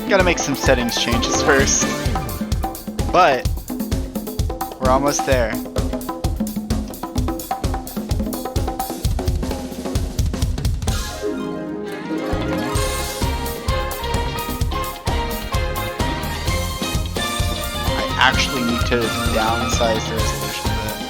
Gotta make some settings changes first. But we're almost there. I actually need to downsize the resolution of it.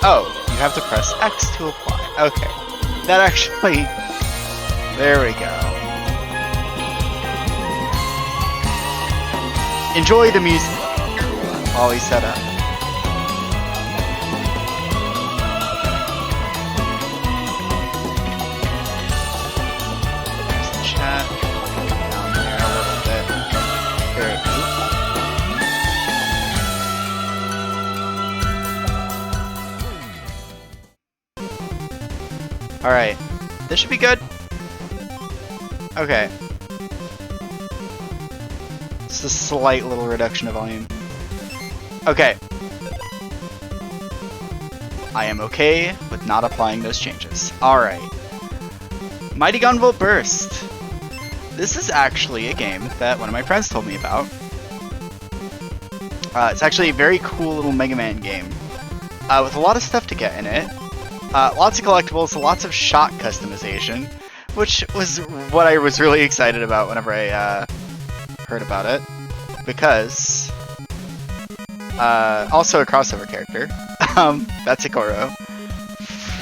Oh, you have to press X to apply. Okay. That actually... There we go. Enjoy the music while we set up. There's the chat. Down there a little bit. There it is. Alright, this should be good. Okay. It's a slight little reduction of volume. Okay. I am okay with not applying those changes. Alright. Mighty Gunvolt Burst. This is actually a game that one of my friends told me about. It's actually a very cool little Mega Man game. With a lot of stuff to get in it. Lots of collectibles, lots of shot customization, which was what I was really excited about whenever I heard about it, because also a crossover character. That's Ikoro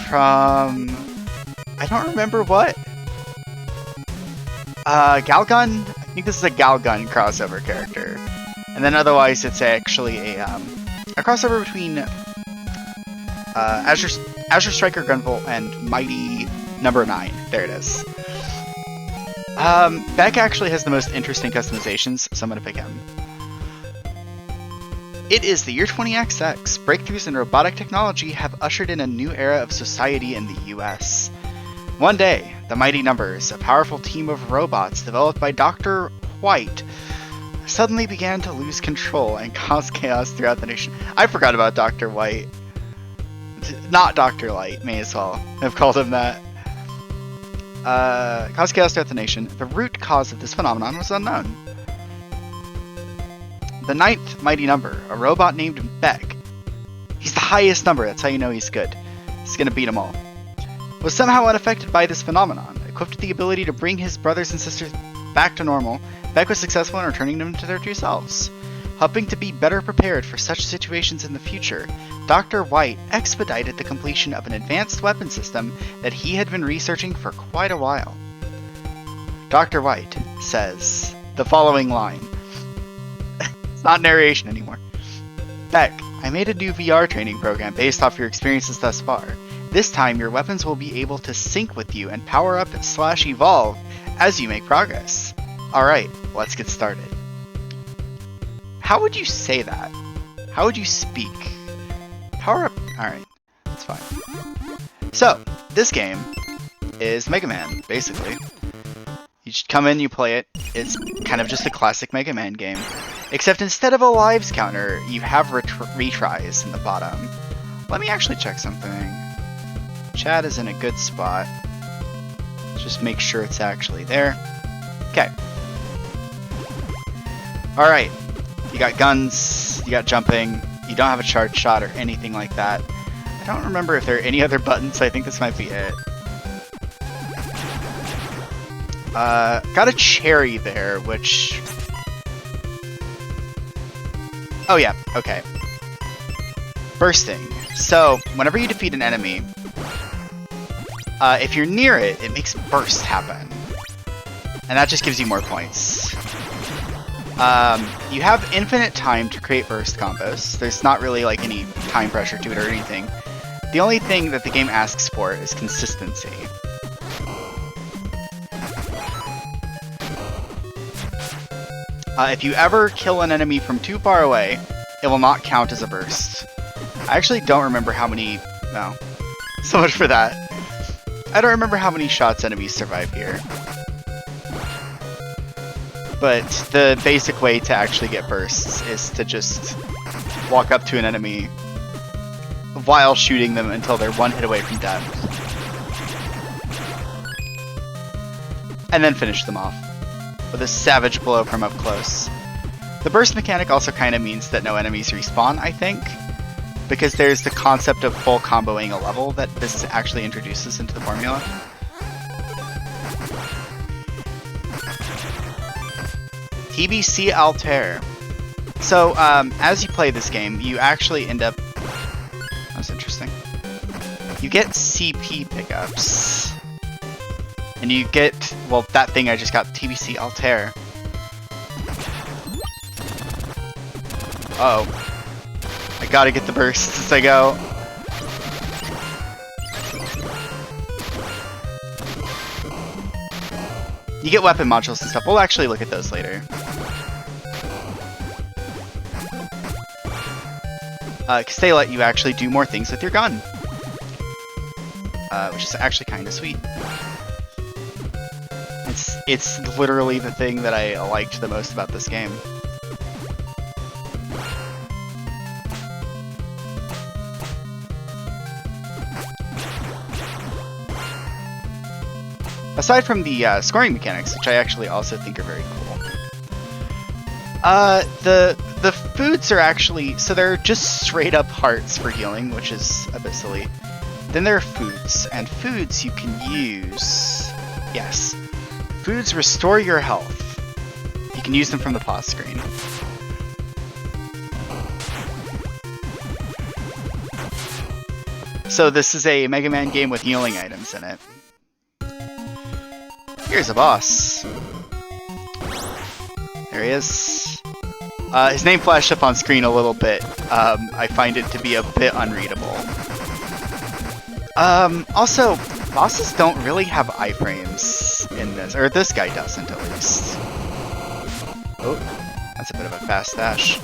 from I don't remember what Galgun. I think this is a Galgun crossover character, and then otherwise it's actually a crossover between Azure Striker Gunvolt and Mighty number 9. There it is. Beck actually has the most interesting customizations, so I'm going to pick him. It is the year 20XX. Breakthroughs in robotic technology have ushered in a new era of society in the US. One day, the Mighty Numbers, a powerful team of robots developed by Dr. White, suddenly began to lose control and cause chaos throughout the nation. I forgot about Dr. White. Not Dr. Light, may as well have called him that. Caused chaos throughout the nation. The root cause of this phenomenon was unknown. The 9th mighty number, a robot named Beck. He's the highest number, that's how you know he's good. He's gonna beat them all. Was somehow unaffected by this phenomenon. Equipped with the ability to bring his brothers and sisters back to normal, Beck was successful in returning them to their true selves. Hoping to be better prepared for such situations in the future, Dr. White expedited the completion of an advanced weapon system that he had been researching for quite a while. Dr. White says the following line. It's not narration anymore. Beck, I made a new VR training program based off your experiences thus far. This time, your weapons will be able to sync with you and power up / evolve as you make progress. Alright, let's get started. How would you say that? How would you speak? Power up. Alright, that's fine. So, this game is Mega Man, basically. You just come in, you play it. It's kind of just a classic Mega Man game. Except instead of a lives counter, you have retries in the bottom. Let me actually check something. Chat is in a good spot. Just make sure it's actually there. Okay. Alright. You got guns, you got jumping, you don't have a charge shot or anything like that. I don't remember if there are any other buttons, so I think this might be it. Got a cherry there, which... Oh yeah, okay. Bursting. So, whenever you defeat an enemy, if you're near it, it makes burst happen. And that just gives you more points. You have infinite time to create burst combos. There's not really like any time pressure to it or anything. The only thing that the game asks for is consistency. If you ever kill an enemy from too far away, it will not count as a burst. I actually don't remember how many... No. So much for that. I don't remember how many shots enemies survive here. But the basic way to actually get bursts is to just walk up to an enemy while shooting them until they're one hit away from death. And then finish them off with a savage blow from up close. The burst mechanic also kind of means that no enemies respawn, I think, because there's the concept of full comboing a level that this actually introduces into the formula. TBC Altair. So, as you play this game, you actually end up... That's interesting. You get CP pickups. And you get, well, that thing I just got, TBC Altair. Uh oh. I gotta get the bursts as I go. You get weapon modules and stuff. We'll actually look at those later. Because they let you actually do more things with your gun. Which is actually kind of sweet. It's literally the thing that I liked the most about this game. Aside from the scoring mechanics, which I actually also think are very cool. The foods are actually, so they're just straight up hearts for healing, which is a bit silly. Then there are foods, and foods you can use, yes. Foods restore your health. You can use them from the pause screen. So this is a Megaman game with healing items in it. Here's a boss. There he is. His name flashed up on screen a little bit. I find it to be a bit unreadable. Also, bosses don't really have iframes in this, or this guy doesn't at least. Oh, that's a bit of a fast dash.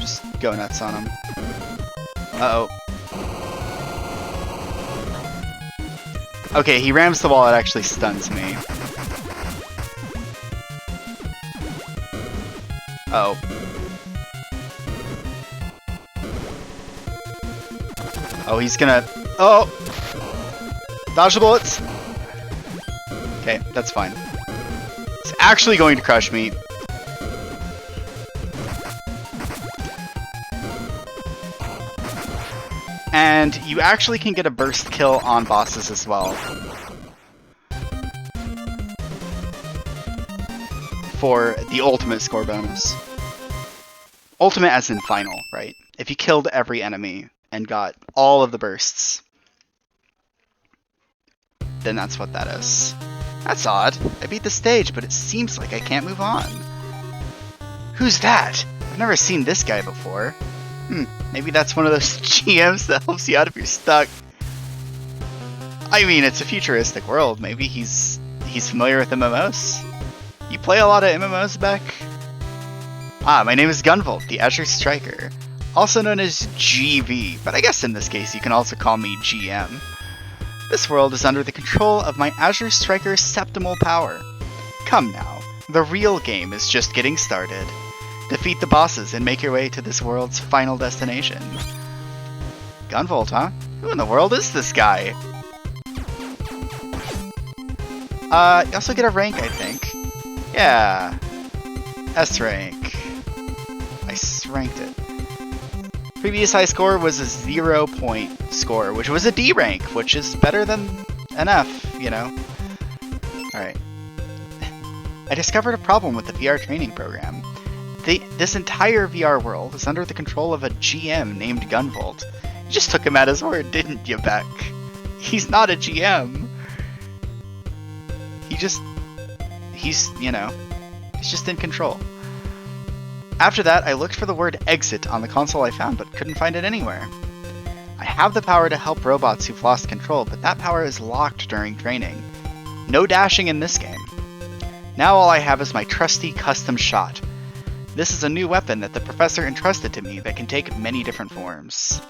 Just go nuts on him. Uh-oh. Okay, he rams the wall, it actually stuns me. Uh-oh. Oh, he's gonna... Oh! Dodge the bullets! Okay, that's fine. It's actually going to crush me. And you actually can get a burst kill on bosses as well. For the ultimate score bonus. Ultimate as in final, right? If you killed every enemy and got all of the bursts, then that's what that is. That's odd. I beat the stage, but it seems like I can't move on. Who's that? I've never seen this guy before. Maybe that's one of those GMs that helps you out if you're stuck. I mean, it's a futuristic world. Maybe he's familiar with MMOs. You play a lot of MMOs, Beck? Ah, my name is Gunvolt, the Azure Striker, also known as GV, but I guess in this case you can also call me GM. This world is under the control of my Azure Striker's septimal power. Come now, the real game is just getting started. Defeat the bosses and make your way to this world's final destination. Gunvolt, huh? Who in the world is this guy? You also get a rank, I think. Yeah. S rank. I ranked it. Previous high score was a 0-point score, which was a D rank, which is better than an F, you know? Alright. I discovered a problem with the VR training program. This entire VR world is under the control of a GM named Gunvolt. You just took him at his word, didn't you, Beck? He's not a GM. He's, you know, he's just in control. After that, I looked for the word exit on the console I found, but couldn't find it anywhere. I have the power to help robots who've lost control, but that power is locked during training. No dashing in this game. Now all I have is my trusty custom shot. This is a new weapon that the professor entrusted to me that can take many different forms.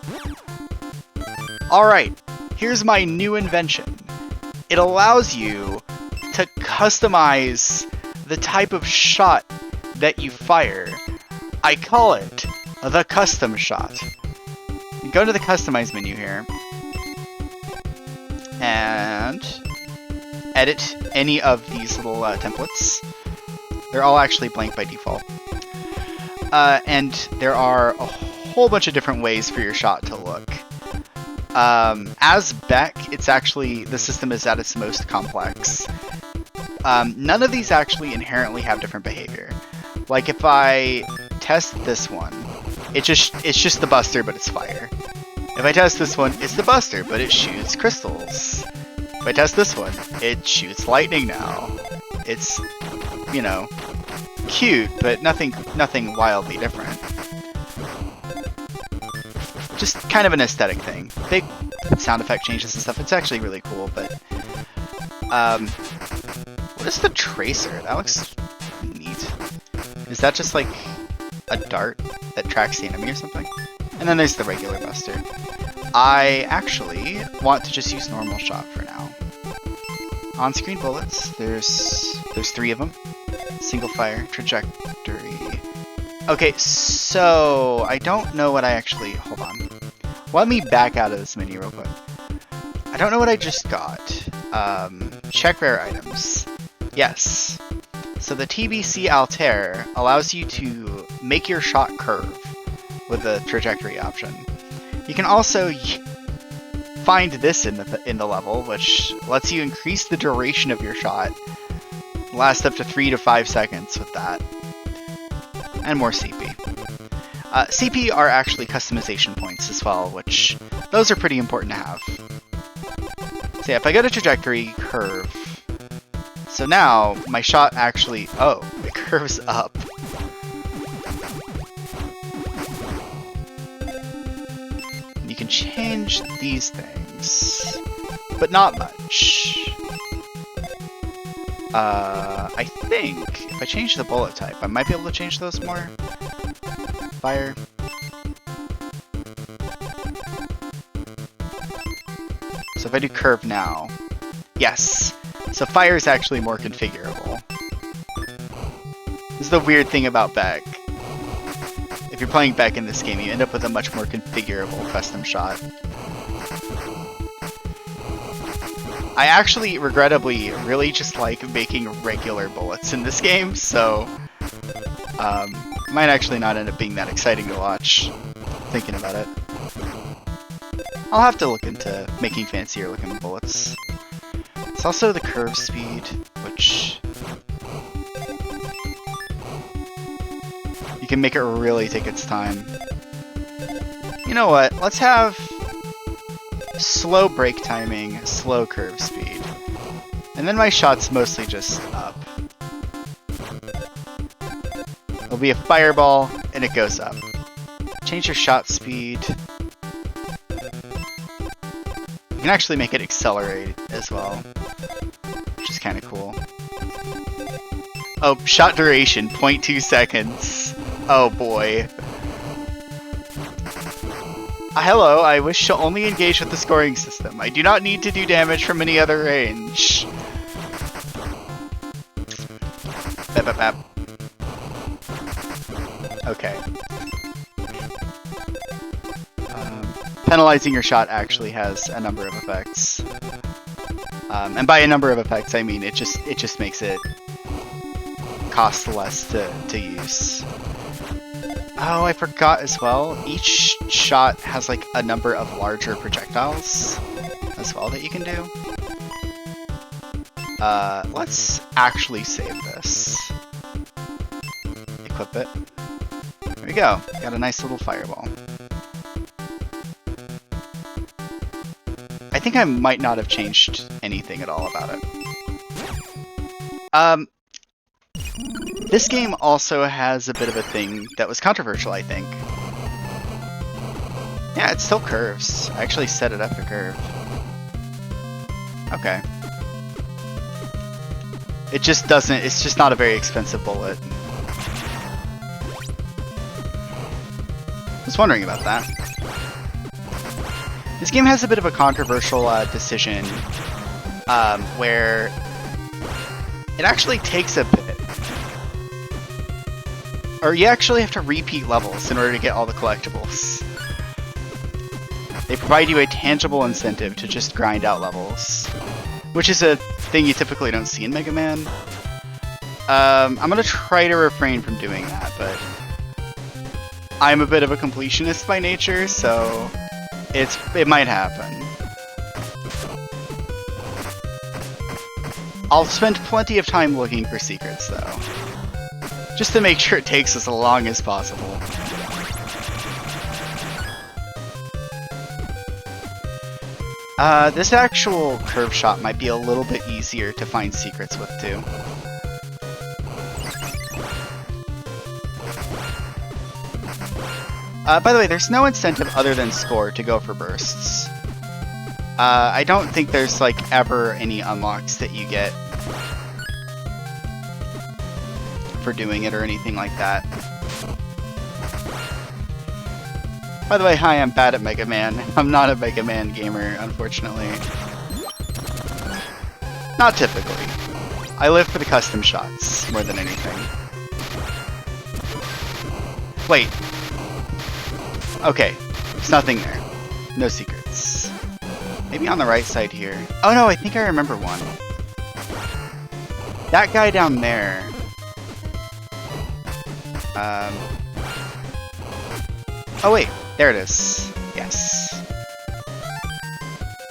Alright, here's my new invention. It allows you to customize the type of shot that you fire. I call it the custom shot. You go to the customize menu here and edit any of these little templates. They're all actually blank by default. And there are a whole bunch of different ways for your shot to look. As Beck, it's actually, the system is at its most complex. None of these actually inherently have different behavior. Like if I test this one, it's just the Buster, but it's fire. If I test this one, it's the Buster, but it shoots crystals. If I test this one, it shoots lightning now. It's, you know, cute, but nothing wildly different. Just kind of an aesthetic thing. Big sound effect changes and stuff. It's actually really cool, but what is the tracer? That looks neat. Is that just like a dart that tracks the enemy or something? And then there's the regular Buster. I actually want to just use normal shot for now. On-screen bullets. There's 3 of them. Single fire, trajectory. Okay, so I don't know what I actually... Hold on. Let me back out of this menu real quick. I don't know what I just got. Check rare items. Yes. So the TBC Altair allows you to make your shot curve with the trajectory option. You can also find this in the level, which lets you increase the duration of your shot. Last up to 3 to 5 seconds with that. And more CP. CP are actually customization points as well, which those are pretty important to have. So yeah, if I go to trajectory, curve. So now my shot actually, oh, it curves up. You can change these things, but not much. I think if I change the bullet type, I might be able to change those more. Fire. So if I do curve now, yes. So fire is actually more configurable. This is the weird thing about Beck. If you're playing Beck in this game, you end up with a much more configurable custom shot. I actually, regrettably, really just like making regular bullets in this game, so might actually not end up being that exciting to watch, thinking about it. I'll have to look into making fancier looking bullets. It's also the curve speed, which you can make it really take its time. You know what? Let's have slow break timing, slow curve speed. And then my shot's mostly just up. It'll be a fireball, and it goes up. Change your shot speed. You can actually make it accelerate as well, which is kind of cool. Oh, shot duration, 0.2 seconds. Oh boy. Hello, I wish to only engage with the scoring system. I do not need to do damage from any other range. Bap, bap, bap. Okay. Penalizing your shot actually has a number of effects. And by a number of effects, I mean it just makes it cost less to use. Oh, I forgot as well. Each shot has like a number of larger projectiles as well that you can do. Let's actually save this. Equip it. There we go. Got a nice little fireball. I think I might not have changed anything at all about it. This game also has a bit of a thing that was controversial, I think. Yeah, it still curves. I actually set it up to curve. Okay. It just doesn't, it's just not a very expensive bullet. I was wondering about that. This game has a bit of a controversial decision where It actually takes a bit. Or you actually have to repeat levels in order to get all the collectibles. They provide you a tangible incentive to just grind out levels, which is a thing you typically don't see in Mega Man. I'm gonna try to refrain from doing that, but I'm a bit of a completionist by nature, so it might happen. I'll spend plenty of time looking for secrets, though, just to make sure it takes as long as possible. This actual curve shot might be a little bit easier to find secrets with, too. By the way, there's no incentive other than score to go for bursts. I don't think there's, like, ever any unlocks that you get for doing it or anything like that. By the way, hi, I'm bad at Mega Man. I'm not a Mega Man gamer, unfortunately. Not typically. I live for the custom shots, more than anything. Wait. Okay, there's nothing there. No secrets. Maybe on the right side here. Oh no, I think I remember one. That guy down there. Oh wait, there it is. Yes.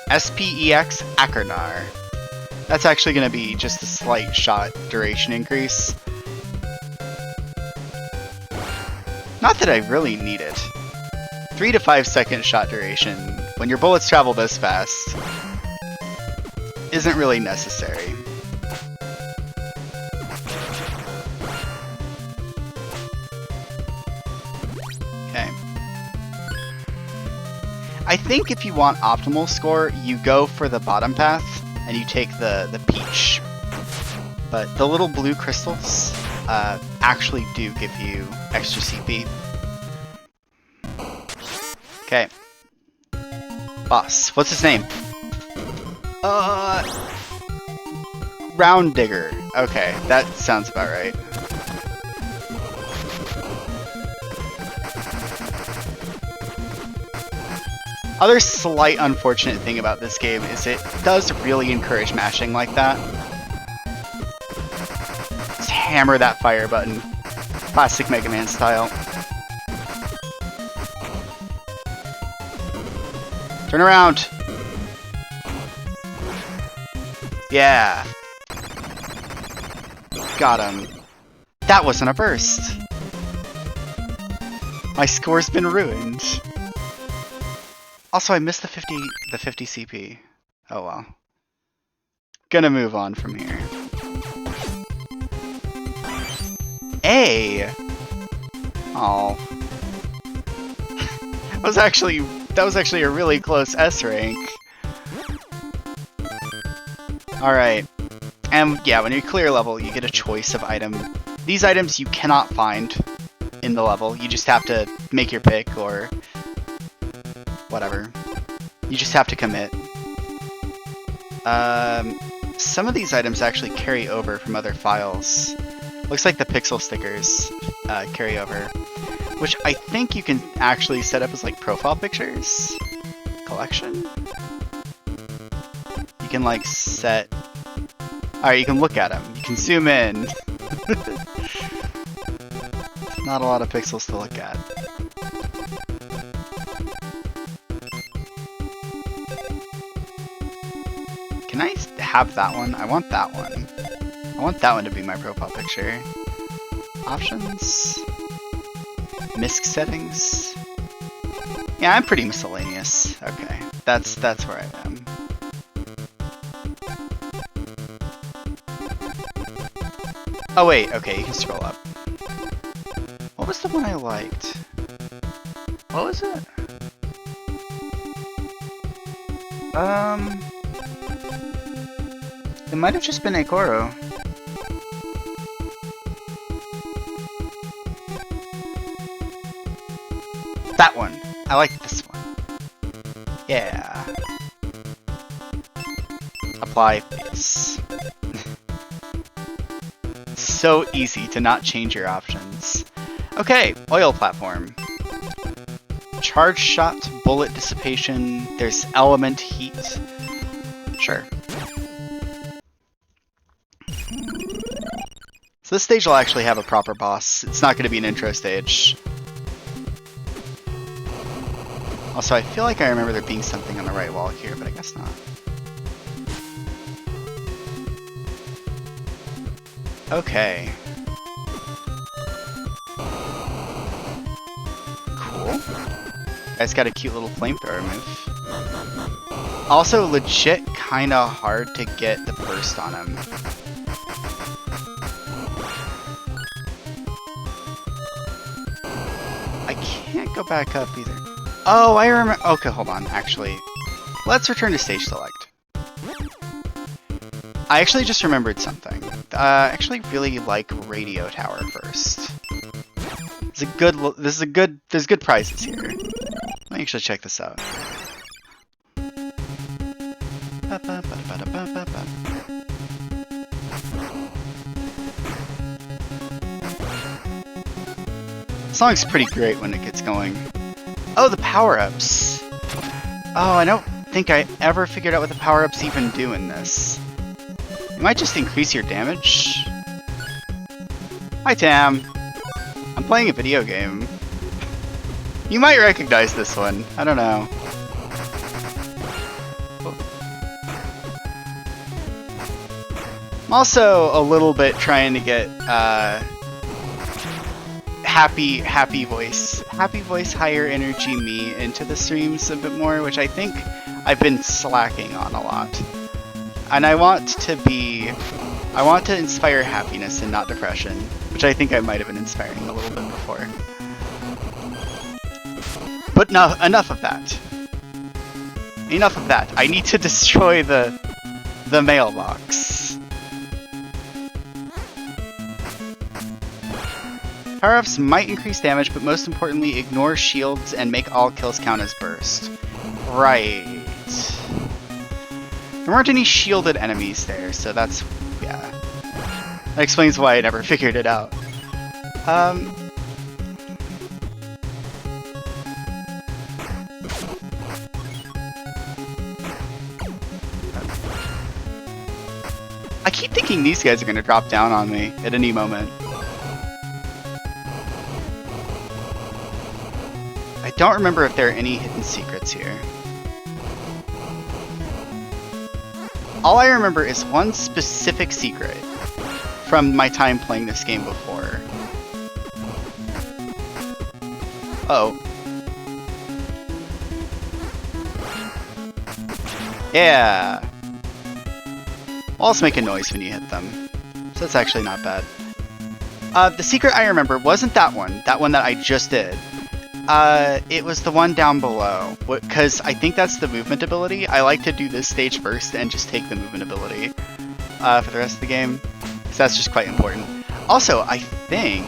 SPEX Achernar. That's actually going to be just a slight shot duration increase. Not that I really need it. 3 to 5 second shot duration, when your bullets travel this fast, isn't really necessary. Okay. I think if you want optimal score, you go for the bottom path, and you take the peach. But the little blue crystals actually do give you extra CP. Okay. Boss. What's his name? Round Digger. Okay, that sounds about right. Other slight unfortunate thing about this game is it does really encourage mashing like that. Just hammer that fire button. Classic Mega Man style. Turn around! Yeah! Got him. That wasn't a burst! My score's been ruined. Also, I missed the 50 CP. Oh well. Gonna move on from here. A! Oh. That was actually a really close S rank. Alright. And yeah, when you clear a level, you get a choice of item. These items you cannot find in the level. You just have to make your pick, or whatever. You just have to commit. Some of these items actually carry over from other files. Looks like the pixel stickers carry over. Which I think you can actually set up as like profile pictures? Collection? You can like set... Alright, you can look at them. You can zoom in. Not a lot of pixels to look at. Can I have that one? I want that one. I want that one to be my profile picture. Options? MISC settings? Yeah, I'm pretty miscellaneous. Okay, that's where I am. Oh wait, okay, you can scroll up. What was the one I liked? What was it? It might have just been Ekoro. That one. I like this one. Yeah. Apply this. so easy to not change your options. Okay, oil platform. Charge shot, bullet dissipation, there's element heat. Sure. So this stage will actually have a proper boss. It's not going to be an intro stage. Also, I feel like I remember there being something on the right wall here, but I guess not. Okay. Cool. Guy's got a cute little flamethrower move. Also, legit kinda hard to get the burst on him. I can't go back up either. Oh, I remember. Okay, hold on. Actually, let's return to stage select. I actually just remembered something. I actually really like Radio Tower first. There's good prizes here. Let me actually check this out. The song's pretty great when it gets going. Oh, the power-ups! Oh, I don't think I ever figured out what the power-ups even do in this. It might just increase your damage. Hi, Tam! I'm playing a video game. You might recognize this one. I don't know. I'm also a little bit trying to get happy voice, higher energy me into the streams a bit more, which I think I've been slacking on a lot. And I want to inspire happiness and not depression, which I think I might have been inspiring a little bit before. But no, enough of that. Enough of that. I need to destroy the mailbox. Power-ups might increase damage, but most importantly, ignore shields and make all kills count as burst. Right. There weren't any shielded enemies there, so that's... yeah. That explains why I never figured it out. I keep thinking these guys are going to drop down on me at any moment. I don't remember if there are any hidden secrets here. All I remember is one specific secret from my time playing this game before. Oh. Yeah. Walls make a noise when you hit them, so that's actually not bad. The secret I remember wasn't that one that I just did. It was the one down below, because I think that's the movement ability. I like to do this stage first and just take the movement ability for the rest of the game, because that's just quite important. Also, I think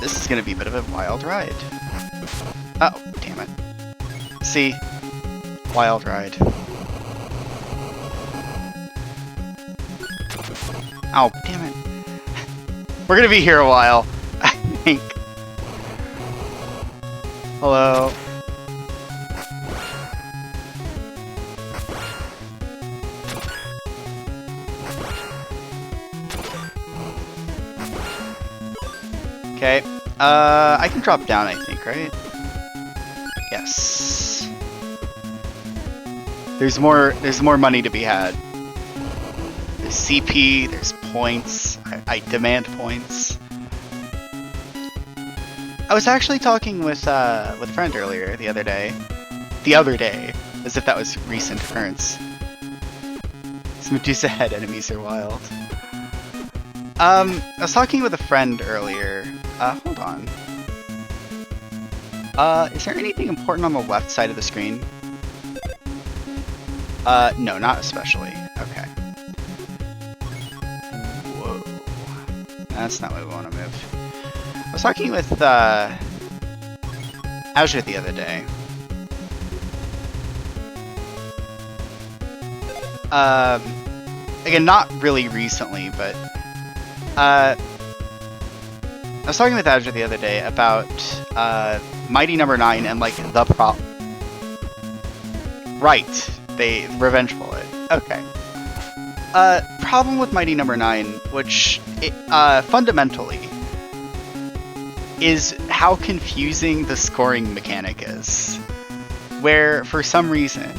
this is going to be a bit of a wild ride. Oh, damn it. See? Wild ride. Oh, damn it. We're going to be here a while, I think. Hello. Okay. I can drop down, I think, right? Yes. There's more money to be had. There's CP, there's points. I demand points. I was actually talking with a friend earlier the other day, as if that was recent occurrence. These Medusa head enemies are wild. I was talking with a friend earlier. Hold on. Is there anything important on the left side of the screen? No, not especially. Okay. Whoa. That's not what we want to move. I was talking with Azure the other day. Again, not really recently, but I was talking with Azure the other day about Mighty Number 9 and like the problem. Right, they revenge bullet. Okay. Problem with Mighty Number 9, which fundamentally is how confusing the scoring mechanic is. Where for some reason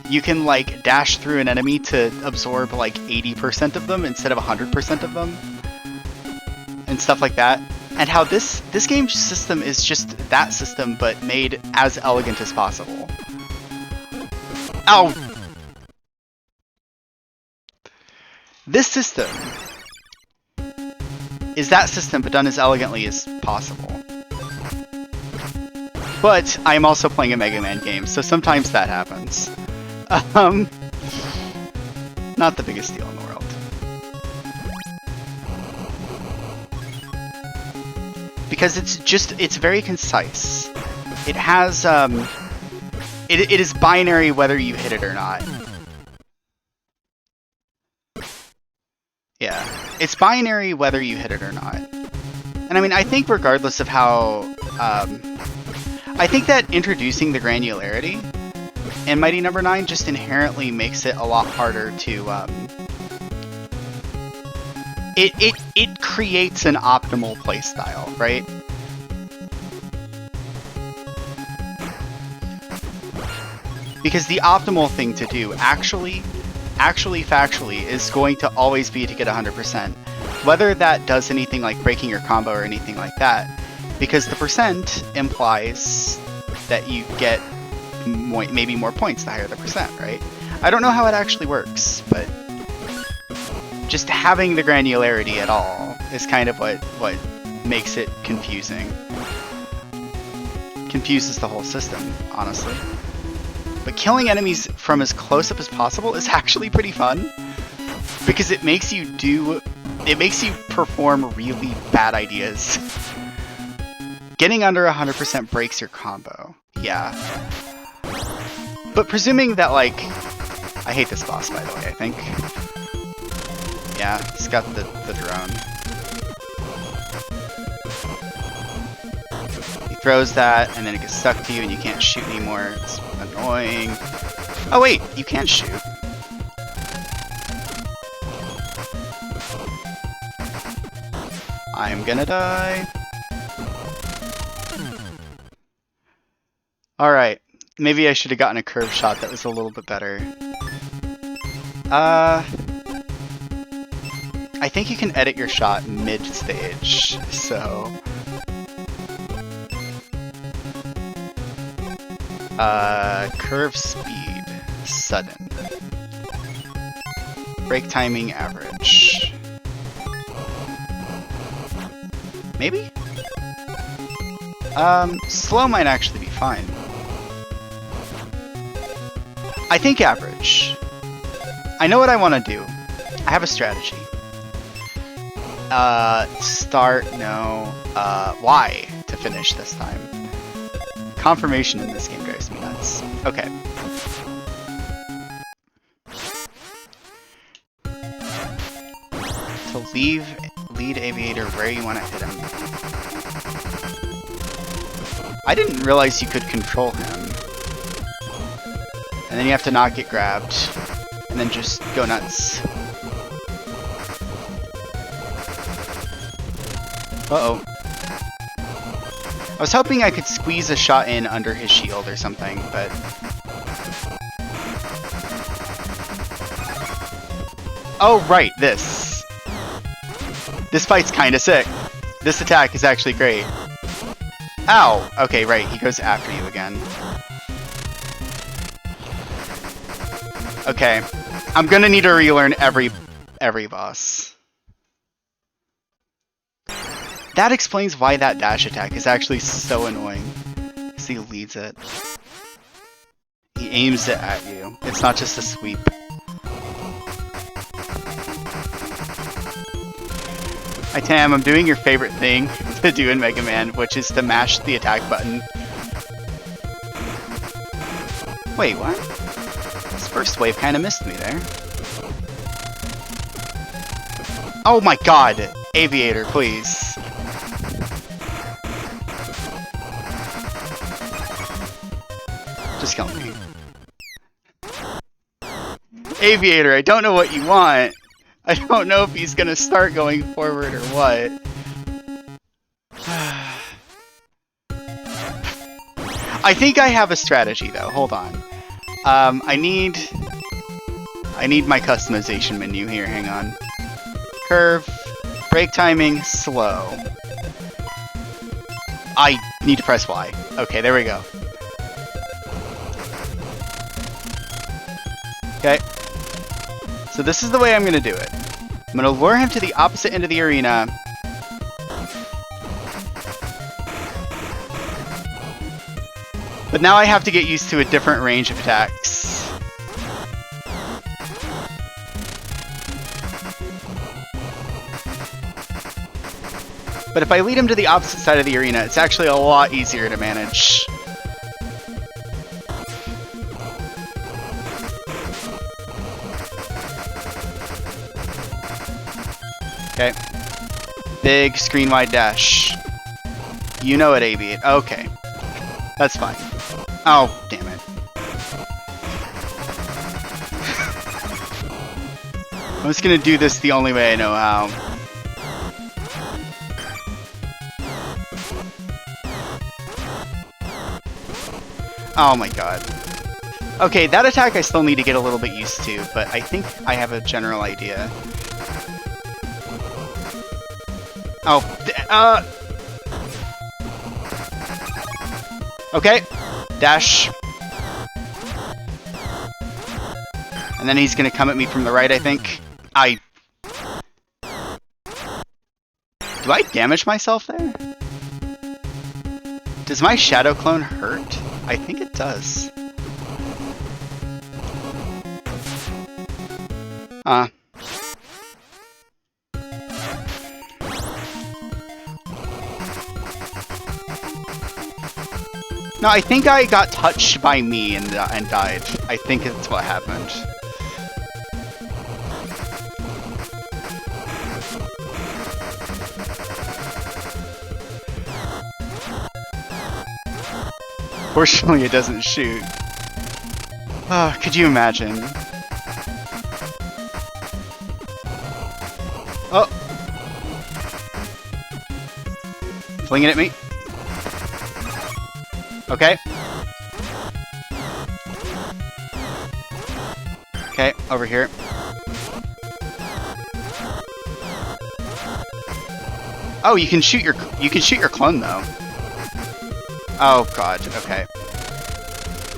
you can like dash through an enemy to absorb like 80% of them instead of 100% of them, and stuff like that. And how this game system is just that system, but made as elegant as possible. Ow! This system is that system, but done as elegantly as possible. But I am also playing a Megaman game, so sometimes that happens. Not the biggest deal in the world. Because it's very concise. It has, it is binary whether you hit it or not. Yeah, it's binary whether you hit it or not. And I mean, I think regardless of how, I think that introducing the granularity in Mighty Number 9 just inherently makes it a lot harder to, it creates an optimal playstyle, right? Because the optimal thing to do, actually, factually, is going to always be to get 100%. Whether that does anything like breaking your combo or anything like that. Because the percent implies that you get maybe more points the higher the percent, right? I don't know how it actually works, but just having the granularity at all is kind of what makes it confusing. Confuses the whole system, honestly. But killing enemies from as close up as possible is actually pretty fun, because it makes you perform really bad ideas. Getting under 100% breaks your combo. Yeah. But presuming that, like... I hate this boss, by the way, I think. Yeah, he's got the drone. He throws that, and then it gets stuck to you, and you can't shoot anymore. It's annoying. Oh wait, you can shoot. I'm gonna die. Alright, maybe I should have gotten a curve shot that was a little bit better. I think you can edit your shot mid-stage, so... curve speed, sudden. Break timing, average. Maybe? Slow might actually be fine. I think average. I know what I want to do. I have a strategy. Y to finish this time. Confirmation in this game drives me nuts. Okay. To lead aviator where you want to hit him. I didn't realize you could control him. And then you have to not get grabbed. And then just go nuts. Uh-oh. I was hoping I could squeeze a shot in under his shield or something, but... Oh, right, this. This fight's kinda sick. This attack is actually great. Ow! Okay, right, he goes after you again. Okay. I'm gonna need to relearn every boss. That explains why that dash attack is actually so annoying. Because he leads it. He aims it at you. It's not just a sweep. Hi Tam, I'm doing your favorite thing to do in Mega Man, which is to mash the attack button. Wait, what? This first wave kinda missed me there. Oh my god! Aviator, please. Just kill me. Aviator, I don't know what you want. I don't know if he's gonna start going forward or what. I think I have a strategy though. Hold on. I need my customization menu here. Hang on. Curve, brake timing, slow. I need to press Y. Okay, there we go. Okay. So this is the way I'm going to do it. I'm going to lure him to the opposite end of the arena. But now I have to get used to a different range of attacks. But if I lead him to the opposite side of the arena, it's actually a lot easier to manage. Okay. Big screen-wide dash. You know it, Aviate. Okay. That's fine. Oh, damn it. I'm just gonna do this the only way I know how. Oh my god. Okay, that attack I still need to get a little bit used to, but I think I have a general idea. Oh, okay, dash. And then he's gonna come at me from the right, I think. Do I damage myself there? Does my shadow clone hurt? I think it does. No, I think I got touched by me and died. I think that's what happened. Fortunately, it doesn't shoot. Oh, could you imagine? Oh! Fling it at me. Okay. Okay, over here. Oh, you can shoot your clone though. Oh god, okay.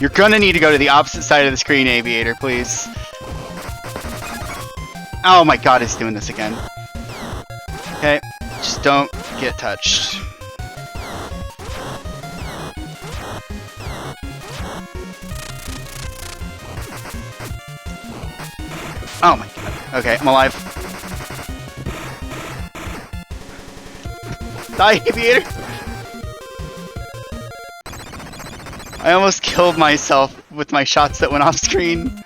You're gonna need to go to the opposite side of the screen, Aviator, please. Oh my god, it's doing this again. Okay, just don't get touched. Oh my god. Okay, I'm alive. Die, Aviator! I almost killed myself with my shots that went off screen.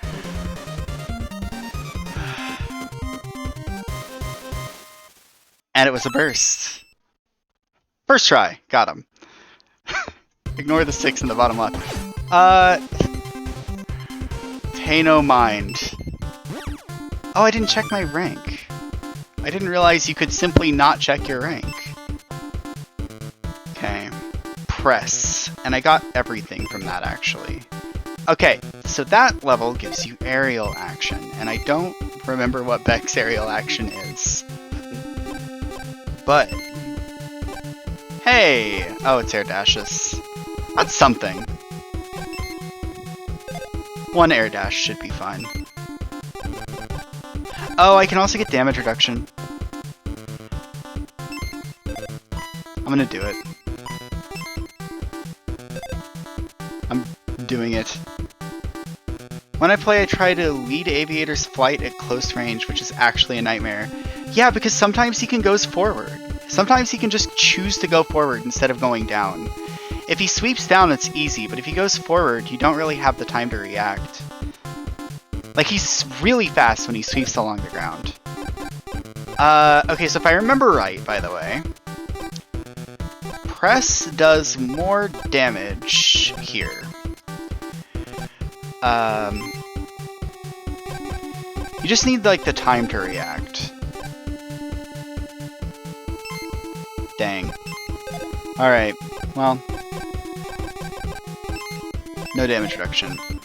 And it was a burst. First try. Got him. Ignore the 6 in the bottom left. Pay no mind. Oh, I didn't check my rank. I didn't realize you could simply not check your rank. Okay. Press. And I got everything from that, actually. Okay, so that level gives you aerial action, and I don't remember what Beck's aerial action is. But... hey! Oh, it's air dashes. That's something. One air dash should be fine. Oh, I can also get damage reduction. I'm gonna do it. I'm doing it. When I play, I try to lead Aviator's flight at close range, which is actually a nightmare. Yeah, because sometimes he can go forward. Sometimes he can just choose to go forward instead of going down. If he sweeps down, it's easy, but if he goes forward, you don't really have the time to react. Like, he's really fast when he sweeps along the ground. Okay, so if I remember right, by the way, press does more damage here. You just need, like, the time to react. Dang. Alright, well. No damage reduction. I'm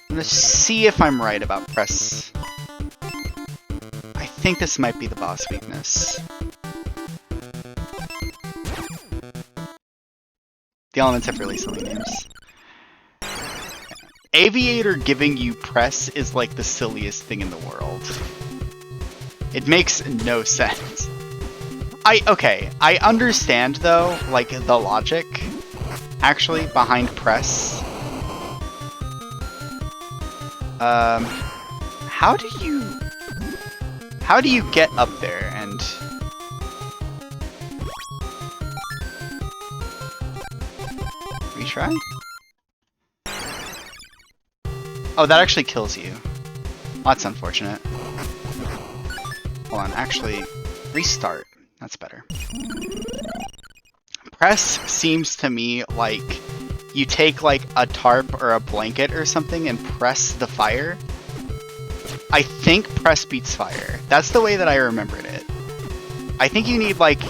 gonna see if I'm right about press. I think this might be the boss weakness. The elements have really silly names. Aviator giving you press is like the silliest thing in the world. It makes no sense. Okay, I understand though, like, the logic, actually, behind press. How do you get up there and... Retry? Oh, that actually kills you. Well, that's unfortunate. Hold on, actually, restart. That's better. Press seems to me like you take, like, a tarp or a blanket or something and press the fire. I think press beats fire. That's the way that I remembered it. I think you need, like,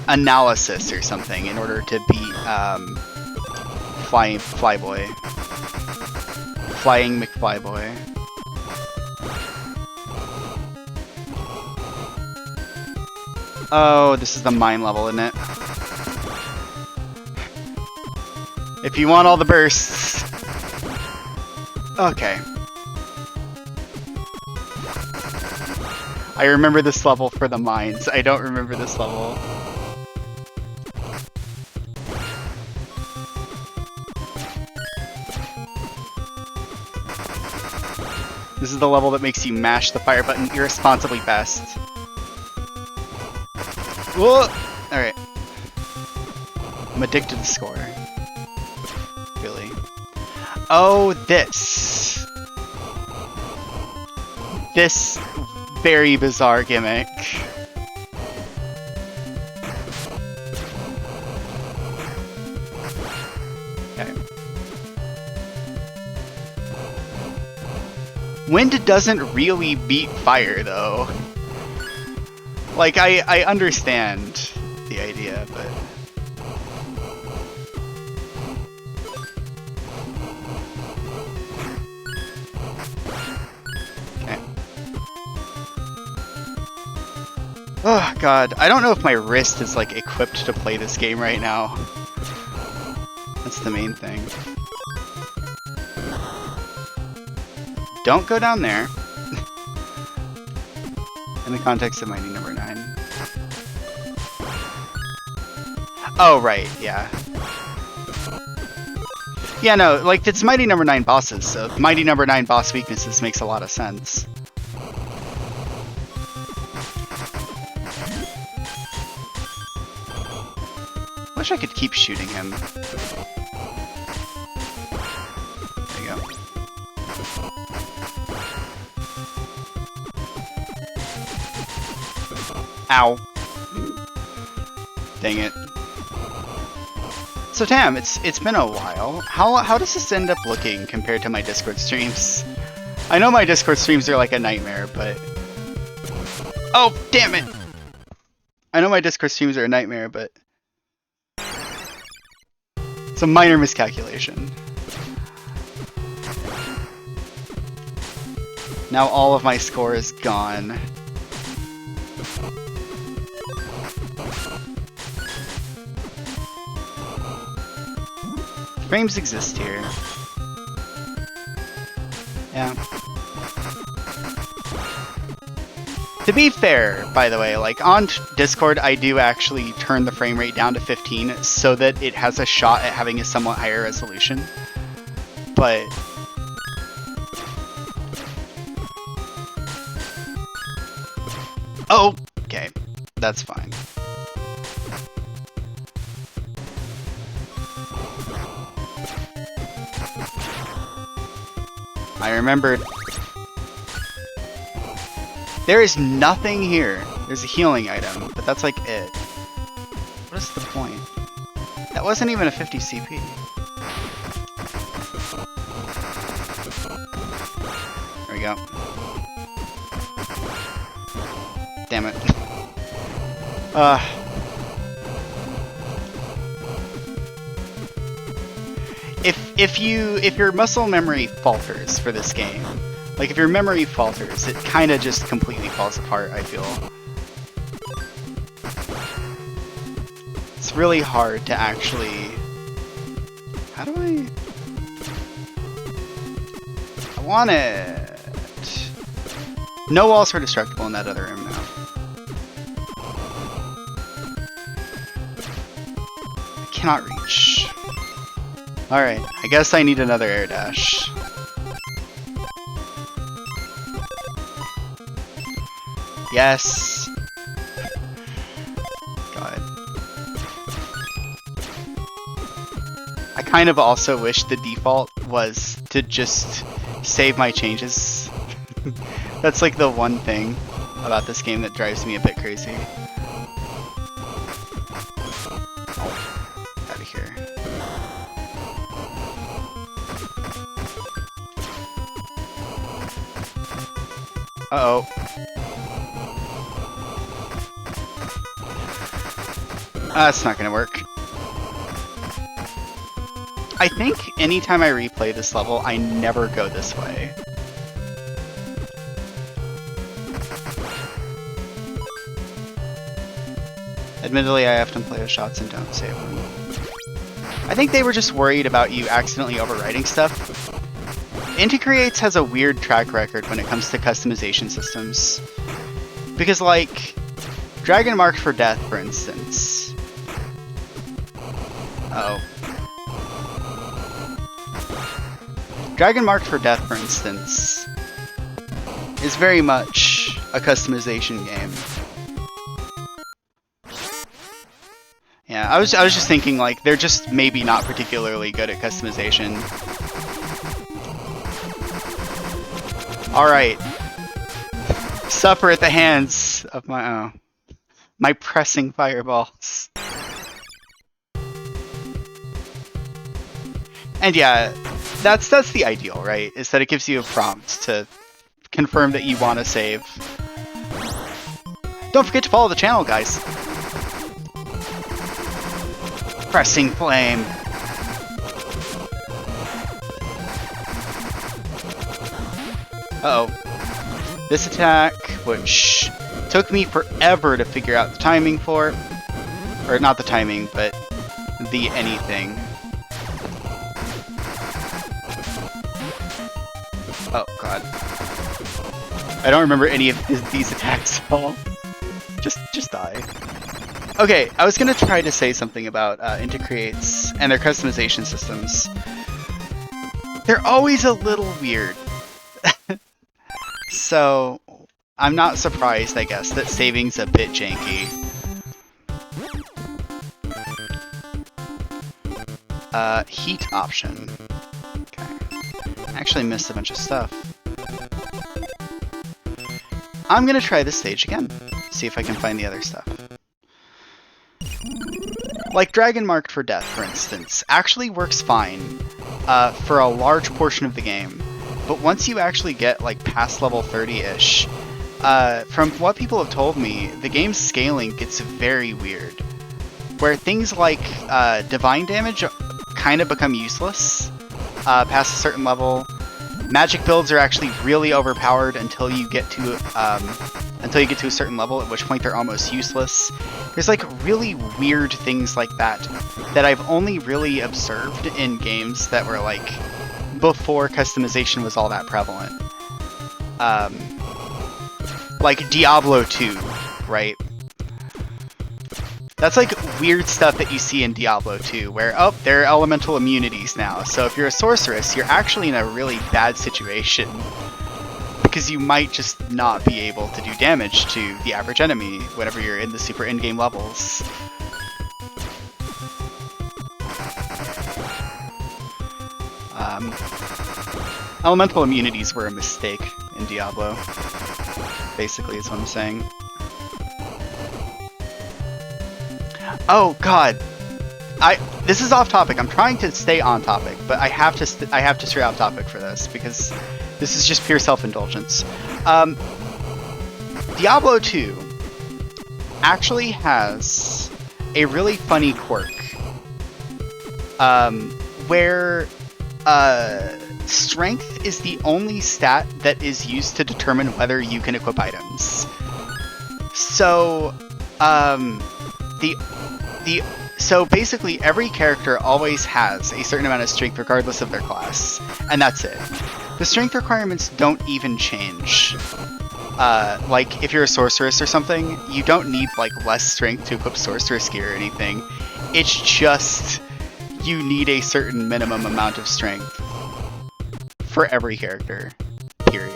analysis or something in order to beat, Flyboy. Flying McFlyboy. Oh, this is the mine level, isn't it? If you want all the bursts. Okay. I remember this level for the mines. I don't remember this level. This is the level that makes you mash the fire button irresponsibly fast. Whoa! Alright. I'm addicted to score. Really. Oh, this. This very bizarre gimmick. Okay. Wind doesn't really beat fire, though. Like, I understand the idea, but... Okay. Oh, God. I don't know if my wrist is, like, equipped to play this game right now. That's the main thing. Don't go down there. In the context of Mighty Number 9. Oh, right, yeah. Yeah, no, like, it's Mighty Number 9 bosses, so Mighty Number 9 boss weaknesses makes a lot of sense. Wish I could keep shooting him. There you go. Ow. Dang it. So Tam, it's been a while. How does this end up looking compared to my Discord streams? I know my Discord streams are like a nightmare, but... Oh, damn it! I know my Discord streams are a nightmare, but... It's a minor miscalculation. Now all of my score is gone. Frames exist here. Yeah. To be fair, by the way, like on Discord, I do actually turn the frame rate down to 15 so that it has a shot at having a somewhat higher resolution. But oh, okay, that's fine. I remembered. There is nothing here There's a healing item, but that's like it. What is the point? That wasn't even a 50 CP. There we go. Damn it. If your muscle memory falters for this game, like if your memory falters, it kind of just completely falls apart, I feel. It's really hard to actually... How do I want it. No walls are destructible in that other room now. I cannot reach. Alright, I guess I need another air dash. Yes! God. I kind of also wish the default was to just save my changes. That's like the one thing about this game that drives me a bit crazy. Out of here. Uh-oh. That's not gonna work. I think anytime I replay this level, I never go this way. Admittedly, I often play with shots and don't save them. I think they were just worried about you accidentally overwriting stuff. Inti Creates has a weird track record when it comes to customization systems. Because, like, Dragon Marked for Death, for instance. Uh-oh. Dragon Marked for Death, for instance, is very much a customization game. Yeah, I was just thinking, like, they're just maybe not particularly good at customization. Alright. Suffer at the hands of my pressing fireballs. And yeah, that's the ideal, right? Is that it gives you a prompt to confirm that you want to save. Don't forget to follow the channel, guys. Pressing flame. Uh-oh. This attack, which took me forever to figure out the timing for, or not the timing, but the anything. Oh god. I don't remember any of these attacks at all. Just die. Okay, I was gonna try to say something about Inti Creates and their customization systems. They're always a little weird. So, I'm not surprised, I guess, that saving's a bit janky. Heat option. Okay. I actually missed a bunch of stuff. I'm gonna try this stage again. See if I can find the other stuff. Like Dragon Marked for Death, for instance, actually works fine for a large portion of the game. But once you actually get like past level 30-ish, from what people have told me, the game's scaling gets very weird. Where things like divine damage kind of become useless past a certain level. Magic builds are actually really overpowered until you get to a certain level, at which point they're almost useless. There's like really weird things like that I've only really observed in games that were like before customization was all that prevalent. Like Diablo 2, right? That's like weird stuff that you see in Diablo 2, where, oh, there are elemental immunities now. So if you're a sorceress, you're actually in a really bad situation. Because you might just not be able to do damage to the average enemy whenever you're in the super in-game levels. Elemental immunities were a mistake in Diablo, basically is what I'm saying. Oh God, this is off topic. I'm trying to stay on topic, but I have to stray off topic for this because this is just pure self-indulgence. Diablo 2 actually has a really funny quirk where strength is the only stat that is used to determine whether you can equip items. So so basically every character always has a certain amount of strength regardless of their class, and that's it. The strength requirements don't even change. Like if you're a sorceress or something, you don't need like less strength to equip sorceress gear or anything. It's just you need a certain minimum amount of strength for every character, period.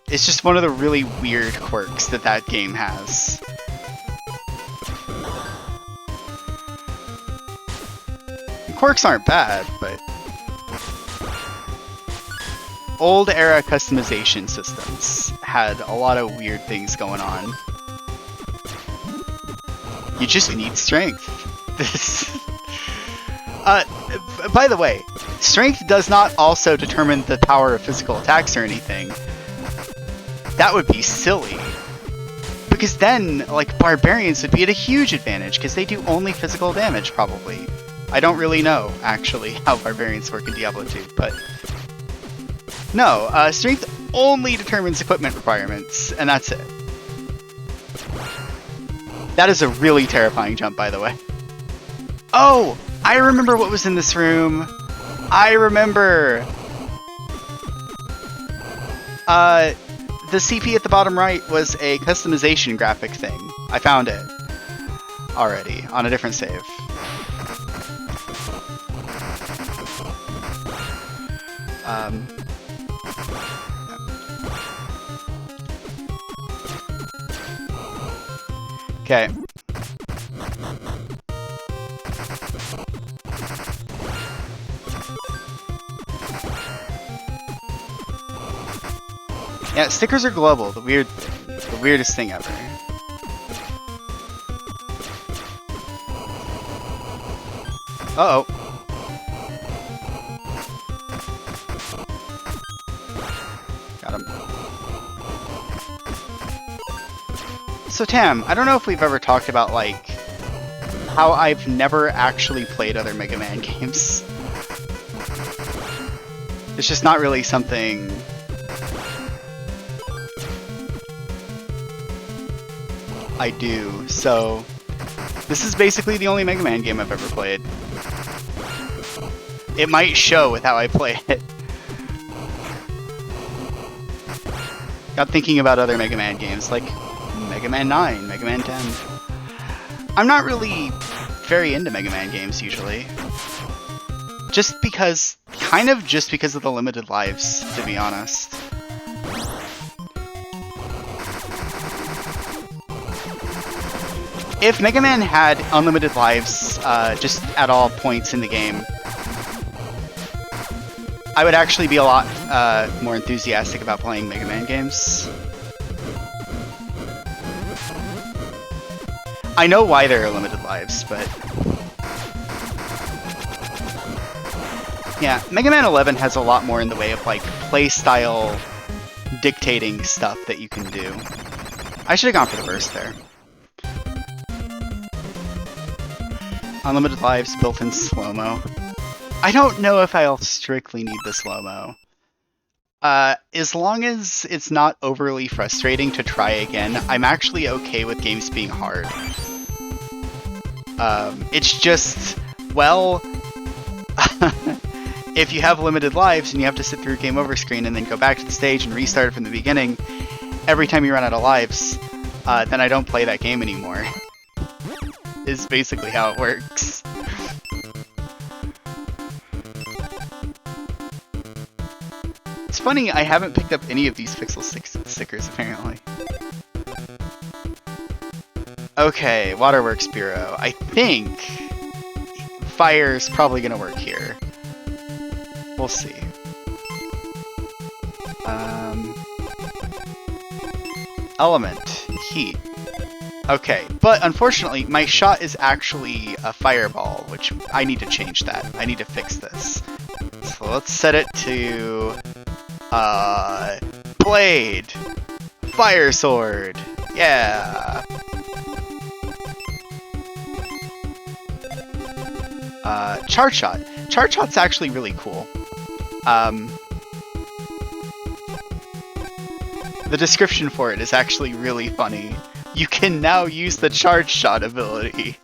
It's just one of the really weird quirks that game has. Quirks aren't bad, but old era customization systems had a lot of weird things going on. You just need strength. By the way, strength does not also determine the power of physical attacks or anything. That would be silly. Because then, like, barbarians would be at a huge advantage, because they do only physical damage, probably. I don't really know, actually, how barbarians work in Diablo 2, but... No, strength only determines equipment requirements, and that's it. That is a really terrifying jump, by the way. Oh! I remember what was in this room! I remember! The CP at the bottom right was a customization graphic thing. I found it already, on a different save. Okay. Yeah, stickers are global, the weirdest thing ever. Uh-oh. Got him. So Tam, I don't know if we've ever talked about, like, how I've never actually played other Mega Man games. It's just not really something... I do, so... This is basically the only Mega Man game I've ever played. It might show with how I play it. Got thinking about other Mega Man games, like Mega Man 9, Mega Man 10. I'm not really very into Mega Man games, usually. Just because of the limited lives, to be honest. If Mega Man had unlimited lives just at all points in the game, I would actually be a lot more enthusiastic about playing Mega Man games. I know why there are limited lives, but... Yeah, Mega Man 11 has a lot more in the way of, like, playstyle dictating stuff that you can do. I should have gone for the burst there. Unlimited lives, built-in slow-mo. I don't know if I'll strictly need the slow-mo. As long as it's not overly frustrating to try again, I'm actually okay with games being hard. It's just, well... if you have limited lives and you have to sit through a game over screen and then go back to the stage and restart it from the beginning, every time you run out of lives, then I don't play that game anymore. Is basically how it works. It's funny, I haven't picked up any of these Pixel stickers, apparently. Okay, Waterworks Bureau. I think fire's probably gonna work here. We'll see. Element. Heat. Okay, but unfortunately, my shot is actually a fireball, which I need to change that. I need to fix this. So let's set it to... Blade! Fire sword! Yeah! Charge shot. Charge shot's actually really cool. The description for it is actually really funny. You can now use the charge shot ability.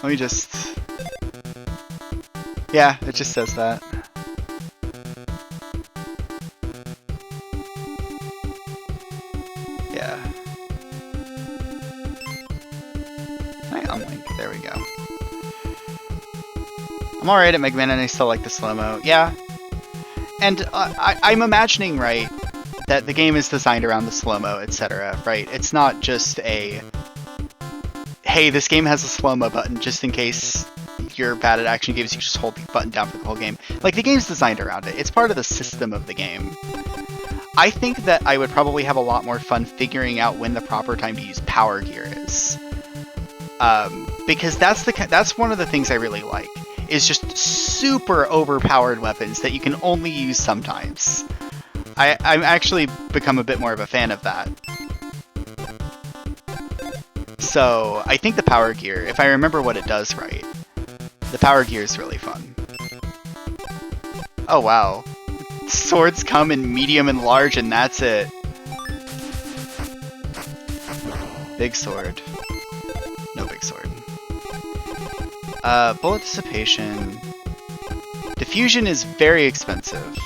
Let me just... Yeah, it just says that. Yeah. Can I unlink? There we go. I'm alright at Megaman and I still like the slow-mo. Yeah. And I'm imagining, right, that the game is designed around the slow-mo, etc., right? It's not just a, hey, this game has a slow-mo button just in case you're bad at action games, you just hold the button down for the whole game. Like, the game's designed around it. It's part of the system of the game. I think that I would probably have a lot more fun figuring out when the proper time to use power gear is. Because that's one of the things I really like, is just super overpowered weapons that you can only use sometimes. I've actually become a bit more of a fan of that. So, I think the power gear, if I remember what it does right, the power gear is really fun. Oh wow. Swords come in medium and large and that's it. Big sword. No big sword. Bullet dissipation. Diffusion is very expensive.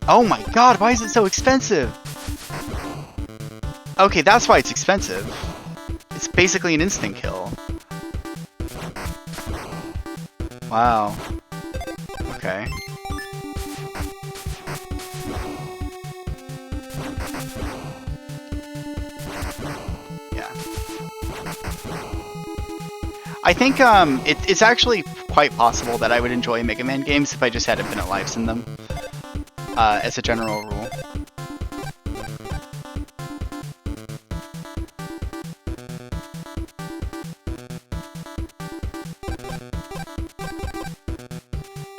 Oh my god, why is it so expensive? Okay, that's why it's expensive. It's basically an instant kill. Wow. Okay. Yeah. I think it's actually quite possible that I would enjoy Mega Man games if I just had infinite lives in them. As a general rule.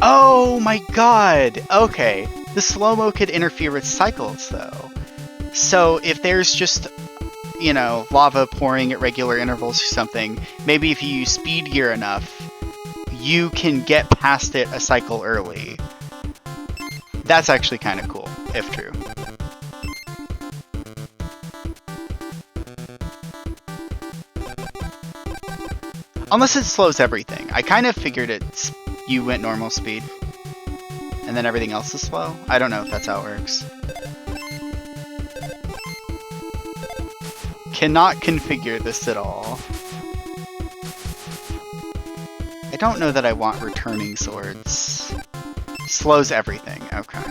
Oh my god! Okay. The slow-mo could interfere with cycles, though. So if there's just, you know, lava pouring at regular intervals or something, maybe if you use speed gear enough, you can get past it a cycle early. That's actually kind of cool, if true. Unless it slows everything. I kind of figured you went normal speed, and then everything else is slow. I don't know if that's how it works. Cannot configure this at all. I don't know that I want returning swords. Slows everything, okay.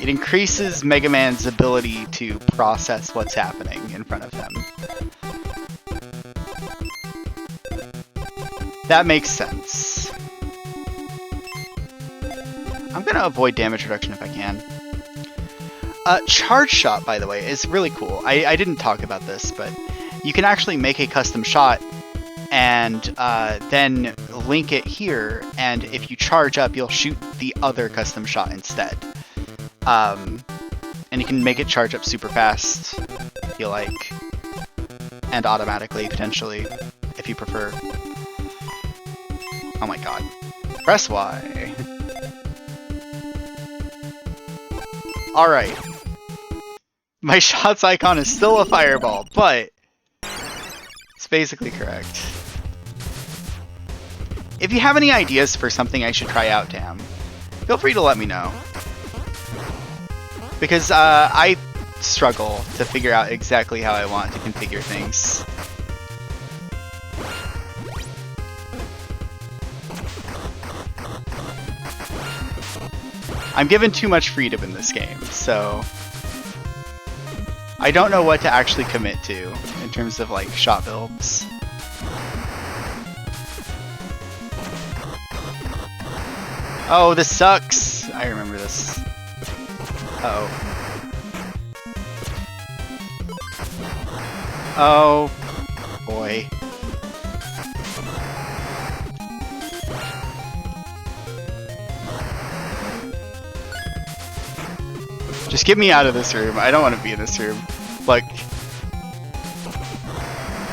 It increases Mega Man's ability to process what's happening in front of him. That makes sense. I'm gonna avoid damage reduction if I can. Charge shot, by the way, is really cool. I didn't talk about this, but you can actually make a custom shot and then link it here, and if you charge up, you'll shoot the other custom shot instead. And you can make it charge up super fast, if you like, and automatically, potentially, if you prefer. Oh my god. Press Y. Alright. My shots icon is still a fireball, but it's basically correct. If you have any ideas for something I should try out, Tam, feel free to let me know. Because I struggle to figure out exactly how I want to configure things. I'm given too much freedom in this game, so I don't know what to actually commit to in terms of like shot builds. Oh, this sucks! I remember this. Uh-oh. Oh, boy. Just get me out of this room. I don't want to be in this room. Look,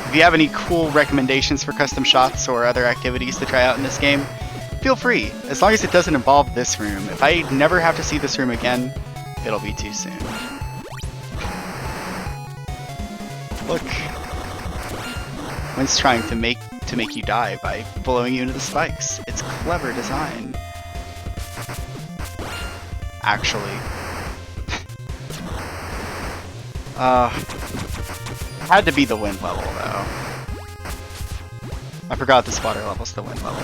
if you have any cool recommendations for custom shots or other activities to try out in this game, feel free, as long as it doesn't involve this room. If I never have to see this room again, it'll be too soon. Look. One's trying to make you die by blowing you into the spikes. It's clever design. Actually. Had to be the wind level, though. I forgot this water level's the wind level.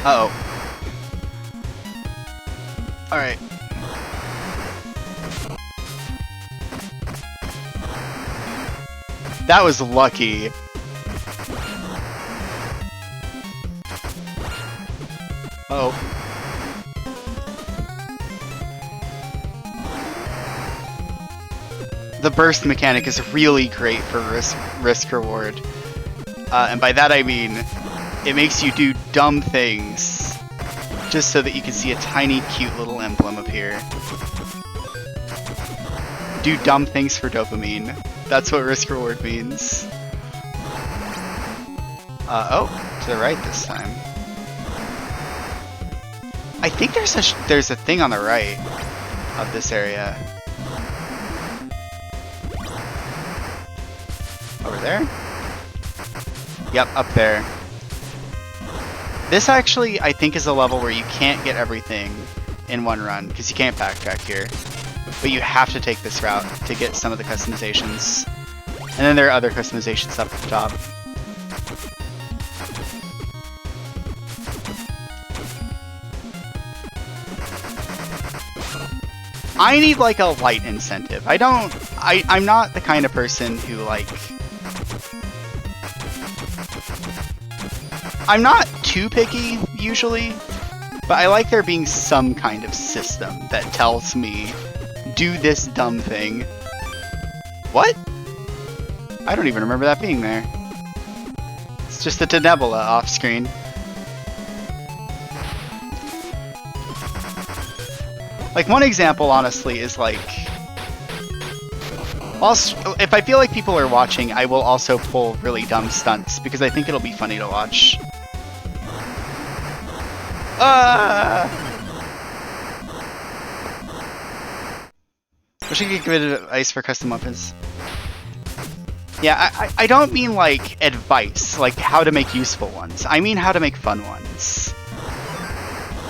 Uh-oh. Alright. That was lucky. Uh-oh. The burst mechanic is really great for risk reward. And by that I mean, it makes you do dumb things just so that you can see a tiny cute little emblem appear. Do dumb things for dopamine. That's what risk reward means. Oh, to the right this time. I think there's a thing on the right of this area. Over there? Yep, up there. This actually, I think, is a level where you can't get everything in one run, because you can't backtrack here. But you have to take this route to get some of the customizations. And then there are other customizations up at the top. I need like a light incentive. I'm not the kind of person who like... I'm not too picky, usually, but I like there being some kind of system that tells me, do this dumb thing. What? I don't even remember that being there. It's just a Tenebula off screen. Like, one example, honestly, is like... if I feel like people are watching, I will also pull really dumb stunts, because I think it'll be funny to watch. Wish I could give it advice for custom weapons. Yeah, I don't mean like advice, like how to make useful ones. I mean how to make fun ones.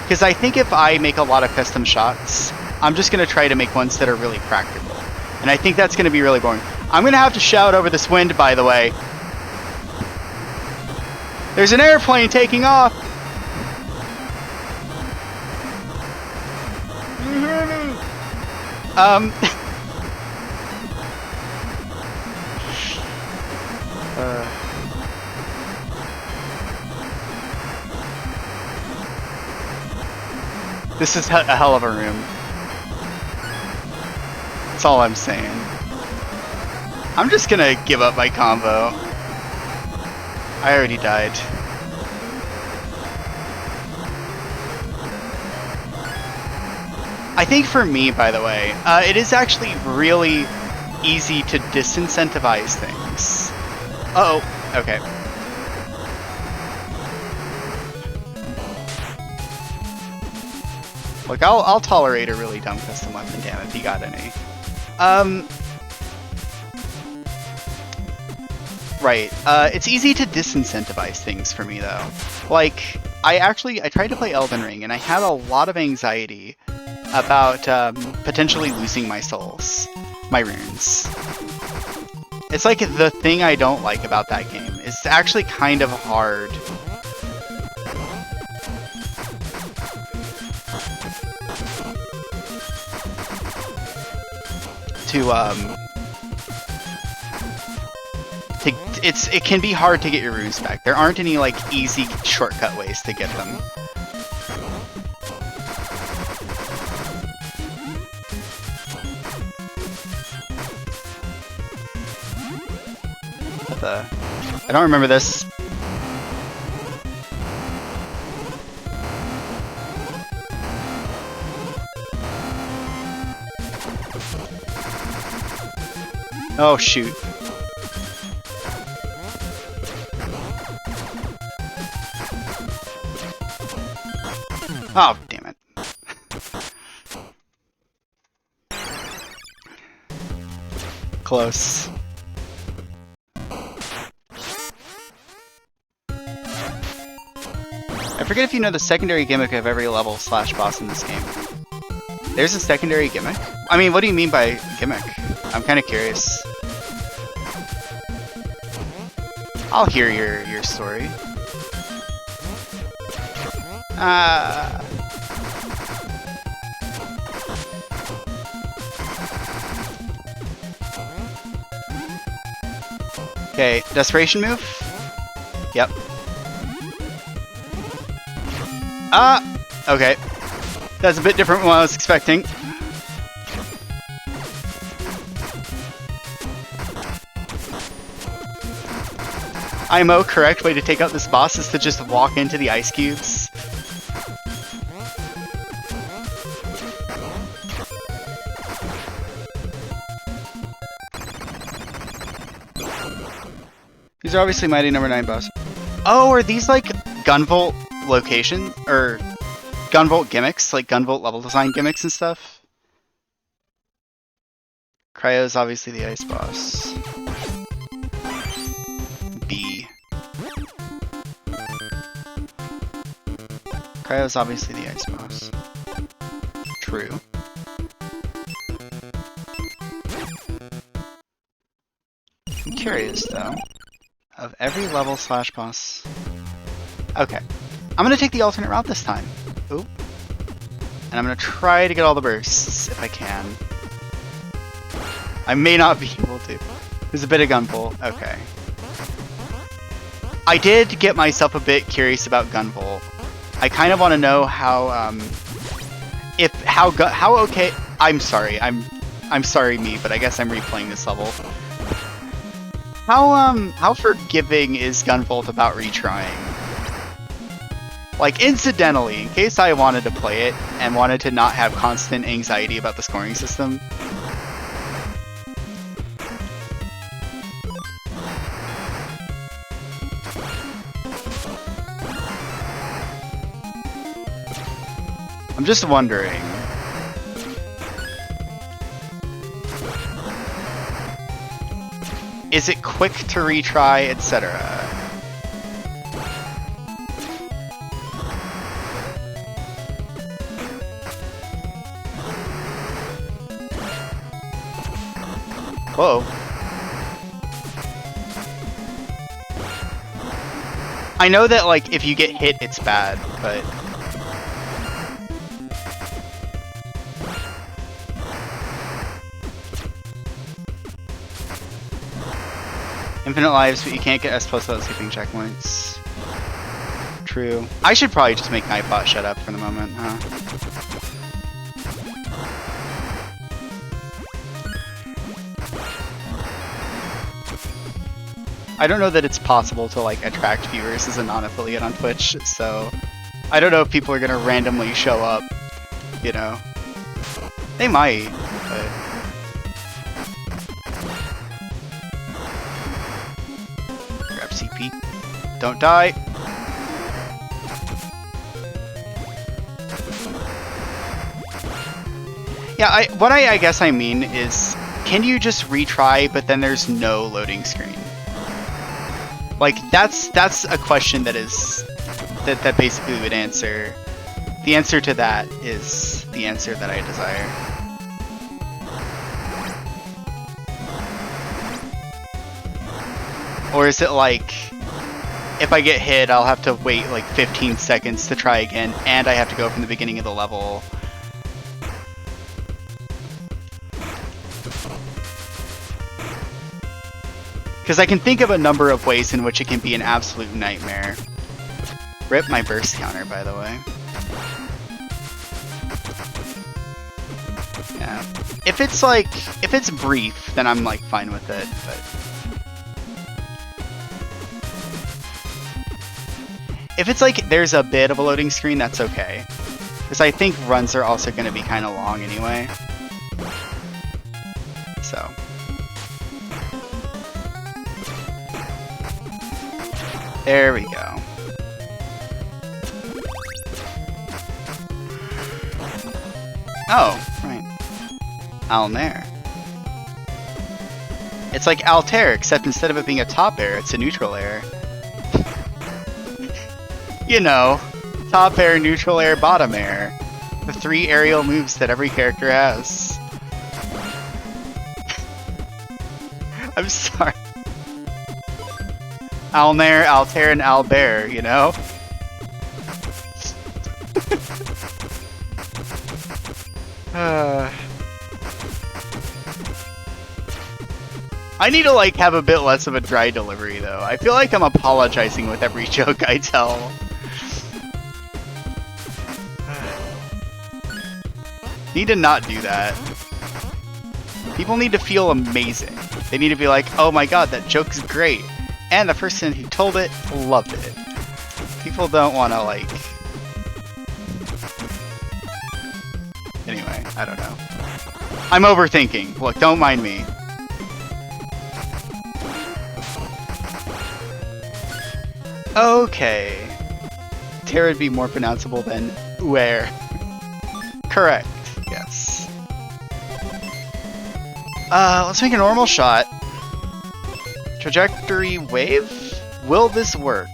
Because I think if I make a lot of custom shots, I'm just going to try to make ones that are really practical. And I think that's going to be really boring. I'm going to have to shout over this wind, by the way. There's an airplane taking off! You hear me? This is a hell of a room. That's all I'm saying. I'm just gonna give up my combo. I already died. I think for me, by the way, it is actually really easy to disincentivize things. Uh-oh. Okay. Look, I'll tolerate a really dumb custom weapon, damn if you got any. Right. It's easy to disincentivize things for me, though. Like, I tried to play Elden Ring, and I had a lot of anxiety about potentially losing my souls, my runes. It's like the thing I don't like about that game. It's actually kind of hard it can be hard to get your runes back. There aren't any like easy shortcut ways to get them. What the? I don't remember this. Oh shoot. Oh, damn it. Close. I forget if you know the secondary gimmick of every level / boss in this game. There's a secondary gimmick? I mean, what do you mean by gimmick? I'm kind of curious. I'll hear your story. Okay, desperation move? Yep. Okay. That's a bit different from what I was expecting. IMO, correct way to take out this boss is to just walk into the ice cubes. These are obviously Mighty Number 9 boss. Oh, are these like Gunvolt location or Gunvolt gimmicks, like Gunvolt level design gimmicks and stuff? Cryo's obviously the ice boss. B. Cryo's obviously the ice boss. True. I'm curious though. Of every level / boss. Okay. I'm gonna take the alternate route this time. Oop. And I'm gonna try to get all the bursts if I can. I may not be able to. There's a bit of Gunvolt. Okay. I did get myself a bit curious about Gunvolt. I kind of want to know how how okay. I'm sorry. I'm sorry, me, but I guess I'm replaying this level. How forgiving is Gunvolt about retrying? Like, incidentally, in case I wanted to play it and wanted to not have constant anxiety about the scoring system. I'm just wondering. Is it quick to retry, etc.? Whoa. I know that, like, if you get hit, it's bad, but... Infinite lives, but you can't get S+ without skipping checkpoints. True. I should probably just make Nightbot shut up for the moment, huh? I don't know that it's possible to, like, attract viewers as a non-affiliate on Twitch, so... I don't know if people are gonna randomly show up, you know? They might, but... CP. Don't die. Yeah, what I guess I mean is, can you just retry, but then there's no loading screen? Like, that's a question that is that basically would answer. The answer to that is the answer that I desire. Or is it like, if I get hit, I'll have to wait like 15 seconds to try again, and I have to go from the beginning of the level? Because I can think of a number of ways in which it can be an absolute nightmare. Rip my burst counter, by the way. Yeah. If it's brief, then I'm like fine with it, but... If it's like there's a bit of a loading screen, that's okay. Because I think runs are also going to be kind of long anyway. So. There we go. Oh, right. Alnair. It's like Altair, except instead of it being a top air, it's a neutral air. You know, top air, neutral air, bottom air. The 3 aerial moves that every character has. I'm sorry. Alnair, Altair, and Albear, you know? I need to like have a bit less of a dry delivery though. I feel like I'm apologizing with every joke I tell. Need to not do that. People need to feel amazing. They need to be like, oh my god, that joke's great. And the person who told it loved it. People don't want to like... Anyway, I don't know. I'm overthinking. Look, don't mind me. Okay. Terra would be more pronounceable than where. Correct. Yes. Let's make a normal shot. Trajectory wave? Will this work?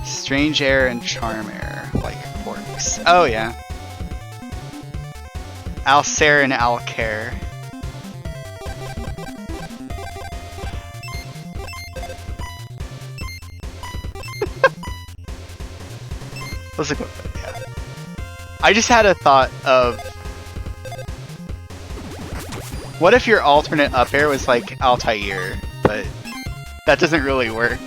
Strange air and charm air, like forks. Oh yeah. Alcer and Alcare. Let's look at that, yeah. I just had a thought of... What if your alternate up air was like Altair, but that doesn't really work.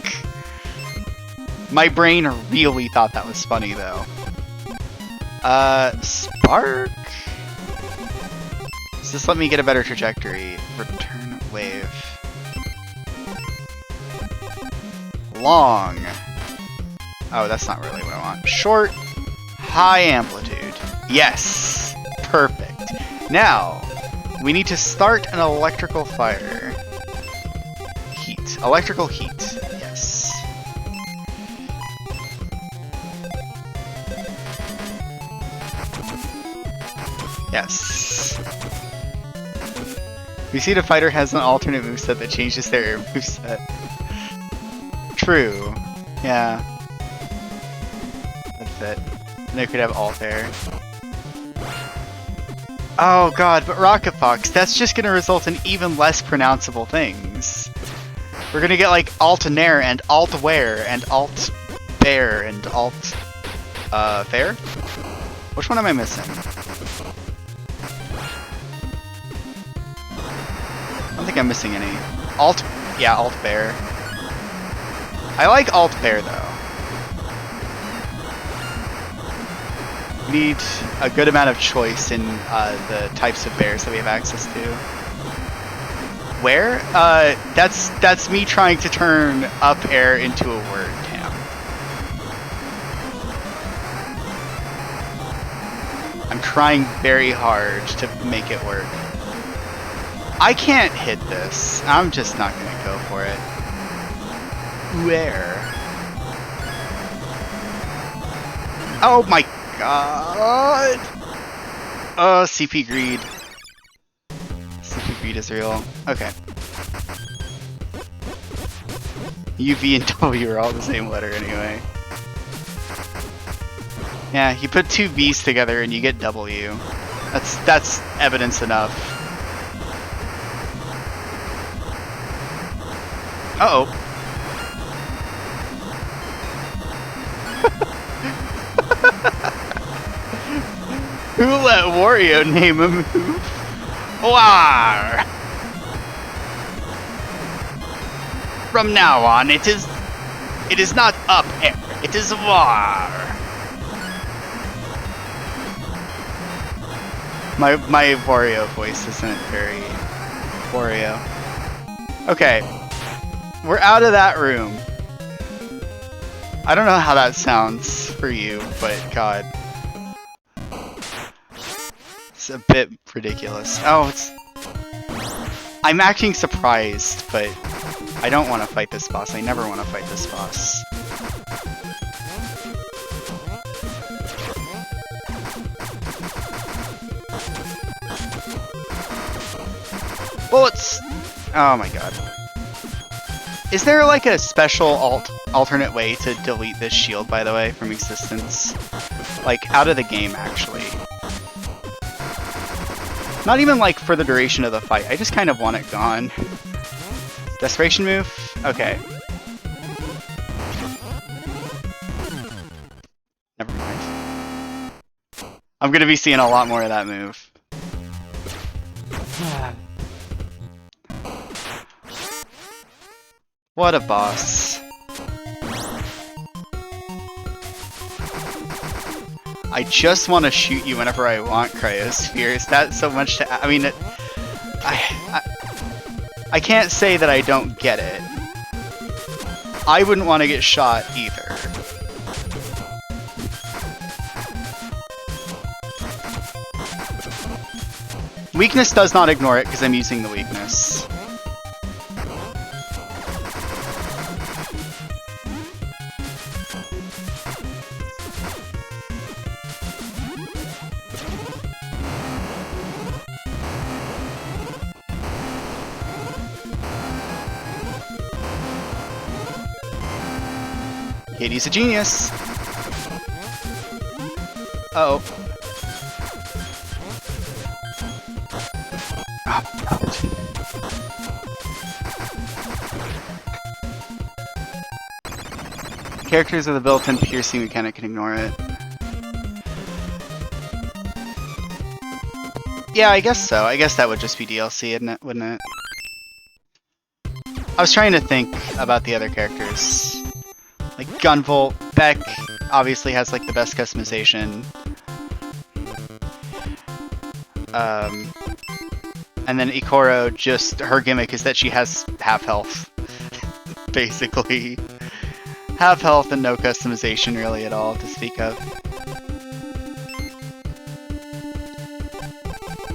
My brain really thought that was funny though. Spark? Does this let me get a better trajectory? Return wave. Long. Oh, that's not really what I want. Short, high amplitude. Yes! Perfect. Now, we need to start an electrical fire. Heat. Electrical heat. Yes. Yes. We see the fighter has an alternate moveset that changes their moveset. True. Yeah. That's it. And they could have Altair. Oh god, but Rocket Fox, that's just gonna result in even less pronounceable things. We're gonna get like Altair and Altware and Alt-Bear and Alt-Fair? Which one am I missing? I don't think I'm missing any. Yeah, Alt-Bear. I like Alt-Bear though. Need a good amount of choice in the types of bears that we have access to. Where? That's me trying to turn up air into a word, Tam. I'm trying very hard to make it work. I can't hit this. I'm just not gonna go for it. Where? Oh my god! CP greed. CP greed is real. Okay. UV and W are all the same letter anyway. Yeah, you put two V's together and you get W. That's evidence enough. Uh-oh. Who let Wario name a move? War! From now on, it is not up air, it is war. My Wario voice isn't very Wario. Okay. We're out of that room. I don't know how that sounds for you, but God. It's a bit ridiculous. Oh, it's... I'm acting surprised, but I don't want to fight this boss. I never want to fight this boss. Bullets! Oh my god. Is there like a special alternate way to delete this shield, by the way, from existence? Like, out of the game, actually. Not even like for the duration of the fight, I just kind of want it gone. Desperation move? Okay. Never mind. I'm gonna be seeing a lot more of that move. What a boss. I just want to shoot you whenever I want, Cryosphere. Is that so much to... I mean, I can't say that I don't get it. I wouldn't want to get shot either. Weakness does not ignore it because I'm using the weakness. Katie's a genius. Uh-oh. Characters with a built-in piercing mechanic can ignore it. Yeah, I guess so. I guess that would just be DLC, wouldn't it? I was trying to think about the other characters. Like Gunvolt, Beck obviously has like the best customization. And then Ikoro, just her gimmick is that she has half health. Basically. Half health and no customization really at all to speak of.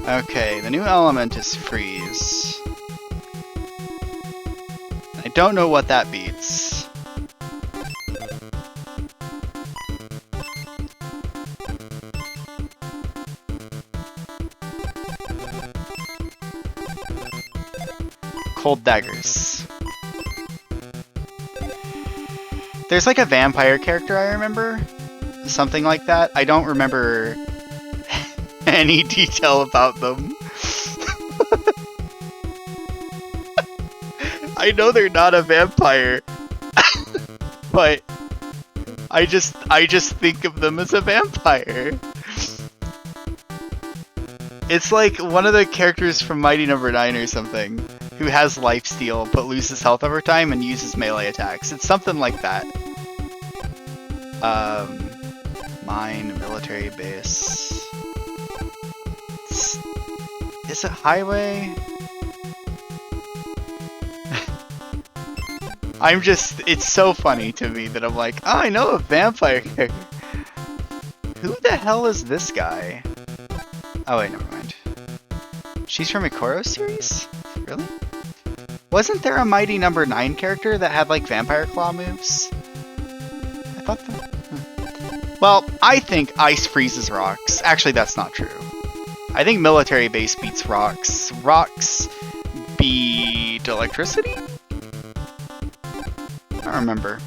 Okay, the new element is freeze. I don't know what that beats. Cold daggers. There's like a vampire character I remember. Something like that. I don't remember any detail about them. I know they're not a vampire. But I just think of them as a vampire. It's like one of the characters from Mighty Number 9 or something, who has lifesteal but loses health over time and uses melee attacks. It's something like that. Mine, military base. Is it highway? It's so funny to me that I'm like, oh, I know a vampire character. Who the hell is this guy? Oh wait, never mind. She's from Ikoro's series? Really? Wasn't there a Mighty Number 9 character that had like vampire claw moves? I thought that... Well, I think ice freezes rocks. Actually, that's not true. I think military base beats rocks. Rocks beat electricity? I don't remember.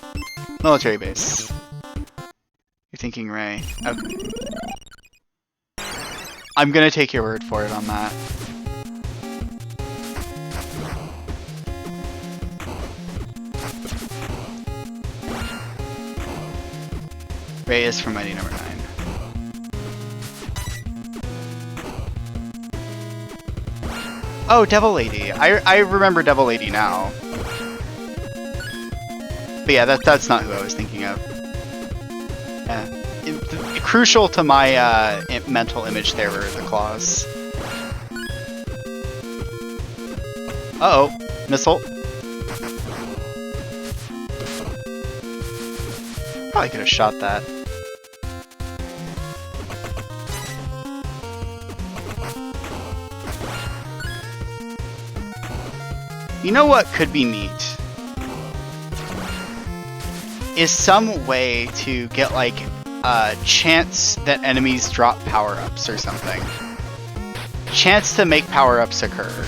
Military base. You're thinking Ray. Okay. I'm gonna take your word for it on that. Ray is from Mighty Number 9. Oh, Devil Lady. I remember Devil Lady now. But yeah, that's not who I was thinking of. Yeah. Crucial to my mental image there were the claws. Uh-oh. Missile. Probably could have shot that. You know what could be neat? Is some way to get, like, a chance that enemies drop power-ups or something. Chance to make power-ups occur.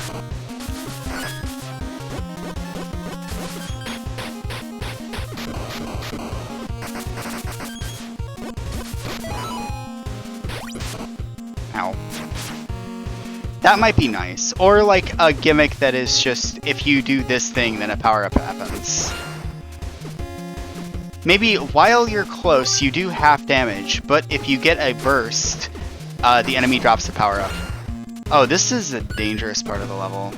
Ow. That might be nice. Or like a gimmick that is just, if you do this thing, then a power-up happens. Maybe while you're close, you do half damage, but if you get a burst, the enemy drops a power-up. Oh, this is a dangerous part of the level.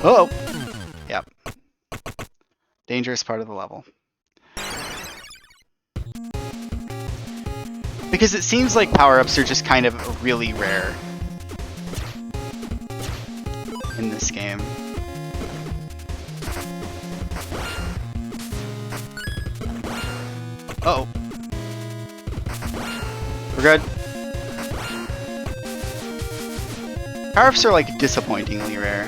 Oh! Yep. Dangerous part of the level. Because it seems like power-ups are just kind of really rare in this game. Uh-oh. We're good. Power-ups are like disappointingly rare.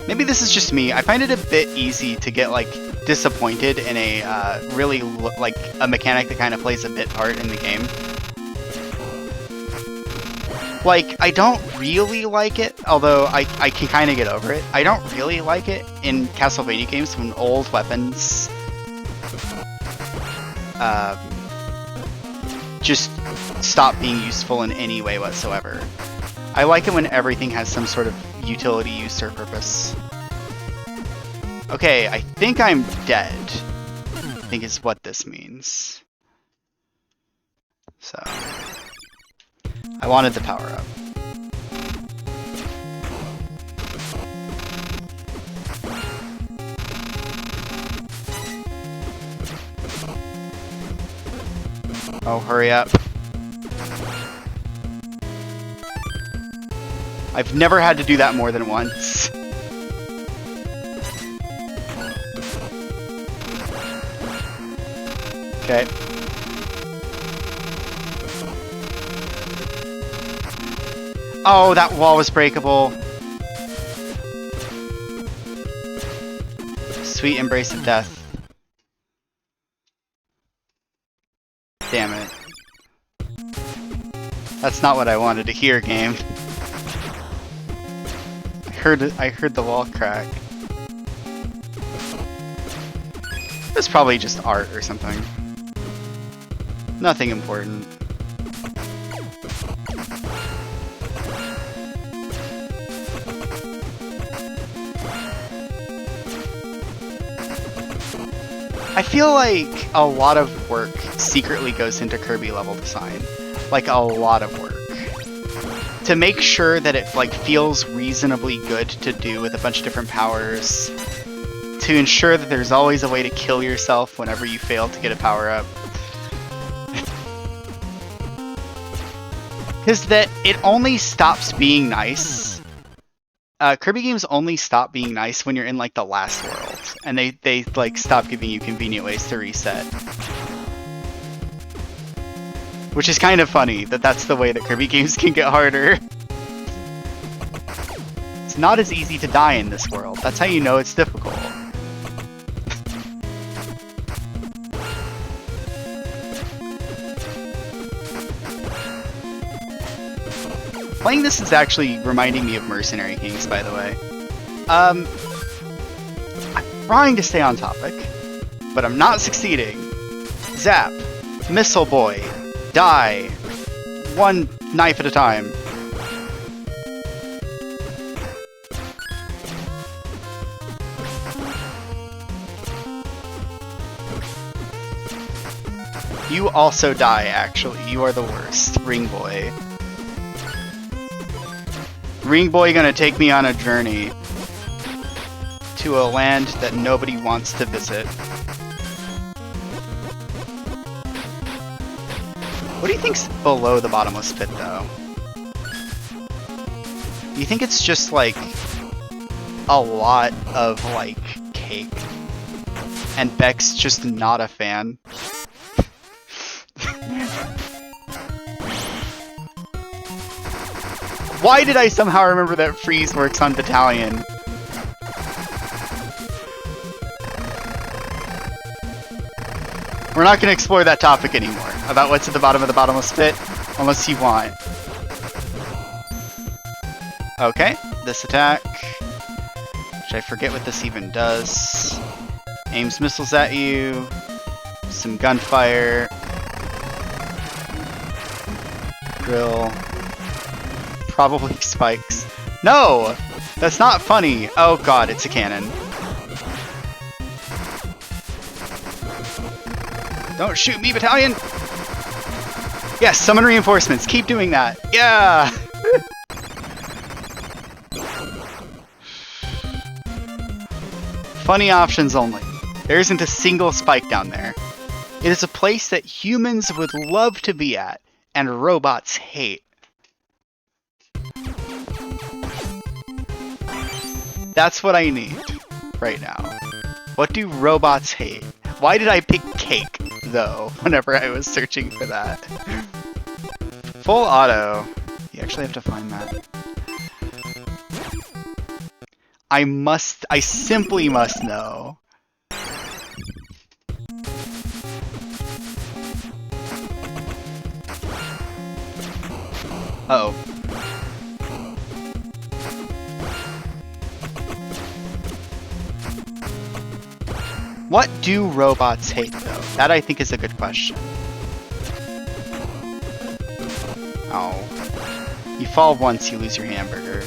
Maybe this is just me. I find it a bit easy to get like disappointed in a really like a mechanic that kind of plays a bit part in the game. Like, I don't really like it, although I can kind of get over it. I don't really like it in Castlevania games when old weapons just stop being useful in any way whatsoever. I like it when everything has some sort of utility, use, or purpose. Okay, I think I'm dead. I think is what this means. So, I wanted the power up. Oh, hurry up. I've never had to do that more than once. Okay. Oh, that wall was breakable. Sweet embrace of death. Damn it. That's not what I wanted to hear, game. I heard the wall crack. It's probably just art or something. Nothing important. I feel like a lot of work secretly goes into Kirby level design. Like, a lot of work. To make sure that it like feels reasonably good to do with a bunch of different powers. To ensure that there's always a way to kill yourself whenever you fail to get a power-up. Because that it only stops being nice. Kirby games only stop being nice when you're in like the last world. And they like stop giving you convenient ways to reset. Which is kind of funny that that's the way that Kirby games can get harder. It's not as easy to die in this world. That's how you know it's difficult. Playing this is actually reminding me of Mercenary Kings, by the way. I'm trying to stay on topic, but I'm not succeeding. Zap. Missile Boy. Die. One knife at a time. You also die, actually. You are the worst. Ring Boy. Ring Boy gonna take me on a journey to a land that nobody wants to visit. What do you think's below the bottomless pit, though? Do you think it's just, like, a lot of, like, cake. And Beck's just not a fan. Why did I somehow remember that freeze works on Battalion? We're not going to explore that topic anymore, about what's at the bottom of the bottomless pit, unless you want. Okay, this attack, which I forget what this even does. Aims missiles at you, some gunfire, drill, probably spikes. No! That's not funny! Oh god, it's a cannon. Don't shoot me, Battalion! Yes, summon reinforcements. Keep doing that. Yeah! Funny options only. There isn't a single spike down there. It is a place that humans would love to be at, and robots hate. That's what I need right now. What do robots hate? Why did I pick cake, though, whenever I was searching for that? Full auto. You actually have to find that. I simply must know. Uh-oh. What do robots hate, though? That, I think, is a good question. Oh. You fall once, you lose your hamburger.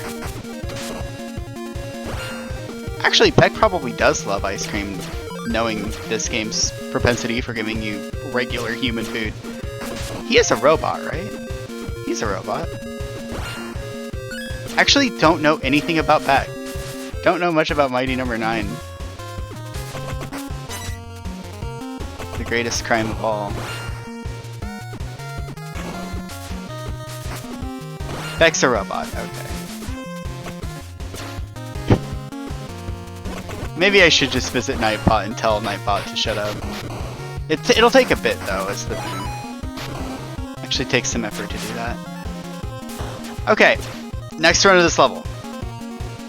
Actually, Beck probably does love ice cream, knowing this game's propensity for giving you regular human food. He is a robot, right? He's a robot. Actually, don't know anything about Beck. Don't know much about Mighty Number 9. The greatest crime of all. Beck's a robot, okay. Maybe I should just visit Nightbot and tell Nightbot to shut up. It'll take a bit, though, is the thing. Actually takes some effort to do that. Okay, next run of this level.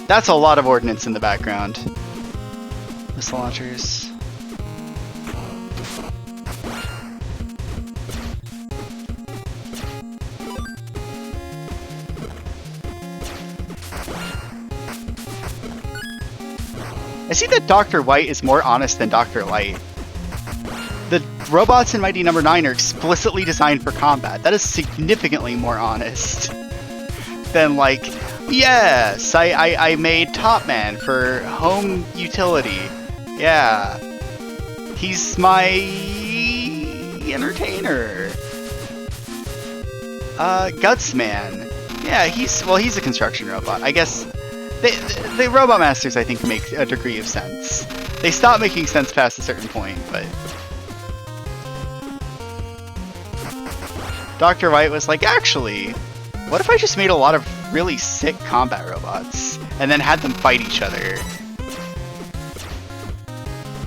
That's a lot of ordnance in the background. Missile launchers. I see that Dr. White is more honest than Dr. Light. The robots in Mighty Number 9 are explicitly designed for combat. That is significantly more honest than, like, yes, I made Top Man for home utility. Yeah. He's my entertainer. Gutsman. Yeah, he's a construction robot. I guess the Robot Masters, I think, make a degree of sense. They stop making sense past a certain point, but Dr. White was like, actually, what if I just made a lot of really sick combat robots and then had them fight each other?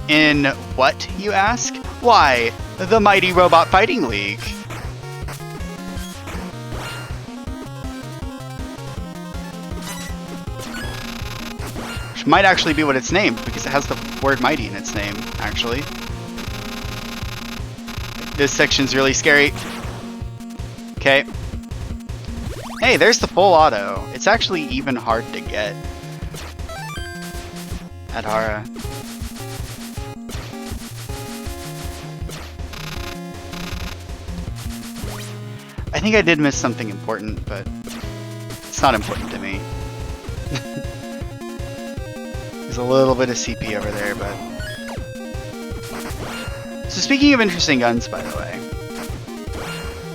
In what, you ask? Why, the Mighty Robot Fighting League. Which might actually be what it's named, because it has the word mighty in its name, actually. This section's really scary. Okay. Hey, there's the full auto. It's actually even hard to get. Adhara. I think I did miss something important, but it's not important to me. There's a little bit of CP over there, but... So speaking of interesting guns, by the way,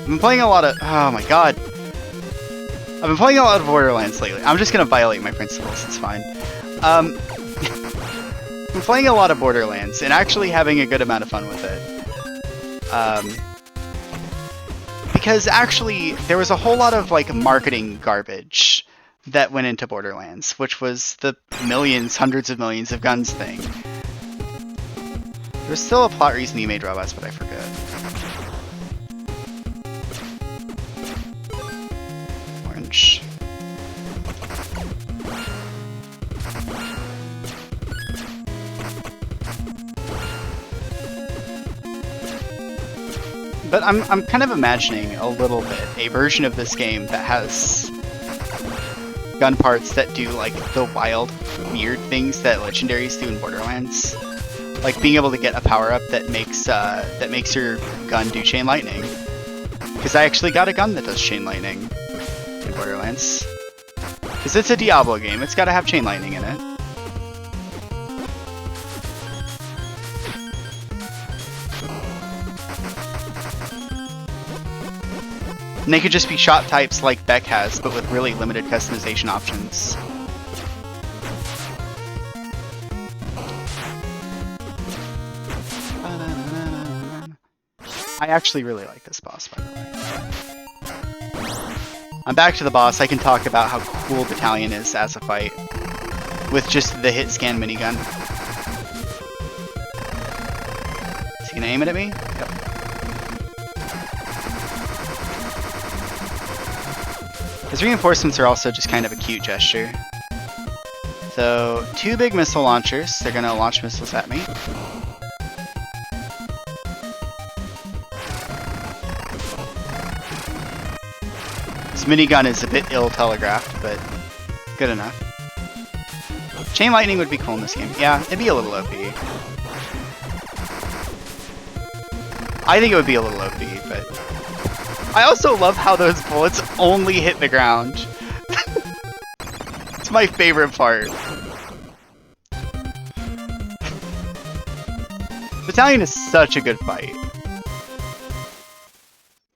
I've been playing a lot of... Oh my god. I've been playing a lot of Borderlands lately. I'm just gonna violate my principles, it's fine. I've been playing a lot of Borderlands, and actually having a good amount of fun with it. Because actually, there was a whole lot of, like, marketing garbage that went into Borderlands, which was the millions, hundreds of millions of guns thing. There's still a plot reason he made robots, but I forget. Orange. But I'm kind of imagining a little bit a version of this game that has gun parts that do like the wild, weird things that legendaries do in Borderlands. Like being able to get a power-up that makes your gun do chain lightning. Because I actually got a gun that does chain lightning in Borderlands. Because it's a Diablo game, it's got to have chain lightning in it. And they could just be shot types like Beck has, but with really limited customization options. I actually really like this boss, by the way. I'm back to the boss. I can talk about how cool Battalion is as a fight with just the hit scan minigun. Is he gonna aim it at me? Yep. His reinforcements are also just kind of a cute gesture. So, 2 big missile launchers. They're gonna launch missiles at me. This minigun is a bit ill-telegraphed, but good enough. Chain lightning would be cool in this game. Yeah, it'd be a little OP. I think it would be a little OP, but... I also love how those bullets only hit the ground. It's my favorite part. Battalion is such a good fight.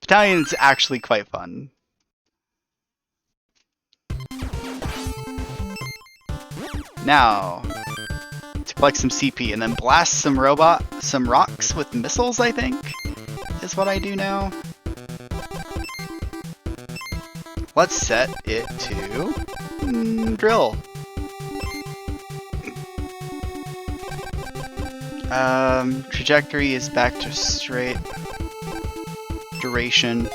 Battalion's actually quite fun. Now, to collect some CP and then blast some rocks with missiles, I think, is what I do now. Let's set it to drill. Trajectory is back to straight. Duration.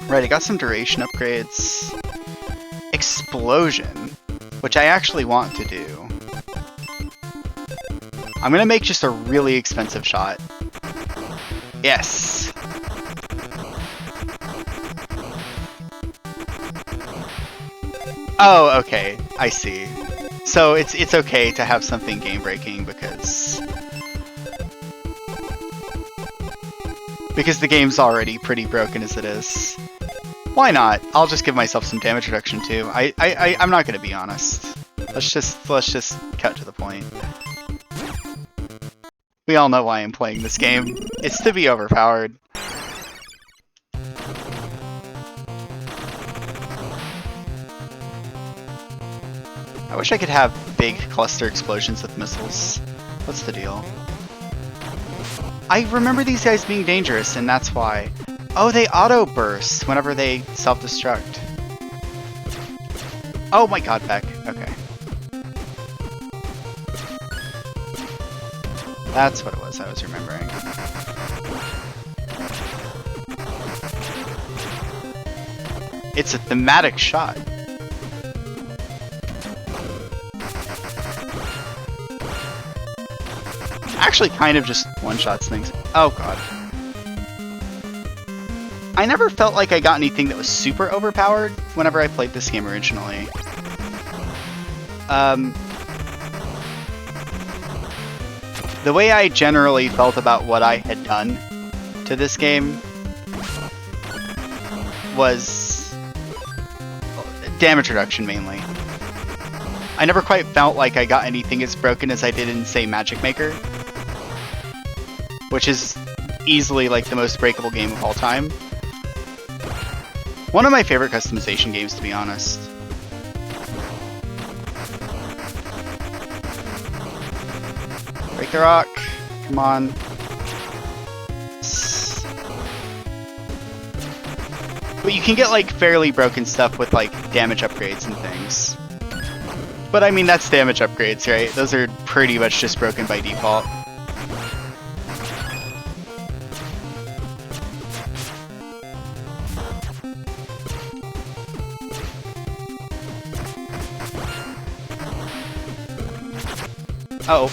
Right, I got some duration upgrades. Explosion, which I actually want to do. I'm gonna make just a really expensive shot. Yes! Oh, okay, I see. So it's okay to have something game-breaking because the game's already pretty broken as it is. Why not? I'll just give myself some damage reduction too. I'm not gonna be honest. Let's just cut to the point. We all know why I'm playing this game. It's to be overpowered. I wish I could have big cluster explosions with missiles. What's the deal? I remember these guys being dangerous, and that's why. Oh, they auto-burst whenever they self-destruct. Oh my god, Beck. Okay. That's what it was I was remembering. It's a thematic shot. Actually kind of just one-shots things. Oh god. I never felt like I got anything that was super overpowered whenever I played this game originally. The way I generally felt about what I had done to this game was damage reduction mainly. I never quite felt like I got anything as broken as I did in, say, Magic Maker, which is easily like the most breakable game of all time. One of my favorite customization games, to be honest. Break the rock. Come on. But you can get like fairly broken stuff with like damage upgrades and things. But I mean, that's damage upgrades, right? Those are pretty much just broken by default. Oh.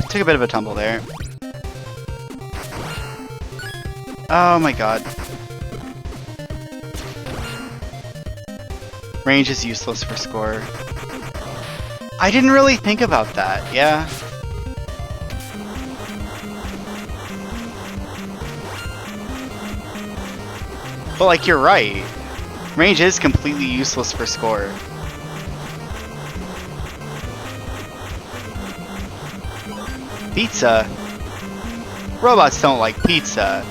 Took a bit of a tumble there. Oh my god. Range is useless for score. I didn't really think about that, yeah. But like, you're right. Range is completely useless for score. Pizza? Robots don't like pizza.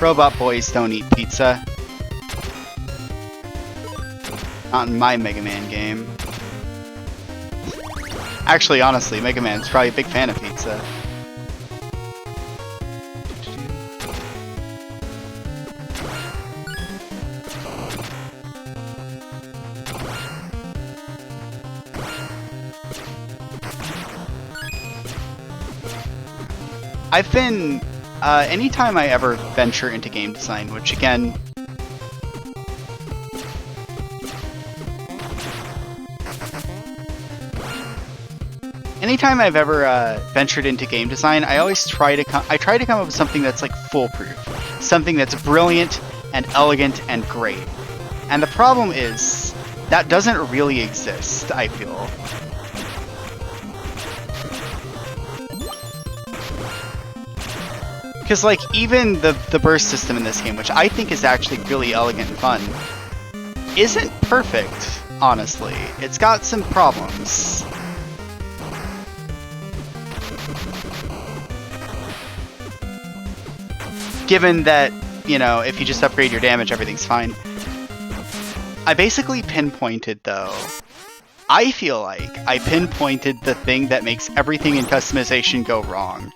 Robot boys don't eat pizza. Not in my Mega Man game. Actually, honestly, Mega Man's probably a big fan of pizza. I've been, anytime I ever venture into game design, which again, anytime I've ever ventured into game design, I always try to come up with something that's like foolproof, something that's brilliant and elegant and great. And the problem is that doesn't really exist, I feel. Because, like, even the burst system in this game, which I think is actually really elegant and fun, isn't perfect, honestly. It's got some problems. Given that, you know, if you just upgrade your damage, everything's fine. I basically pinpointed, though. I feel like I pinpointed the thing that makes everything in customization go wrong.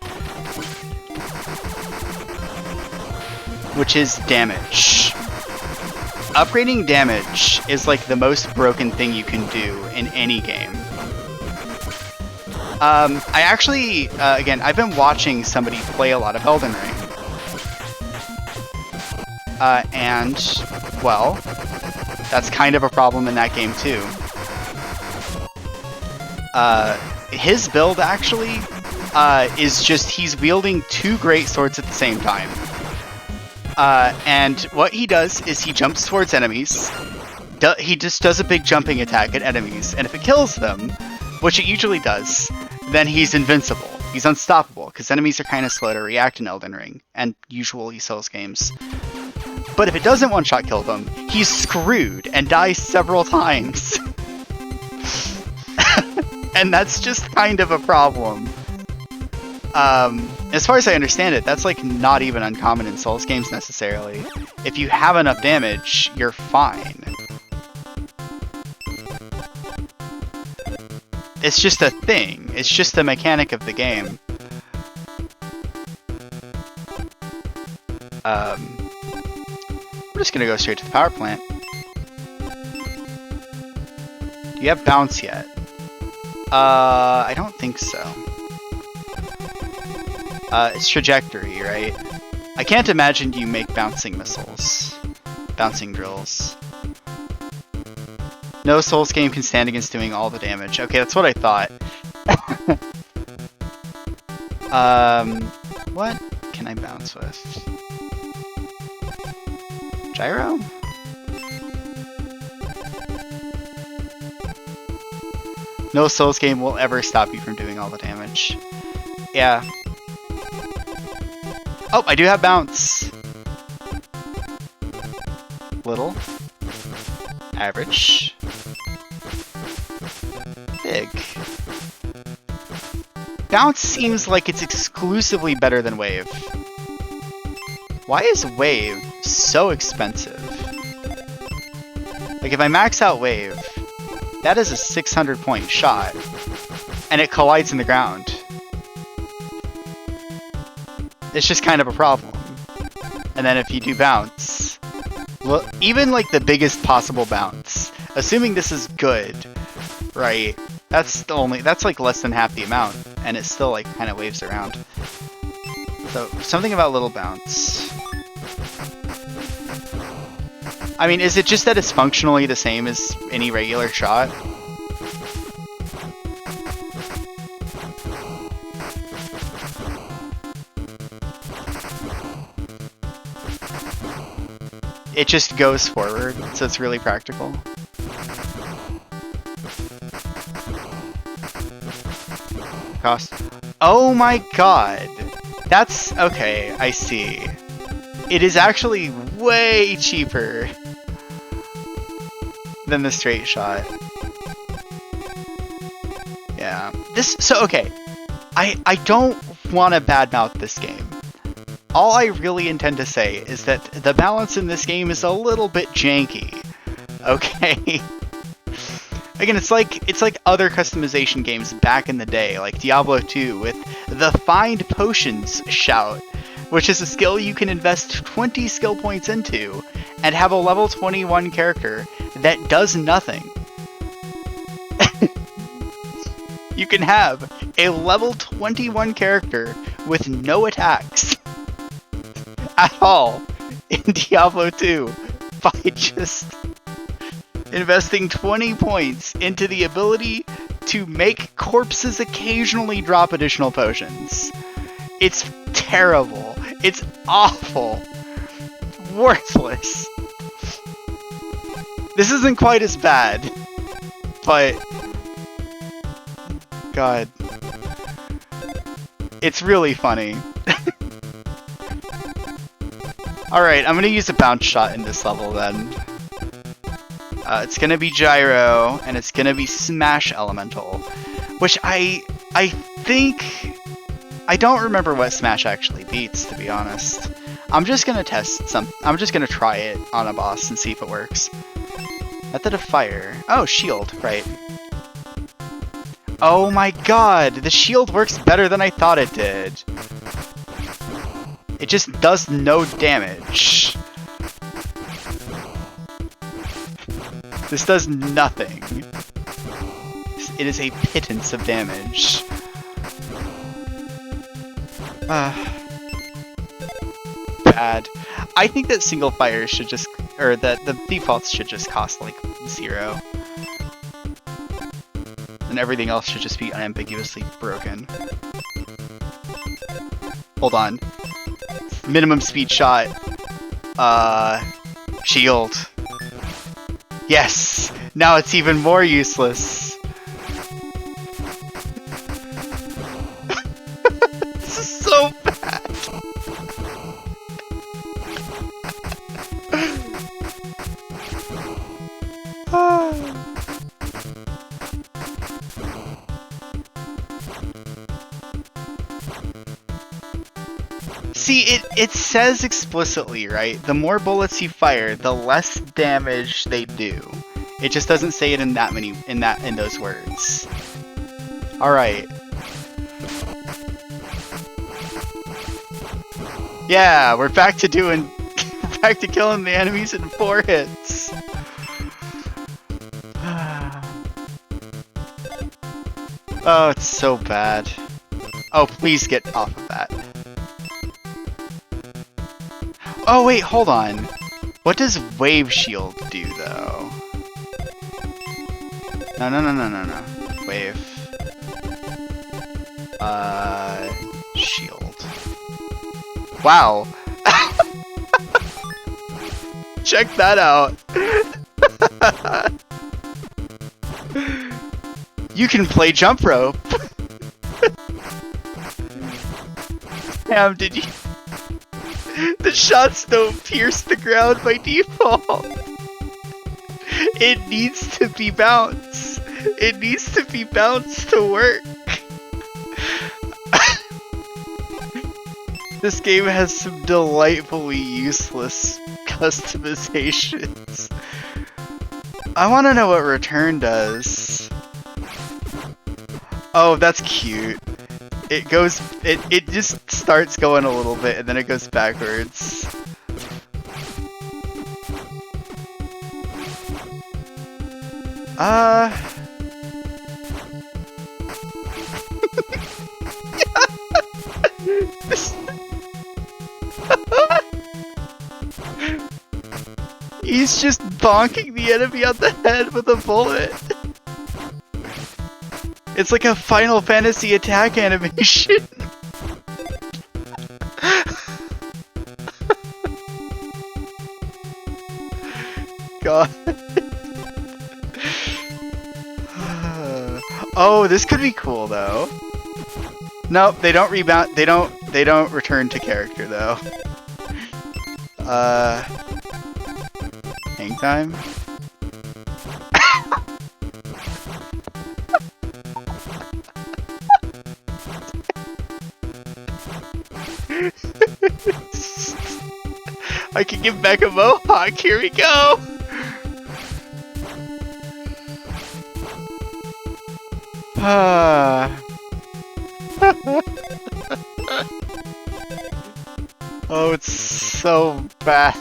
Which is damage. Upgrading damage is like the most broken thing you can do in any game. I actually, again, I've been watching somebody play a lot of Elden Ring. And, well, that's kind of a problem in that game too. His build actually is just he's wielding two great swords at the same time. And what he does is he jumps towards enemies. He just does a big jumping attack at enemies, and if it kills them, which it usually does, then he's invincible. He's unstoppable, because enemies are kind of slow to react in Elden Ring, and usually Souls games. But if it doesn't one-shot kill them, he's screwed and dies several times. And that's just kind of a problem. As far as I understand it, that's like not even uncommon in Souls games necessarily. If you have enough damage, you're fine. It's just a thing. It's just the mechanic of the game. We're just gonna go straight to the power plant. Do you have bounce yet? I don't think so. It's trajectory, right? I can't imagine you make bouncing missiles. Bouncing drills. No Souls game can stand against doing all the damage. Okay, that's what I thought. What can I bounce with? Gyro? No Souls game will ever stop you from doing all the damage. Yeah. Oh, I do have bounce. Little. Average. Big. Bounce seems like it's exclusively better than wave. Why is Wave so expensive? Like, if I max out Wave, that is a 600 point shot, and it collides in the ground. It's just kind of a problem. And then if you do bounce, well, even like the biggest possible bounce, assuming this is good, right? That's like less than half the amount, and it still like kind of waves around. So something about little bounce. I mean, is it just that it's functionally the same as any regular shot? It just goes forward, so it's really practical. Cost. Oh my god! That's okay, I see. It is actually way cheaper than the straight shot. Yeah. Okay. I don't want to badmouth this game. All I really intend to say is that the balance in this game is a little bit janky. Okay? Again, it's like other customization games back in the day, like Diablo 2 with the Find Potions shout, which is a skill you can invest 20 skill points into and have a level 21 character that does nothing. You can have a level 21 character with no attacks at all in Diablo 2 by just investing 20 points into the ability to make corpses occasionally drop additional potions. It's terrible. It's awful. Worthless. This isn't quite as bad, but God, it's really funny. Alright, I'm gonna use a bounce shot in this level then. It's gonna be Gyro, and it's gonna be Smash Elemental, which I think... I don't remember what Smash actually beats, to be honest. I'm just gonna I'm just gonna try it on a boss and see if it works. Method of Fire. Oh, Shield, right. Oh my god, the shield works better than I thought it did. It just does no damage. This does nothing. It is a pittance of damage. Bad. I think that single fire should just, or that the defaults should just cost like 0. And everything else should just be unambiguously broken. Hold on. Minimum speed shot. Shield. Yes! Now it's even more useless. This is so bad. See, it says explicitly, right? The more bullets you fire, the less damage they do. It just doesn't say it in that many in those words. All right. Yeah, we're back to killing the enemies in 4 hits. Oh, it's so bad. Oh, please get off of that. Oh wait, hold on. What does Wave Shield do though? No. Wave. Shield. Wow. Check that out. You can play jump rope. Damn, did you? The shots don't pierce the ground by default. It needs to be bounce. It needs to be bounce to work. This game has some delightfully useless customizations. I want to know what return does. Oh, that's cute. It goes, it just starts going a little bit and then it goes backwards. He's just bonking the enemy on the head with a bullet. It's like a Final Fantasy attack animation. God. Oh, this could be cool though. Nope, they don't rebound. They don't return to character though. Hang time. I can give back a mohawk. Here we go. Oh, it's so bad.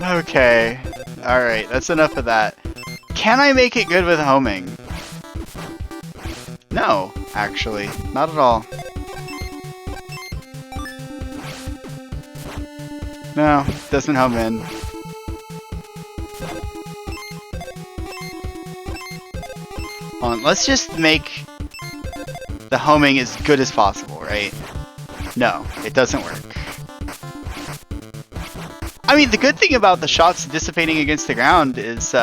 Okay. Alright, that's enough of that. Can I make it good with homing? No, actually. Not at all. No, doesn't home in. Hold on, let's just make the homing as good as possible, right? No, it doesn't work. I mean, the good thing about the shots dissipating against the ground is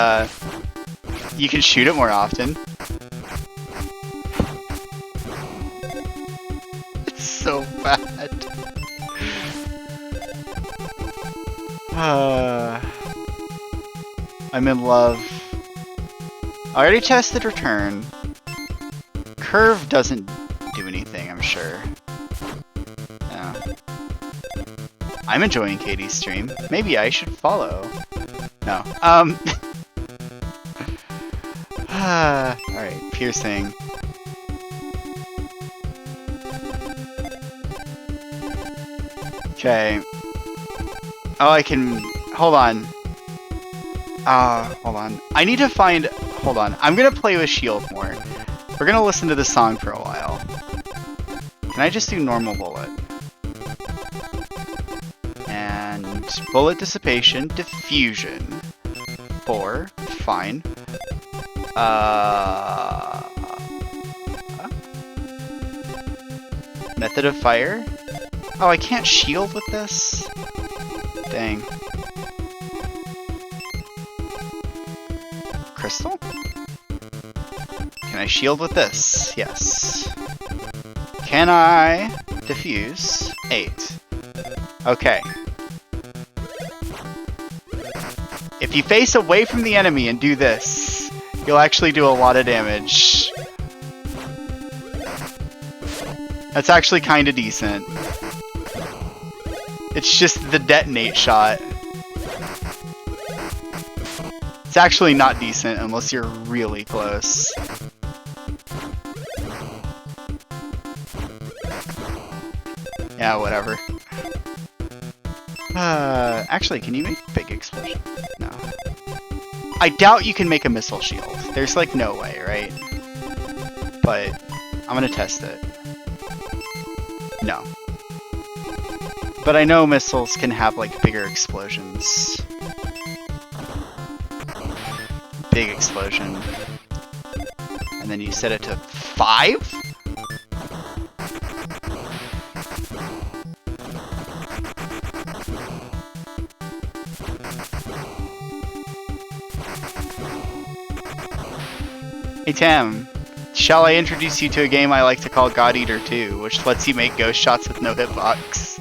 you can shoot it more often. It's so bad. I'm in love. I already tested return. Curve doesn't do anything, I'm sure. Yeah. I'm enjoying Katie's stream. Maybe I should follow. No. Alright, piercing. Okay. Oh, I can... Hold on. Hold on. I need to find... Hold on. I'm gonna play with shield more. We're gonna listen to this song for a while. Can I just do normal bullet? And bullet dissipation, diffusion. 4, fine. Method of fire? Oh, I can't shield with this? Dang. Crystal? Can I shield with this? Yes. Can I diffuse? 8. Okay. If you face away from the enemy and do this, you'll actually do a lot of damage. That's actually kind of decent. It's just the detonate shot. It's actually not decent unless you're really close. Yeah, whatever. Actually, can you make big explosion? No. I doubt you can make a missile shield. There's like no way, right? But I'm gonna test it. No. But I know missiles can have like bigger explosions. Big explosion. And then you set it to 5? Hey Tam, shall I introduce you to a game I like to call God Eater 2, which lets you make ghost shots with no hitbox?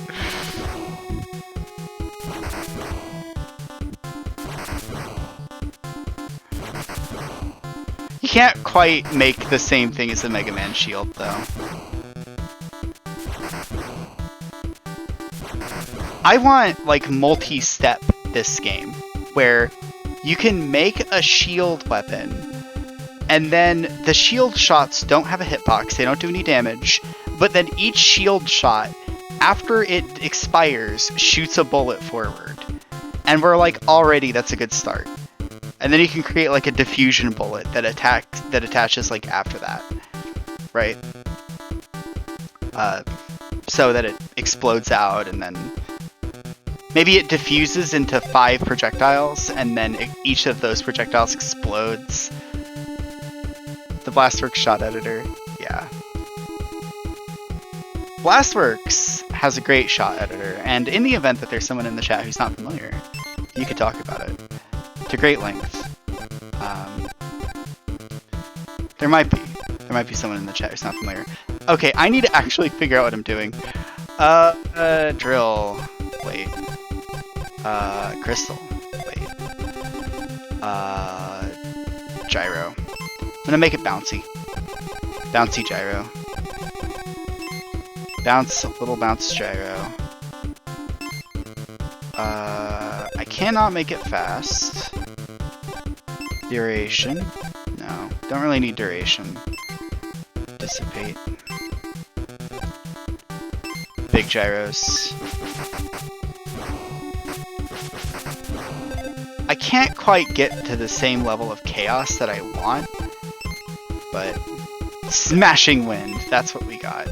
You can't quite make the same thing as the Megaman shield, though. I want, like, multi-step this game, where you can make a shield weapon, and then the shield shots don't have a hitbox, they don't do any damage, but then each shield shot, after it expires, shoots a bullet forward. And we're like, already that's a good start. And then you can create like a diffusion bullet that attaches like after that, right? So that it explodes out, and then maybe it diffuses into 5 projectiles, and then each of those projectiles explodes. The Blastworks shot editor, yeah. Blastworks has a great shot editor, and in the event that there's someone in the chat who's not familiar, you could talk about it to great length. There might be someone in the chat who's not familiar. Okay, I need to actually figure out what I'm doing. Drill. Wait. Crystal. Wait. Gyro. I'm gonna make it bouncy. Bouncy gyro. Bounce, little bounce gyro. I cannot make it fast. Duration. No, don't really need duration. Dissipate. Big gyros. I can't quite get to the same level of chaos that I want, but smashing wind, that's what we got.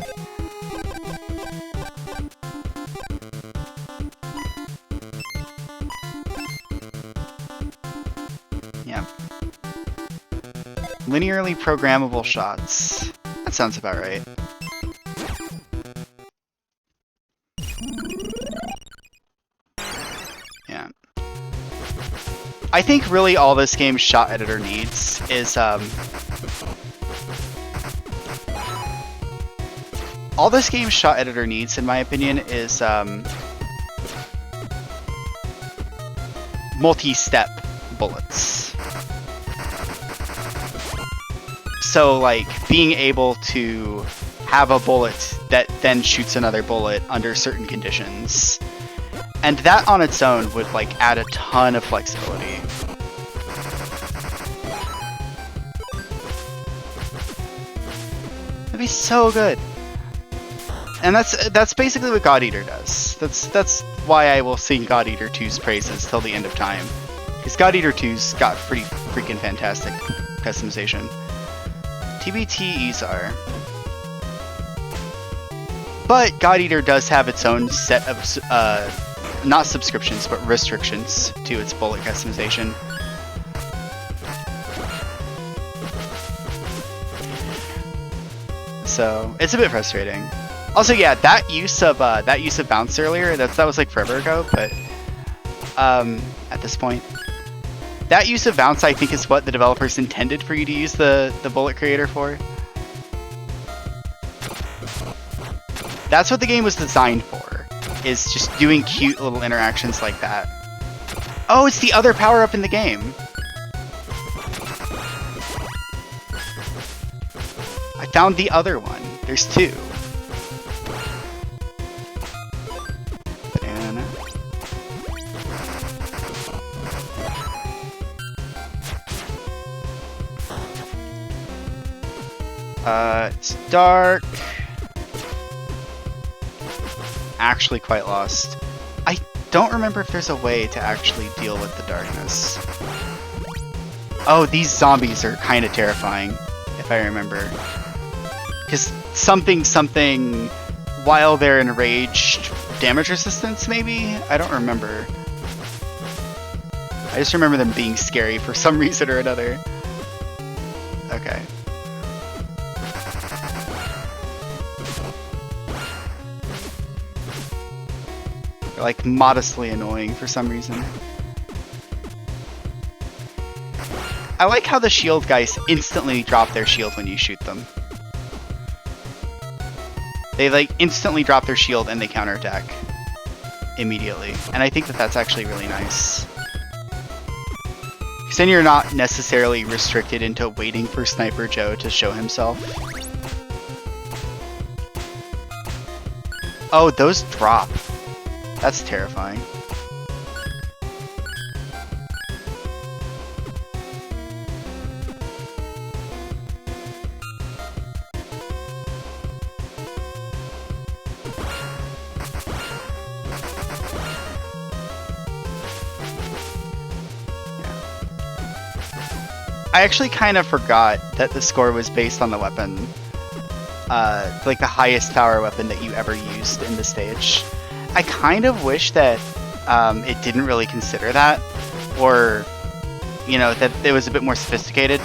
Yeah. Linearly programmable shots. That sounds about right. Yeah. I think really all this game's shot editor needs is, all this game's shot editor needs, in my opinion, is, multi-step bullets. So, like, being able to have a bullet that then shoots another bullet under certain conditions. And that on its own would, like, add a ton of flexibility. That'd be so good. And that's basically what God Eater does. That's why I will sing God Eater 2's praises till the end of time. Because God Eater 2's got pretty freaking fantastic customization. TBT Ezar. But God Eater does have its own set of, not subscriptions, but restrictions to its bullet customization. So, it's a bit frustrating. Also, yeah, that use of bounce earlier, that was like forever ago, but at this point, that use of bounce I think is what the developers intended for you to use the bullet creator for. That's what the game was designed for, is just doing cute little interactions like that. Oh, it's the other power-up in the game. I found the other one. There's 2. Banana. It's dark. Actually quite lost. I don't remember if there's a way to actually deal with the darkness. Oh, these zombies are kind of terrifying, if I remember. Because something, while they're enraged, damage resistance maybe? I don't remember. I just remember them being scary for some reason or another. Okay. They're like modestly annoying for some reason. I like how the shield guys instantly drop their shield when you shoot them. They like instantly drop their shield and they counterattack immediately. And I think that that's actually really nice. Because then you're not necessarily restricted into waiting for Sniper Joe to show himself. Oh, those drop. That's terrifying. I actually kind of forgot that the score was based on the weapon. Like the highest power weapon that you ever used in the stage. I kind of wish that it didn't really consider that, or, you know, that it was a bit more sophisticated.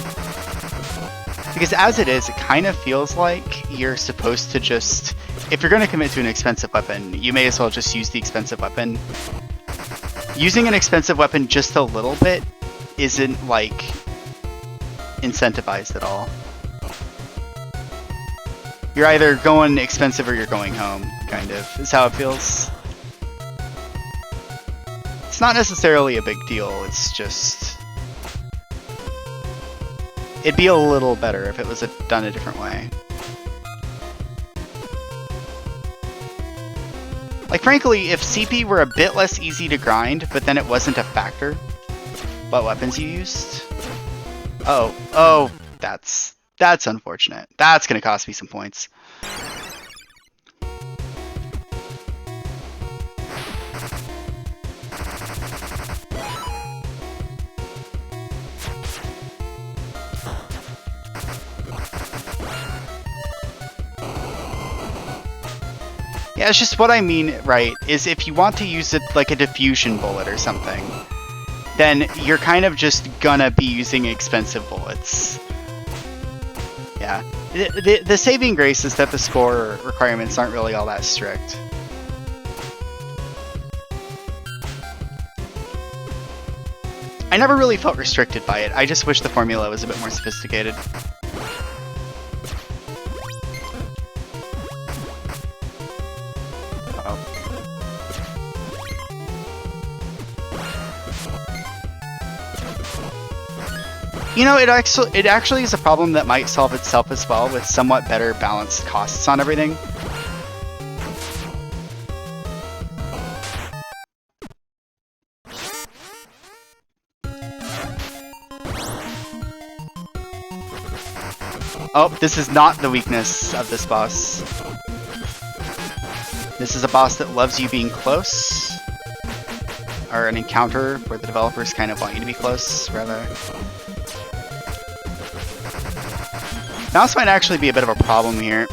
Because as it is, it kind of feels like you're supposed to just, if you're going to commit to an expensive weapon, you may as well just use the expensive weapon. Using an expensive weapon just a little bit isn't, like, incentivized at all. You're either going expensive or you're going home, kind of, is how it feels. It's not necessarily a big deal, it's just... It'd be a little better if it was done a different way. Like, frankly, if CP were a bit less easy to grind, but then it wasn't a factor, what weapons you used? Oh, that's unfortunate. That's gonna cost me some points. Yeah, it's just what I mean, right, is if you want to use it like a diffusion bullet or something, then you're kind of just gonna be using expensive bullets. Yeah. The saving grace is that the score requirements aren't really all that strict. I never really felt restricted by it. I just wish the formula was a bit more sophisticated. You know, it actually is a problem that might solve itself as well with somewhat better balanced costs on everything. Oh, this is not the weakness of this boss. This is a boss that loves you being close. Or an encounter where the developers kind of want you to be close, rather. Mouse might actually be a bit of a problem here.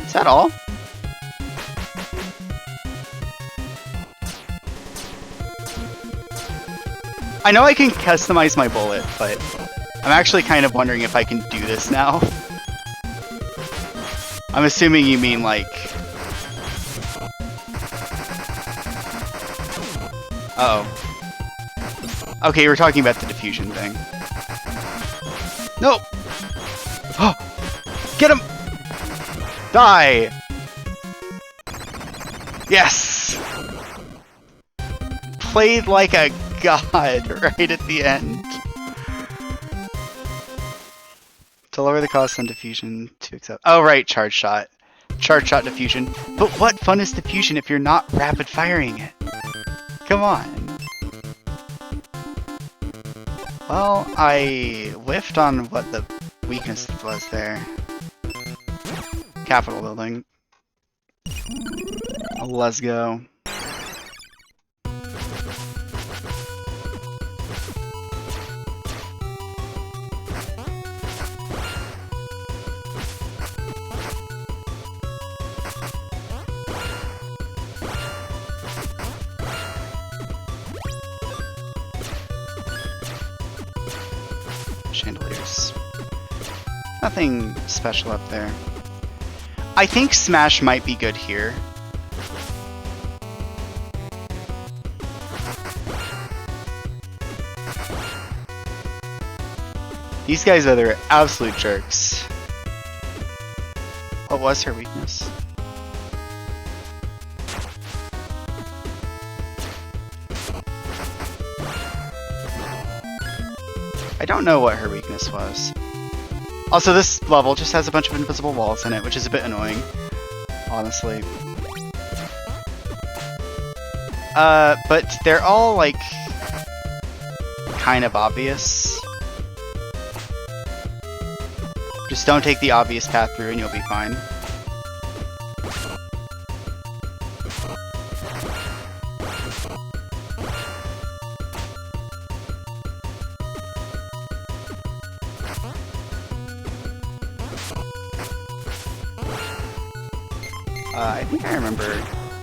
Is that all? I know I can customize my bullet, but I'm actually kind of wondering if I can do this now. I'm assuming you mean, like... Uh-oh. Okay, we're talking about the diffusion thing. Nope! Oh! Get him! Die! Yes! Played like a god right at the end. To lower the cost on diffusion to accept. Oh, right, charge shot. Charge shot diffusion. But what fun is diffusion if you're not rapid firing it? Come on. Well, I whiffed on what the weakness was there. Capitol building. Let's go. Chandeliers. Nothing special up there. I think Smash might be good here. These guys are their absolute jerks. What was her weakness? I don't know what her weakness was. Also, this level just has a bunch of invisible walls in it, which is a bit annoying, honestly. But they're all, like, kind of obvious. Just don't take the obvious path through and you'll be fine. I think I remember,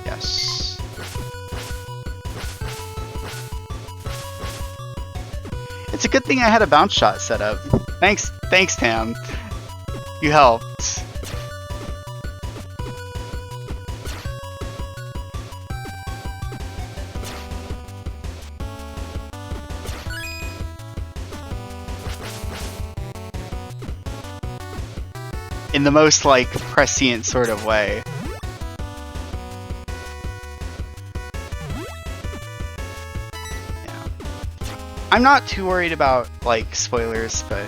yes. It's a good thing I had a bounce shot set up. Thanks, Tam. You helped. In the most, like, prescient sort of way. I'm not too worried about, like, spoilers, but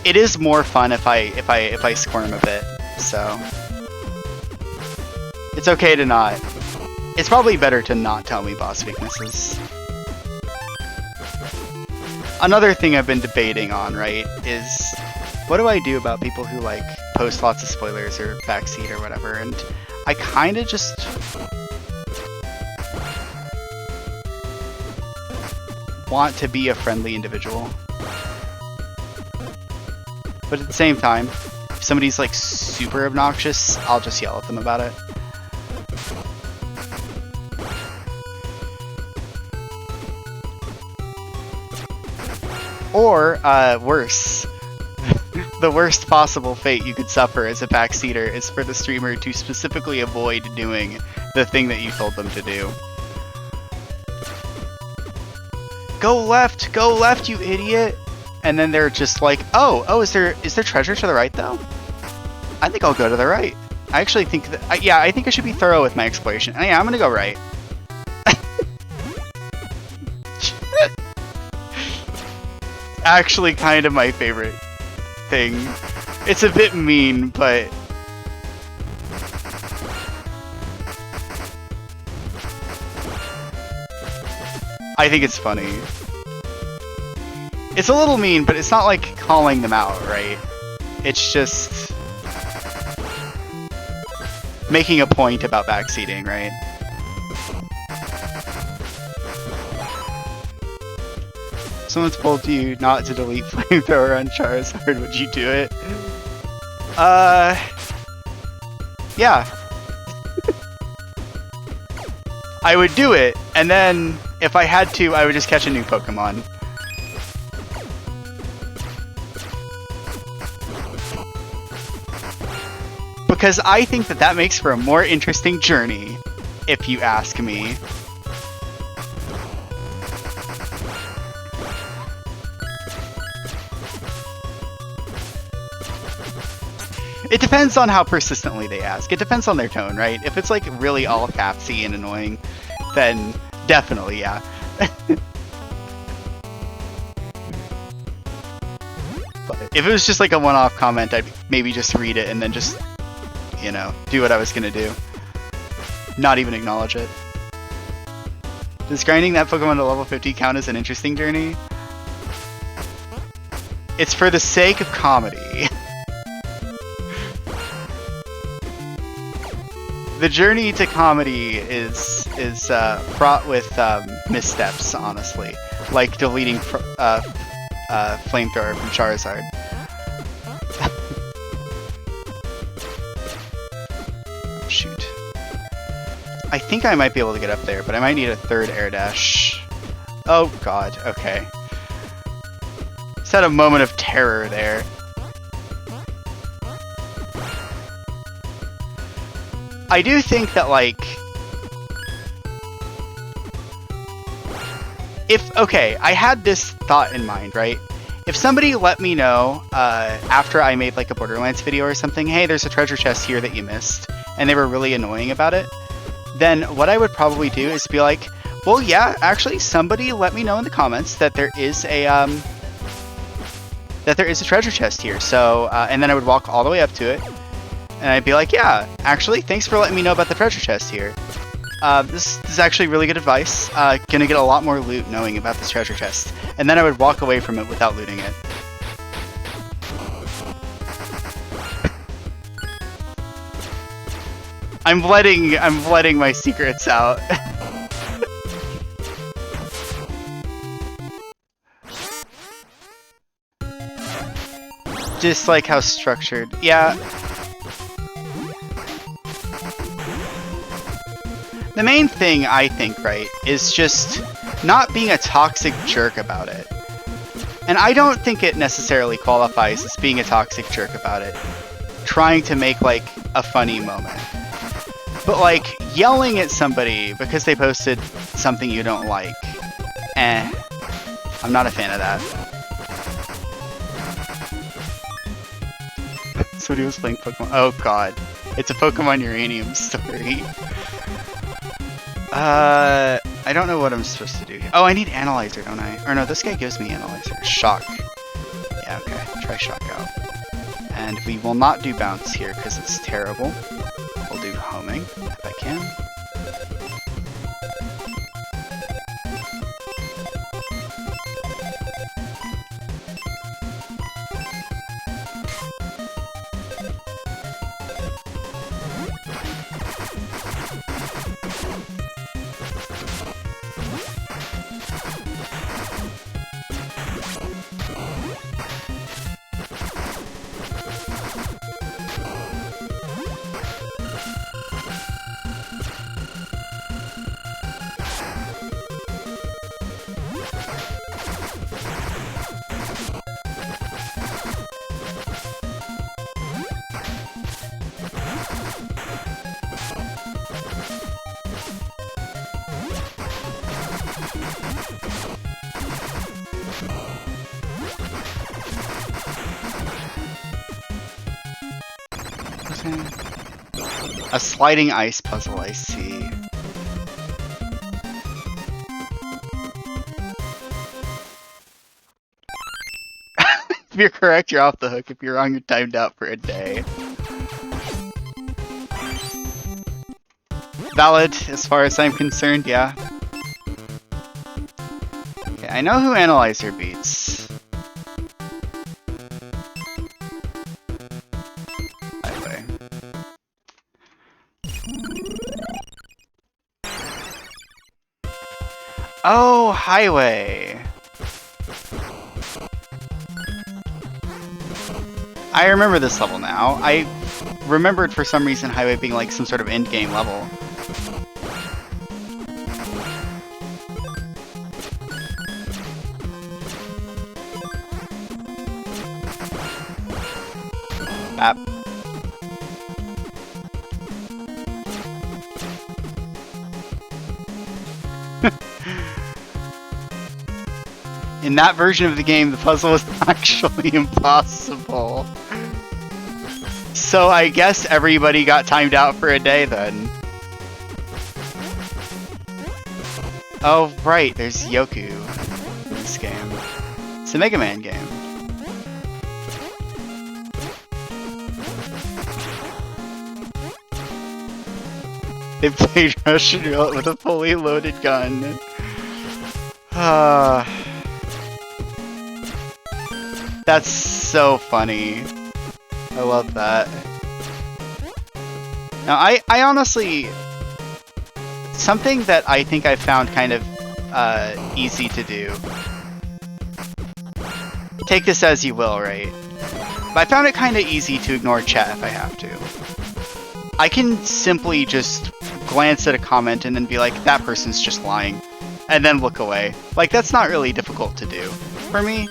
it is more fun if I squirm a bit, so it's okay to not. It's probably better to not tell me boss weaknesses. Another thing I've been debating on, right, is what do I do about people who, like, post lots of spoilers or backseat or whatever, and I kind of just want to be a friendly individual. But at the same time, if somebody's like super obnoxious, I'll just yell at them about it. Or, worse. The worst possible fate you could suffer as a backseater is for the streamer to specifically avoid doing the thing that you told them to do. Go left, you idiot! And then they're just like, oh, is there treasure to the right though? I think I'll go to the right. I actually think that, yeah, I think I should be thorough with my exploration. And yeah, I'm gonna go right. Actually, kind of my favorite thing. It's a bit mean, but I think it's funny. It's a little mean, but it's not like calling them out, right? It's just making a point about backseating, right? Someone's told you not to delete flamethrower on Charizard, would you do it? Yeah. I would do it, and then if I had to, I would just catch a new Pokemon. Because I think that makes for a more interesting journey, if you ask me. It depends on how persistently they ask. It depends on their tone, right? If it's like really all capsy and annoying, then definitely, yeah. But if it was just like a one-off comment, I'd maybe just read it and then just, you know, do what I was gonna do. Not even acknowledge it. Does grinding that Pokemon to level 50 count as an interesting journey? It's for the sake of comedy. The journey to comedy is fraught with missteps, honestly. Like deleting Flamethrower from Charizard. Shoot. I think I might be able to get up there, but I might need a third air dash. Oh god, okay. Just had a moment of terror there. I do think that, like, okay, I had this thought in mind, right? if somebody let me know after I made like a Borderlands video or something, hey, there's a treasure chest here that you missed, and they were really annoying about it, then what I would probably do is be like, well, yeah, actually, somebody let me know in the comments that there is a treasure chest here. So, and then I would walk all the way up to it, and I'd be like, yeah, actually, thanks for letting me know about the treasure chest here. This is actually really good advice. Gonna get a lot more loot knowing about this treasure chest. And then I would walk away from it without looting it. I'm letting my secrets out. Just like how structured. Yeah. The main thing, I think, right, is just not being a toxic jerk about it. And I don't think it necessarily qualifies as being a toxic jerk about it. Trying to make, like, a funny moment. But, like, yelling at somebody because they posted something you don't like. I'm not a fan of that. Somebody was playing Pokemon. Oh god. It's a Pokemon Uranium story. I don't know what I'm supposed to do here. Oh, I need Analyzer, don't I? Or no, this guy gives me Analyzer. Shock. Yeah, okay. Try Shock out. And we will not do Bounce here because it's terrible. We'll do Homing if I can. A sliding ice puzzle, I see. If you're correct, you're off the hook. If you're wrong, you're timed out for a day. Valid, as far as I'm concerned, yeah. Okay, I know who Analyzer beats. Highway. Oh, Highway. I remember this level now. I remembered for some reason Highway being like some sort of end-game level. Bap. In that version of the game, the puzzle was actually impossible. So I guess everybody got timed out for a day then. Oh, right, there's Yoku in this game. It's a Megaman game. They played Russian roulette with a fully loaded gun. That's so funny. I love that. Now, I honestly... Something that I think I found kind of easy to do. Take this as you will, right? But I found it kind of easy to ignore chat if I have to. I can simply just glance at a comment and then be like, that person's just lying. And then look away. Like, that's not really difficult to do for me.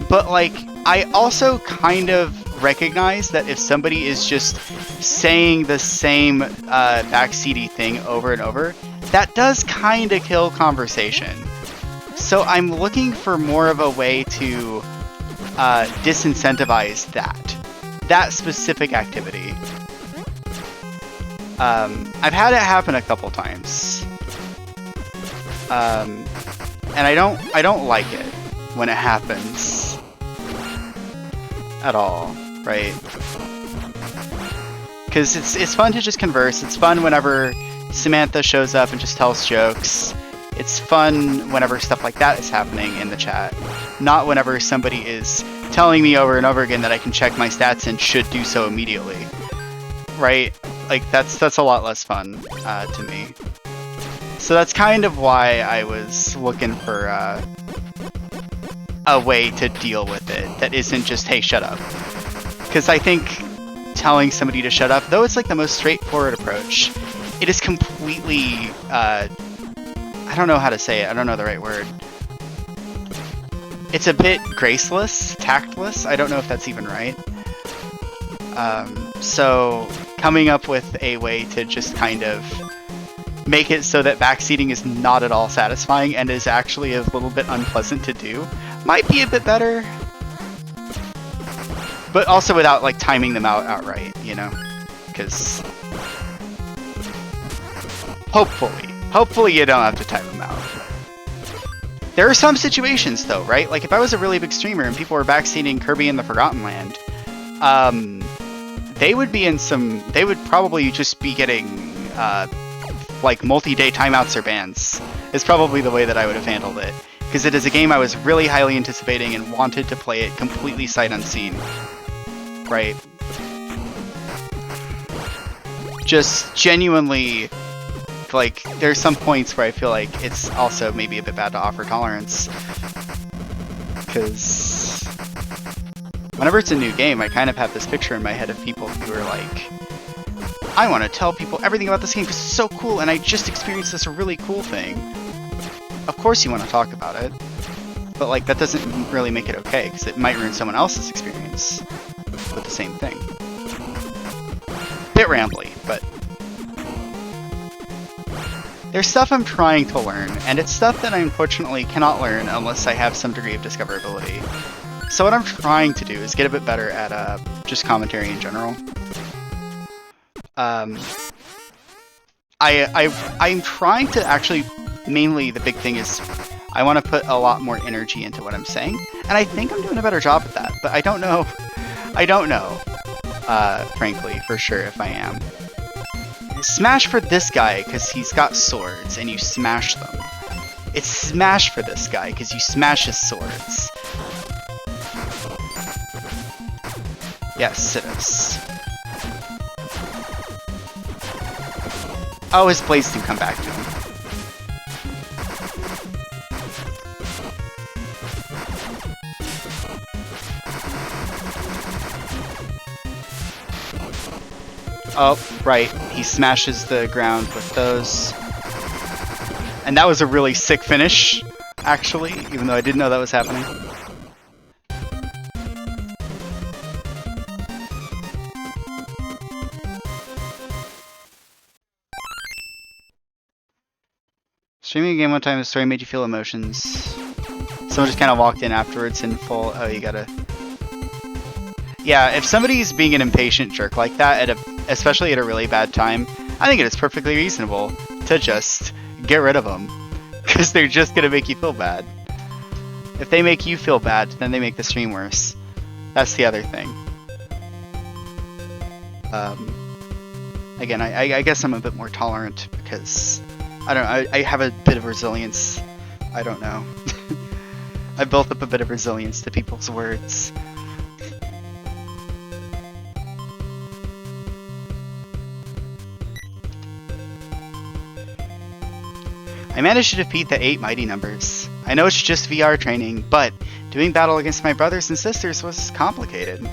But, like, I also kind of recognize that if somebody is just saying the same backseaty thing over and over, that does kind of kill conversation. So I'm looking for more of a way to disincentivize that specific activity. I've had it happen a couple times, and I don't like it when it happens at all, right? Because it's fun to just converse. It's fun whenever Samantha shows up and just tells jokes. It's fun whenever stuff like that is happening in the chat, not whenever somebody is telling me over and over again that I can check my stats and should do so immediately, right? Like, that's a lot less fun to me. So that's kind of why I was looking for a way to deal with it that isn't just, hey, shut up. Because I think telling somebody to shut up, though it's like the most straightforward approach, it is completely, I don't know how to say it, I don't know the right word. It's a bit graceless, tactless, I don't know if that's even right. So coming up with a way to just kind of make it so that backseating is not at all satisfying and is actually a little bit unpleasant to do might be a bit better. But also without, like, timing them out outright, you know? Because hopefully you don't have to time them out. There are some situations, though, right? Like, if I was a really big streamer and people were backseating Kirby in the Forgotten Land, they would be in some... They would probably just be getting, like, multi-day timeouts or bans. Is probably the way that I would have handled it. Because it is a game I was really highly anticipating and wanted to play it completely sight unseen. Right? Just genuinely, like, there's some points where I feel like it's also maybe a bit bad to offer tolerance. Because whenever it's a new game, I kind of have this picture in my head of people who are like, I want to tell people everything about this game because it's so cool and I just experienced this really cool thing. Of course you want to talk about it, but like that doesn't really make it okay because it might ruin someone else's experience with the same thing. Bit rambly, but there's stuff I'm trying to learn, and it's stuff that I unfortunately cannot learn unless I have some degree of discoverability. So what I'm trying to do is get a bit better at just commentary in general. I'm trying to actually, mainly the big thing is I want to put a lot more energy into what I'm saying, and I think I'm doing a better job at that, but I don't know, frankly, for sure if I am. Smash for this guy because he's got swords and you smash them. It's smash for this guy because you smash his swords. Yes, it is. Oh, his blades do come back to him. Oh, right. He smashes the ground with those. And that was a really sick finish, actually, even though I didn't know that was happening. Streaming a game one time, the story made you feel emotions. Someone just kind of walked in afterwards in full, oh, you gotta... Yeah, if somebody's being an impatient jerk like that, especially at a really bad time, I think it is perfectly reasonable to just get rid of them. Because they're just gonna make you feel bad. If they make you feel bad, then they make the stream worse. That's the other thing. Again, I guess I'm a bit more tolerant because... I don't know, I have a bit of resilience. I don't know. I built up a bit of resilience to people's words. I managed to defeat the 8 mighty numbers. I know it's just VR training, but doing battle against my brothers and sisters was complicated.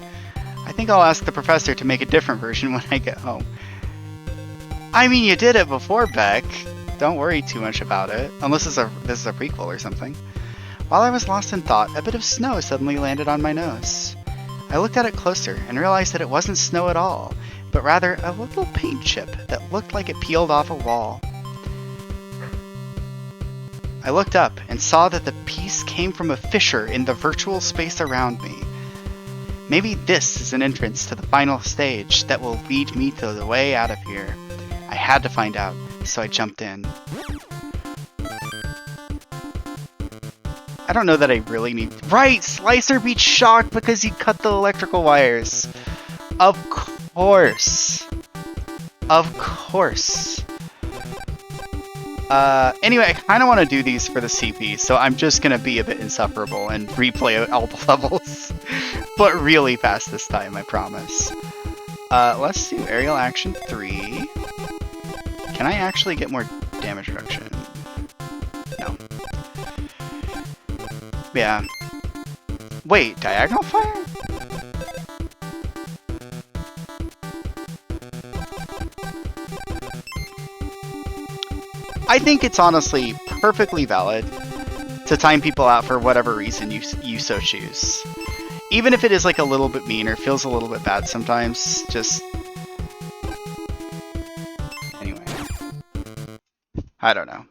I think I'll ask the professor to make a different version when I get home. I mean, you did it before, Beck. Don't worry too much about it, unless this is a prequel or something. While I was lost in thought, a bit of snow suddenly landed on my nose. I looked at it closer and realized that it wasn't snow at all, but rather a little paint chip that looked like it peeled off a wall. I looked up and saw that the piece came from a fissure in the virtual space around me. Maybe this is an entrance to the final stage that will lead me to the way out of here. I had to find out, so I jumped in. I don't know that I really need... Right! Slicer beat shocked because he cut the electrical wires. Of course. Of course. Anyway, I kind of want to do these for the CP, so I'm just going to be a bit insufferable and replay all the levels. But really fast this time, I promise. Let's do Aerial Action 3. Can I actually get more damage reduction? No. Yeah. Wait, Diagonal Fire? I think it's honestly perfectly valid to time people out for whatever reason you so choose. Even if it is like a little bit mean or feels a little bit bad sometimes, just... Anyway. I don't know.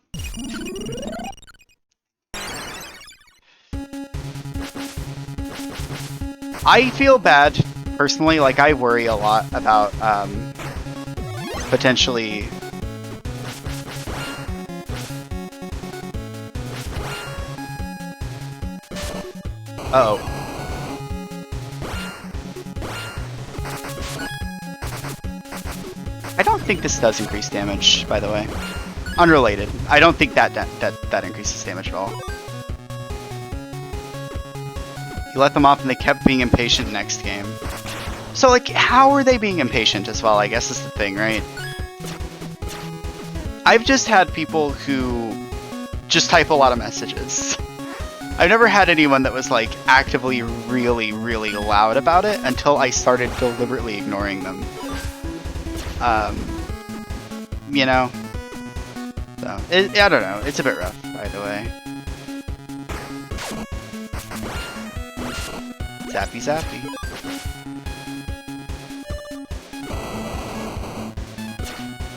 I feel bad, personally, like I worry a lot about potentially... Uh-oh. I don't think this does increase damage, by the way. Unrelated. I don't think that increases damage at all. You let them off and they kept being impatient next game. So, like, how are they being impatient as well, I guess is the thing, right? I've just had people who just type a lot of messages. I've never had anyone that was, like, actively really, really loud about it until I started deliberately ignoring them. You know? So, I don't know. It's a bit rough, by the way. Zappy zappy.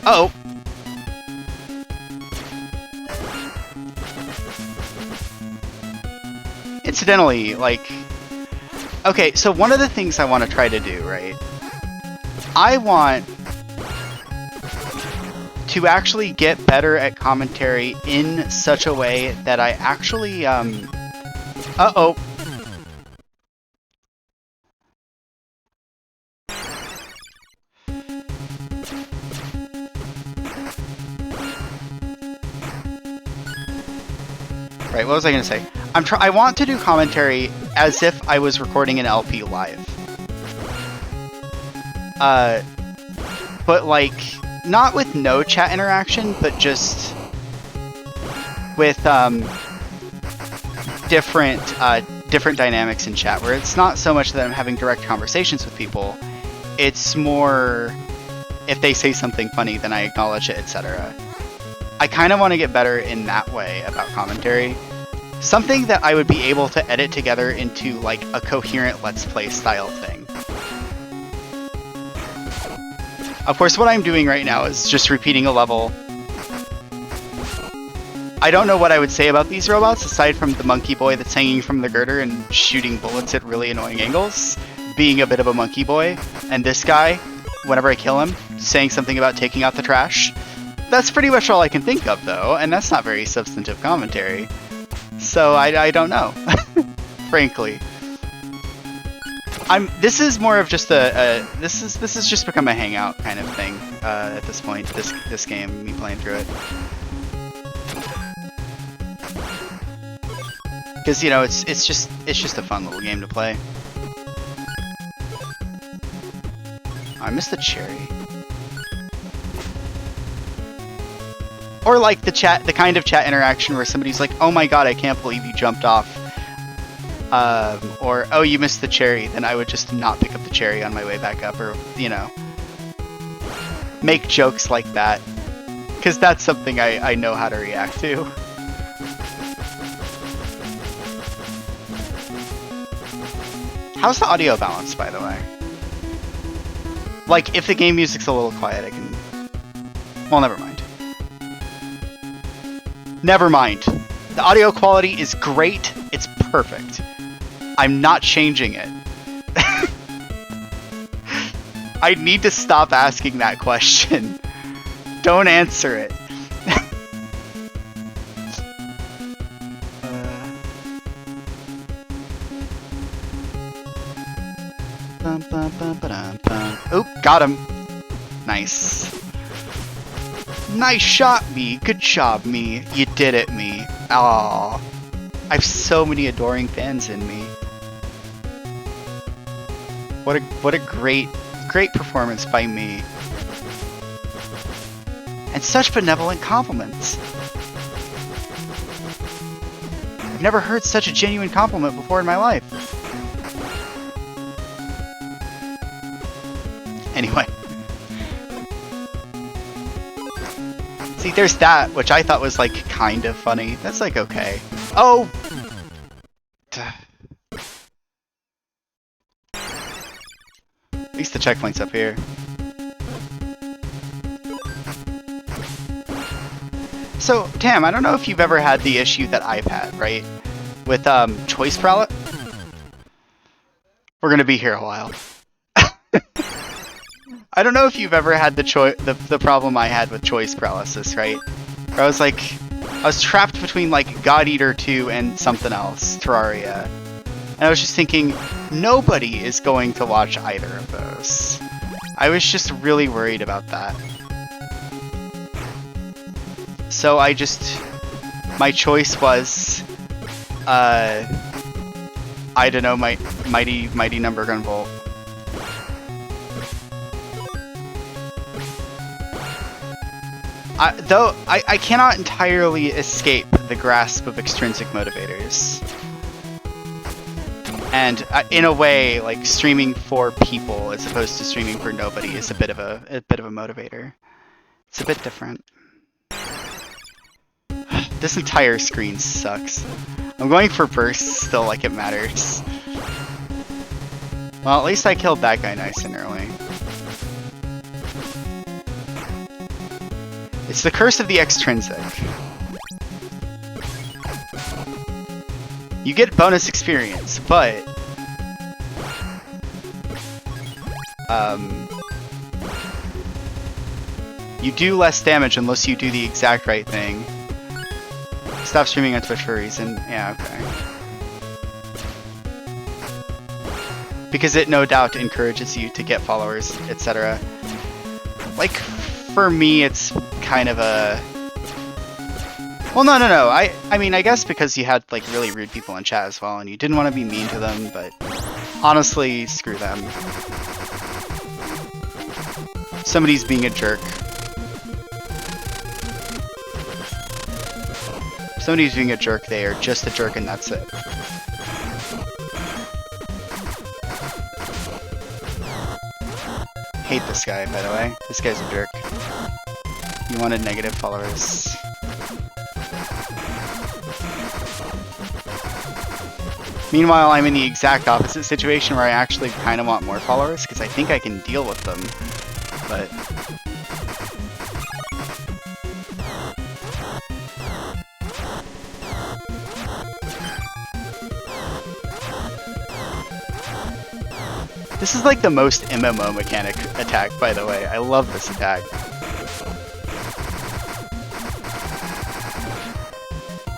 Uh oh! Incidentally, like... Okay, so one of the things I want to try to do, right? I want to actually get better at commentary in such a way that I actually, Uh-oh. Right, what was I gonna say? I want to do commentary as if I was recording an LP live. But like, not with no chat interaction, but just with different dynamics in chat, where it's not so much that I'm having direct conversations with people, it's more if they say something funny, then I acknowledge it, etc. I kind of want to get better in that way about commentary. Something that I would be able to edit together into like a coherent Let's Play style thing. Of course, what I'm doing right now is just repeating a level. I don't know what I would say about these robots, aside from the monkey boy that's hanging from the girder and shooting bullets at really annoying angles, being a bit of a monkey boy, and this guy, whenever I kill him, saying something about taking out the trash. That's pretty much all I can think of, though, and that's not very substantive commentary. So I don't know, frankly. This is more of just this has just become a hangout kind of thing at this point. This game, me playing through it, because you know it's just a fun little game to play. I missed the cherry. Or like the kind of chat interaction where somebody's like, "Oh my god, I can't believe you jumped off," or "Oh, you missed the cherry." Then I would just not pick up the cherry on my way back up, or you know, make jokes like that, because that's something I know how to react to. How's the audio balance, by the way? Like, if the game music's a little quiet, I can... Well, never mind. Never mind. The audio quality is great. It's perfect. I'm not changing it. I need to stop asking that question. Don't answer it. Oh, got him. Nice. Nice shot, me. Good job, me. You did it, me. Aww. I have so many adoring fans in me. What a great performance by me. And such benevolent compliments. I've never heard such a genuine compliment before in my life. Anyway. See, there's that, which I thought was, like, kind of funny. That's, like, okay. Oh! At least the checkpoint's up here. So, Tam, I don't know if you've ever had the issue that I've had, right? With, choice paralysis. We're gonna be here a while. I don't know if you've ever had the problem I had with choice paralysis, right? Where I was trapped between, like, God Eater 2 and something else, Terraria. And I was just thinking, nobody is going to watch either of those. I was just really worried about that. So my choice was, I don't know, mighty number Gunvolt. Though I cannot entirely escape the grasp of extrinsic motivators. And in a way, like, streaming for people as opposed to streaming for nobody is a bit of a motivator. It's a bit different. This entire screen sucks. I'm going for bursts still, like it matters. Well, at least I killed that guy nice and early. It's the curse of the extrinsic. You get bonus experience, but you do less damage unless you do the exact right thing. Stop streaming on Twitch for a reason. Yeah, okay. Because it no doubt encourages you to get followers, etc. Like, for me, it's kind of a... Well, no. I mean, I guess because you had, like, really rude people in chat as well, and you didn't want to be mean to them, but honestly, screw them. Somebody's being a jerk. If somebody's being a jerk, they are just a jerk, and that's it. Hate this guy, by the way. This guy's a jerk. You wanted negative followers. Meanwhile, I'm in the exact opposite situation where I actually kind of want more followers, because I think I can deal with them, but... This is like the most MMO mechanic attack, by the way. I love this attack.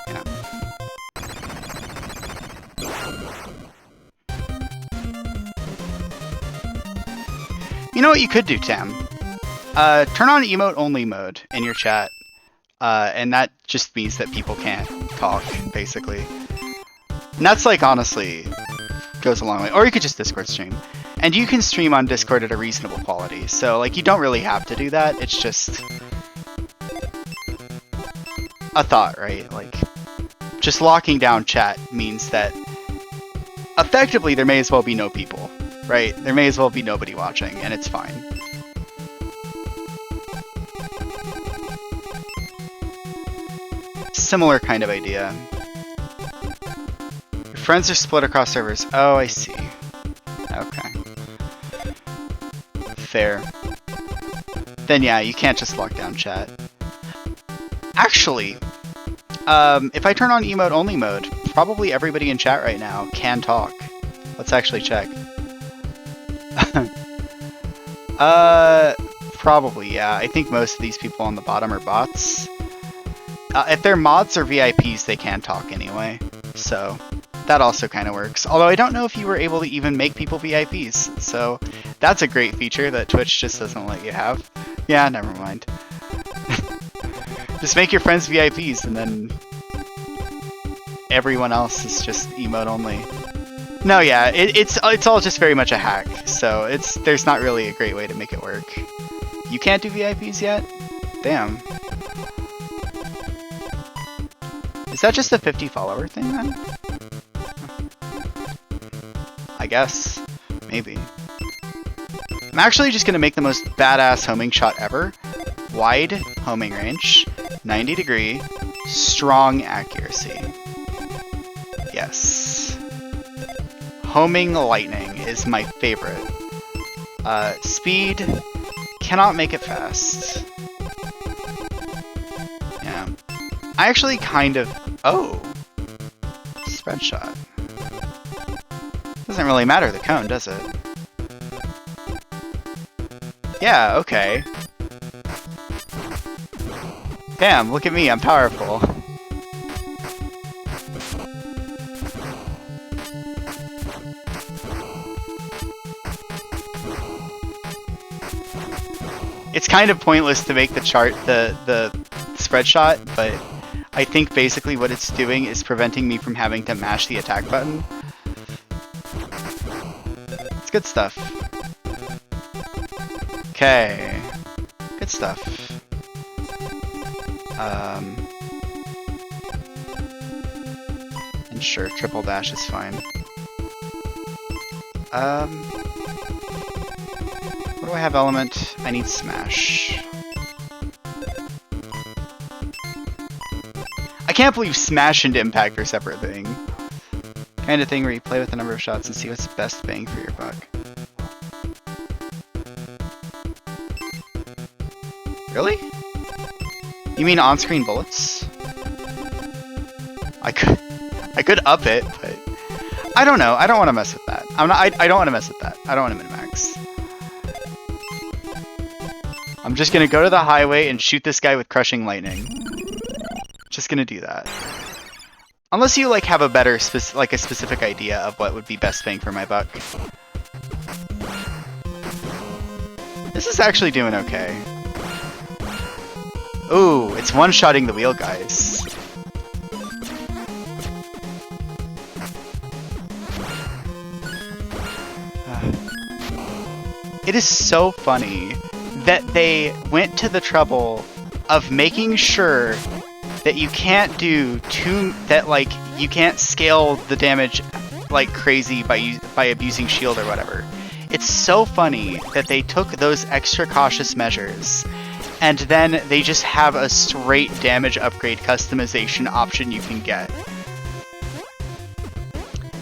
Yeah. You know what you could do, Tam? Turn on emote only mode in your chat. And that just means that people can't talk, basically. And that's, like, honestly, goes a long way. Or you could just Discord stream. And you can stream on Discord at a reasonable quality, so, like, you don't really have to do that, it's just a thought, right? Like, just locking down chat means that effectively there may as well be no people, right? There may as well be nobody watching, and it's fine. Similar kind of idea. Your friends are split across servers. Oh, I see. Okay. Fair. Then yeah, you can't just lock down chat. Actually, if I turn on emote only mode, probably everybody in chat right now can talk. Let's actually check. Probably, yeah. I think most of these people on the bottom are bots. If they're mods or VIPs, they can talk anyway. So that also kind of works. Although I don't know if you were able to even make people VIPs. So that's a great feature that Twitch just doesn't let you have. Yeah, never mind. Just make your friends VIPs and then everyone else is just emote only. No, yeah, it's all just very much a hack. So there's not really a great way to make it work. You can't do VIPs yet? Damn. Is that just a 50 follower thing then? I guess. Maybe. I'm actually just gonna make the most badass homing shot ever. Wide homing range, 90 degree, strong accuracy. Yes. Homing lightning is my favorite. Speed, cannot make it fast. Yeah. I actually kind of... Oh! Spread shot. Doesn't really matter the cone, does it? Yeah, okay. Damn, look at me, I'm powerful. It's kind of pointless to make the chart the spread shot, but I think basically what it's doing is preventing me from having to mash the attack button. It's good stuff. Okay. Good stuff. And sure, triple dash is fine. What do I have element? I need smash. I can't believe smash and impact are separate thing. Kind of thing where you play with a number of shots and see what's best bang for your buck. Really? You mean on-screen bullets? I could up it, but I don't know. I don't want to mess with that. I don't want to mess with that. I don't want to min-max. I'm just gonna go to the highway and shoot this guy with crushing lightning. Just gonna do that. Unless you like have a better specific idea of what would be best bang for my buck. This is actually doing okay. Ooh, it's one-shotting the wheel guys. It is so funny that they went to the trouble of making sure that you can't do you can't scale the damage like crazy by abusing shield or whatever. It's so funny that they took those extra cautious measures and then they just have a straight damage upgrade customization option you can get.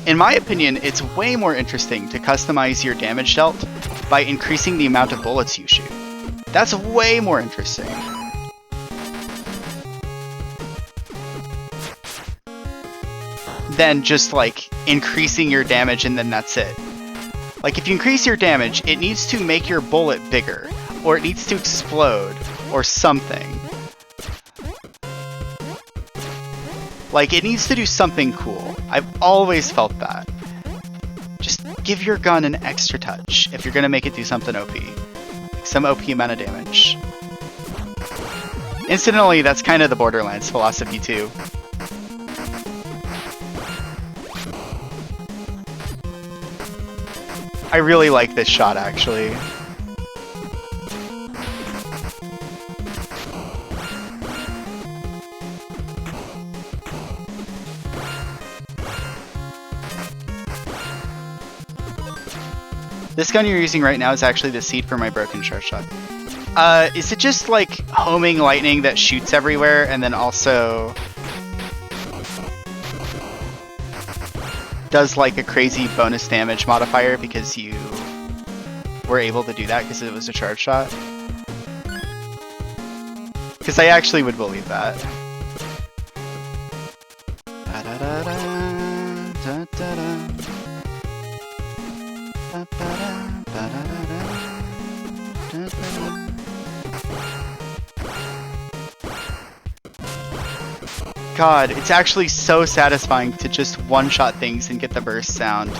In my opinion, it's way more interesting to customize your damage dealt by increasing the amount of bullets you shoot. That's way more interesting. Than just like increasing your damage and then that's it. Like if you increase your damage, it needs to make your bullet bigger, or it needs to explode, or something. Like it needs to do something cool. I've always felt that. Just give your gun an extra touch if you're gonna make it do something OP. Like some OP amount of damage. Incidentally, that's kind of the Borderlands philosophy too. I really like this shot, actually. This gun you're using right now is actually the seed for my broken short shot. Is it just like homing lightning that shoots everywhere and then also does like a crazy bonus damage modifier because you were able to do that because it was a charge shot? Because I actually would believe that. God, it's actually so satisfying to just one-shot things and get the burst sound.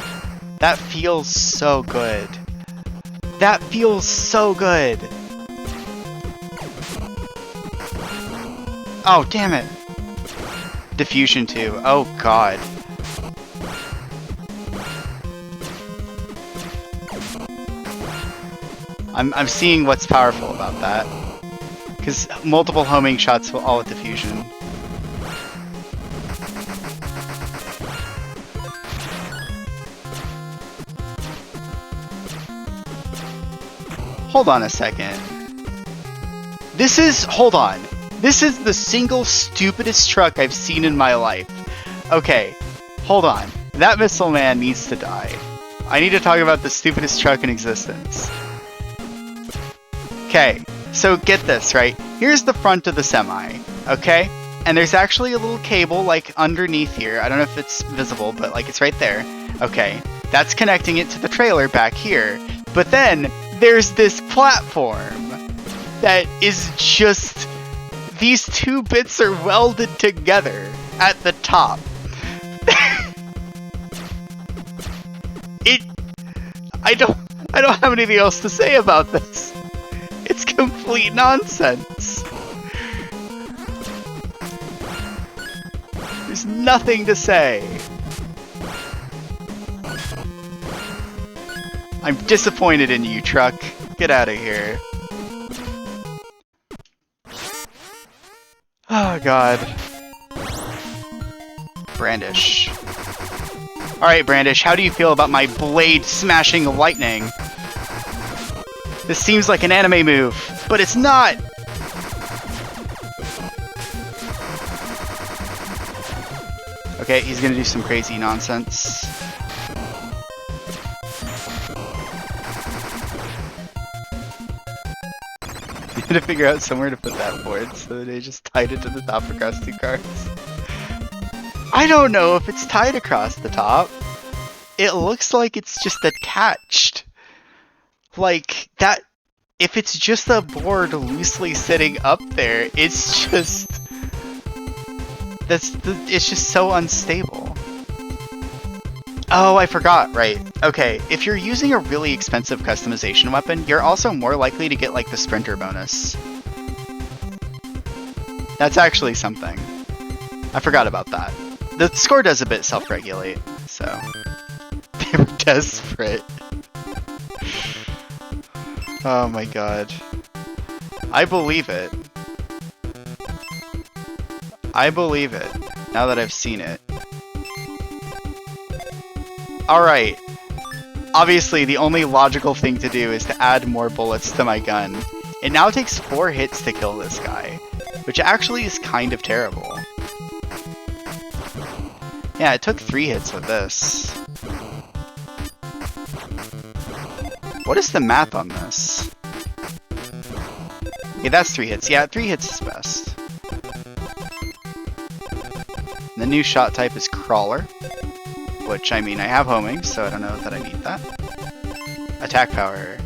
That feels so good. That feels so good. Oh, damn it. Diffusion too. Oh, God. I'm seeing what's powerful about that. Because multiple homing shots will all with diffusion. Hold on a second. Hold on. This is the single stupidest truck I've seen in my life. Okay, hold on. That missile man needs to die. I need to talk about the stupidest truck in existence. Okay, so get this, right? Here's the front of the semi, okay? And there's actually a little cable, like, underneath here. I don't know if it's visible, but, like, it's right there. Okay, that's connecting it to the trailer back here. But then, there's this platform that is just... These two bits are welded together at the top. I don't have anything else to say about this. It's complete nonsense. There's nothing to say. I'm disappointed in you, truck. Get out of here. Oh, God. Brandish. Alright, Brandish, how do you feel about my blade smashing lightning? This seems like an anime move, but it's not! Okay, he's gonna do some crazy nonsense. You had to figure out somewhere to put that board, so they just tied it to the top across two cards. I don't know if it's tied across the top. It looks like it's just attached. Like, that... If it's just a board loosely sitting up there, it's just... It's just so unstable. Oh, I forgot, right. Okay, if you're using a really expensive customization weapon, you're also more likely to get, like, the sprinter bonus. That's actually something. I forgot about that. The score does a bit self-regulate, so... They were desperate. Oh my god. I believe it. I believe it, now that I've seen it. Alright. Obviously, the only logical thing to do is to add more bullets to my gun. It now takes 4 hits to kill this guy, which actually is kind of terrible. Yeah, it took 3 hits with this. What is the math on this? Okay, that's 3 hits. Yeah, 3 hits is best. The new shot type is Crawler, which, I mean, I have homing, so I don't know that I need that. Attack power.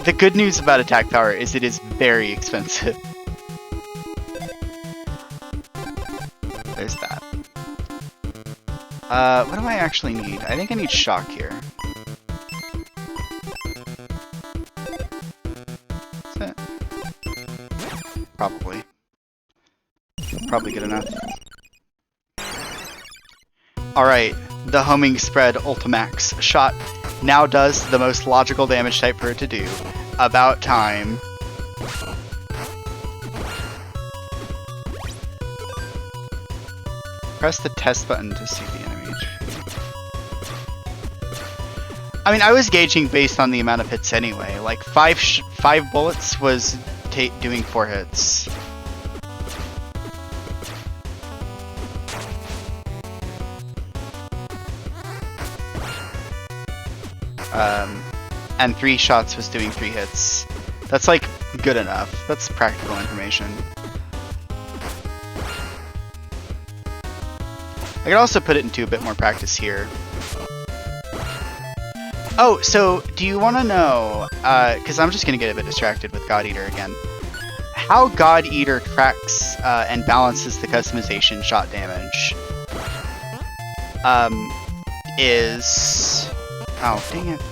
The good news about attack power is it is very expensive. There's that. What do I actually need? I think I need shock here. Is it? Probably. Probably good enough. Alright, the homing spread Ultimax shot now does the most logical damage type for it to do. About time. Press the test button to see the enemy HP. I mean, I was gauging based on the amount of hits anyway. Like, 5 bullets was doing 4 hits. And 3 shots was doing 3 hits. That's, like, good enough. That's practical information. I could also put it into a bit more practice here. Oh, so do you want to know, because I'm just going to get a bit distracted with God Eater again, how God Eater tracks and balances the customization shot damage is... Oh, dang it.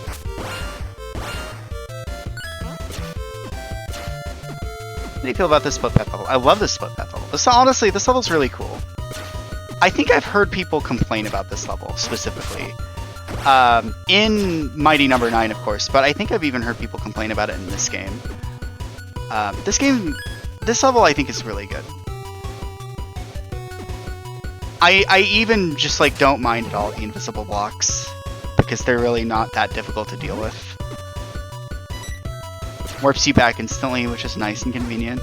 How do you feel about this split path level? I love this split path level. Honestly, this level's really cool. I think I've heard people complain about this level, specifically. In Mighty Number 9, of course, but I think I've even heard people complain about it in this game. This level I think is really good. I even just like don't mind at all the invisible blocks, because they're really not that difficult to deal with. Warps you back instantly, which is nice and convenient.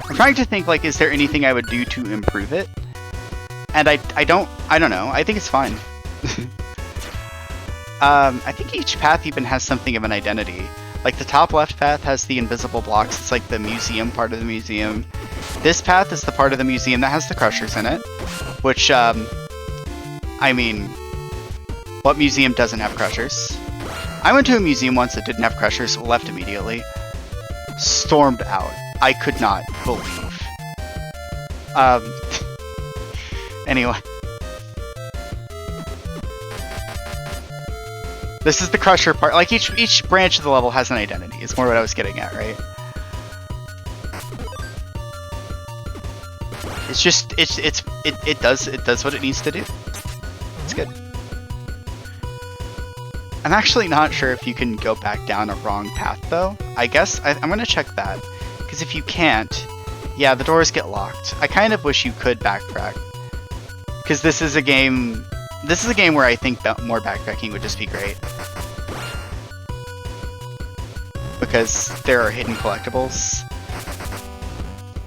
I'm trying to think, like, is there anything I would do to improve it? And I don't know. I think it's fine. I think each path even has something of an identity. Like, the top left path has the invisible blocks. It's like the museum part of the museum. This path is the part of the museum that has the crushers in it. Which, I mean, what museum doesn't have crushers? I went to a museum once that didn't have crushers, left immediately. Stormed out. I could not believe. Anyway. This is the crusher part. Like, each branch of the level has an identity. It's more what I was getting at, right? It's just, it does what it needs to do. It's good. I'm actually not sure if you can go back down a wrong path, though. I guess I'm gonna check that. Because if you can't, yeah, the doors get locked. I kind of wish you could backtrack. Because this is a game where I think that more backtracking would just be great. Because there are hidden collectibles.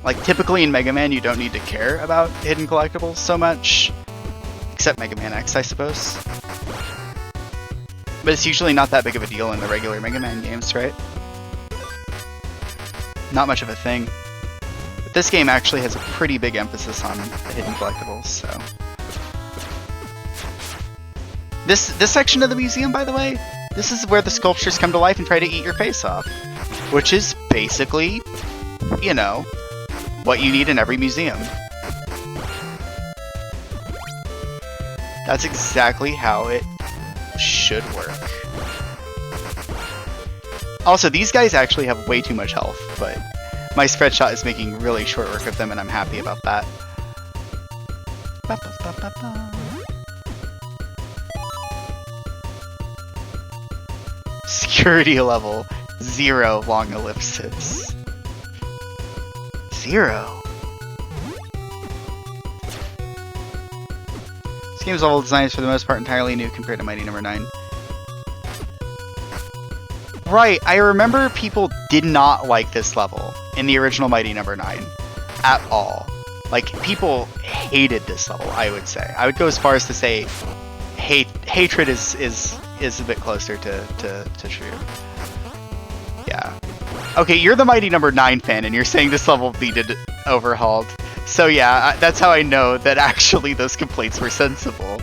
Like, typically in Mega Man, you don't need to care about hidden collectibles so much. Except Mega Man X, I suppose. But it's usually not that big of a deal in the regular Mega Man games, right? Not much of a thing. But this game actually has a pretty big emphasis on the hidden collectibles, so... This section of the museum, by the way, this is where the sculptures come to life and try to eat your face off. Which is basically, you know, what you need in every museum. That's exactly how it should work. Also, these guys actually have way too much health, but my spread shot is making really short work of them, and I'm happy about that. Ba -ba -ba -ba -ba. Security level 0 long ellipses. 0. This game's level design is for the most part entirely new compared to Mighty Number 9. Right, I remember people did not like this level in the original Mighty Number 9 at all. Like, people hated this level, I would say. I would go as far as to say hatred is a bit closer to true. Yeah. Okay, you're the Mighty Number 9 fan, and you're saying this level needed overhauled. So yeah, that's how I know that actually those complaints were sensible.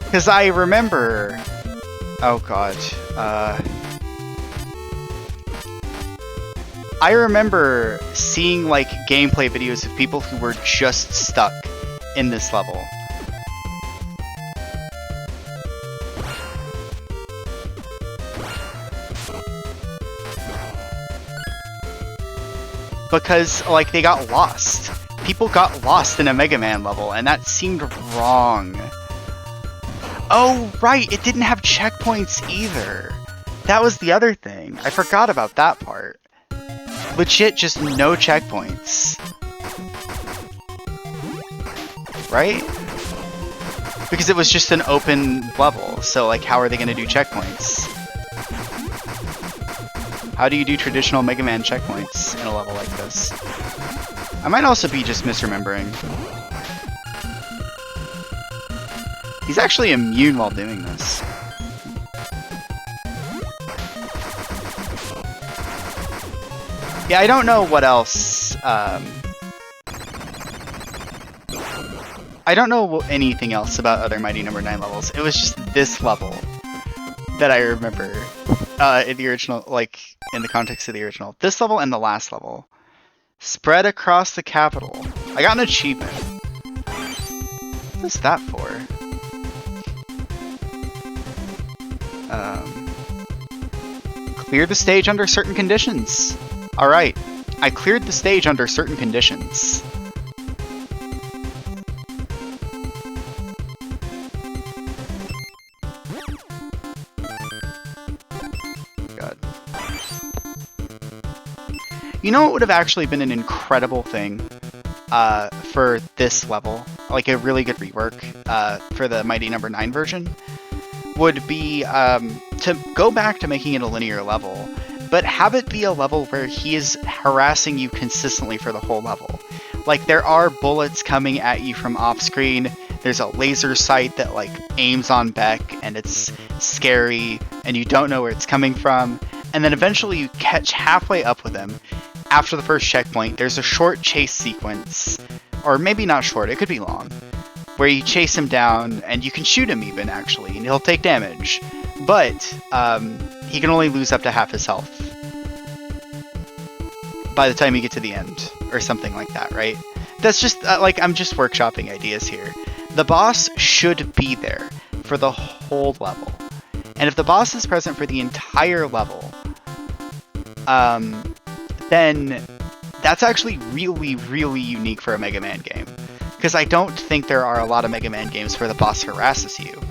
Because I remember... Oh god. I remember seeing, like, gameplay videos of people who were just stuck in this level. Because, like, they got lost. People got lost in a Mega Man level, and that seemed wrong. Oh, right, it didn't have checkpoints either. That was the other thing. I forgot about that part. Legit, just no checkpoints. Right? Because it was just an open level, so, like, how are they going to do checkpoints? How do you do traditional Mega Man checkpoints in a level like this? I might also be just misremembering. He's actually immune while doing this. Yeah, I don't know what else. I don't know anything else about other Mighty Number 9 levels. It was just this level that I remember in the original, like in the context of the original. This level and the last level. Spread across the capital. I got an achievement. What's that for? Clear the stage under certain conditions. Alright, I cleared the stage under certain conditions. God. You know what would have actually been an incredible thing for this level? Like a really good rework for the Mighty Number 9 version? Would be to go back to making it a linear level, but have it be a level where he is harassing you consistently for the whole level. Like, there are bullets coming at you from off-screen, there's a laser sight that, like, aims on Beck, and it's scary, and you don't know where it's coming from, and then eventually you catch halfway up with him. After the first checkpoint, there's a short chase sequence, or maybe not short, it could be long, where you chase him down, and you can shoot him even, actually, and he'll take damage. But, he can only lose up to half his health by the time you get to the end, or something like that, right? That's just, like, I'm just workshopping ideas here. The boss should be there for the whole level. And if the boss is present for the entire level, then that's actually really, really unique for a Mega Man game. Because I don't think there are a lot of Mega Man games where the boss harasses you.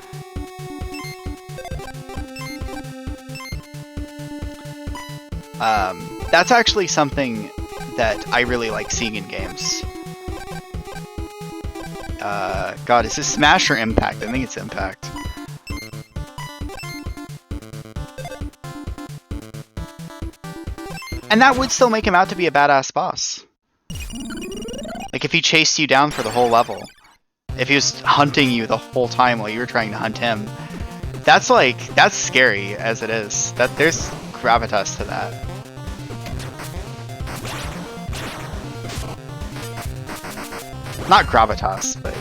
That's actually something that I really like seeing in games. God, is this Smash or Impact? I think it's Impact. And that would still make him out to be a badass boss. Like, if he chased you down for the whole level. If he was hunting you the whole time while you were trying to hunt him. That's like, that's scary as it is. There's gravitas to that. Not gravitas, but...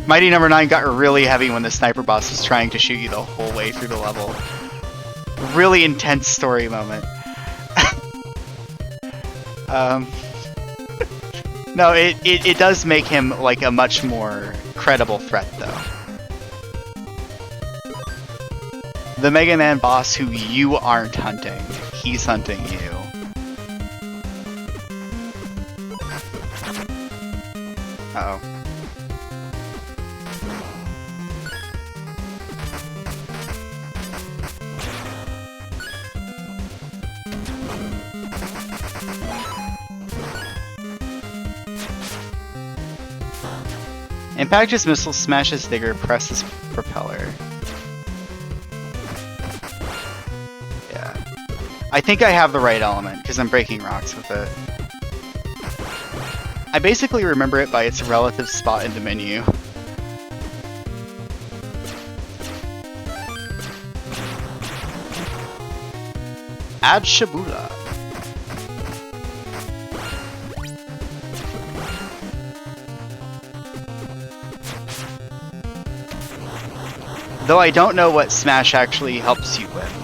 Mighty Number 9 got really heavy when the sniper boss was trying to shoot you the whole way through the level. Really intense story moment. No, it does make him like a much more credible threat, though. The Mega Man boss who you aren't hunting, he's hunting you. Uh-oh. Impact his missile, smash his digger, press his propeller. Yeah. I think I have the right element, because I'm breaking rocks with it. I basically remember it by its relative spot in the menu. Add Shabula. Though I don't know what Smash actually helps you with.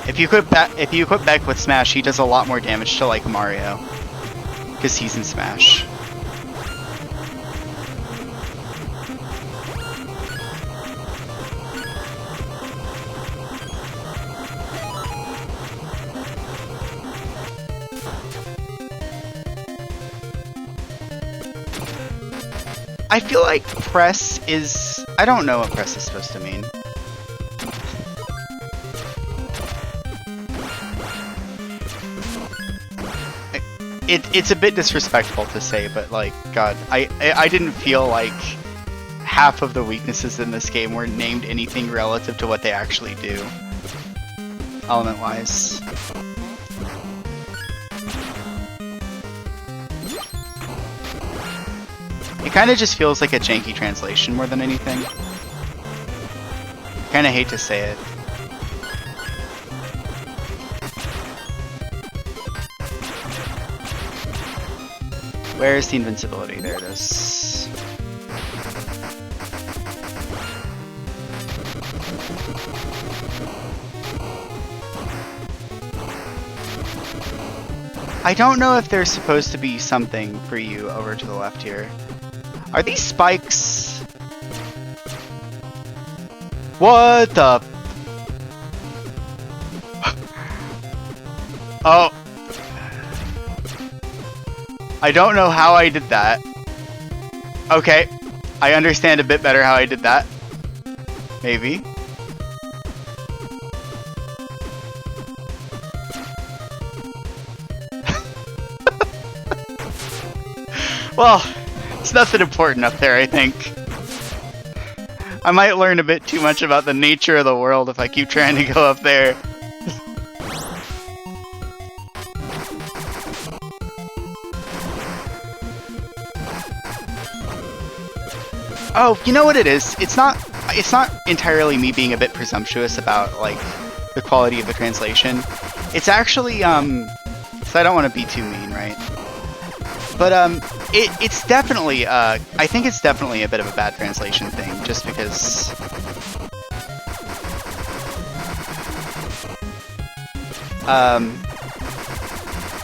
If you equip Beck with Smash, he does a lot more damage to, like, Mario. Because he's in Smash. I feel like press is... I don't know what press is supposed to mean. It's a bit disrespectful to say, but like, God, I didn't feel like half of the weaknesses in this game were named anything relative to what they actually do, element-wise. kind of just feels like a janky translation more than anything. Kind of hate to say it. Where's the invincibility? There it is. I don't know if there's supposed to be something for you over to the left here. Are these spikes? What the? Oh. I don't know how I did that. Okay. I understand a bit better how I did that. Maybe. Well, it's nothing important up there, I think. I might learn a bit too much about the nature of the world if I keep trying to go up there. Oh, you know what it is? It's not entirely me being a bit presumptuous about, like, the quality of the translation. It's actually, so I don't want to be too mean, right? But, it's definitely, I think it's definitely a bit of a bad translation thing, just because...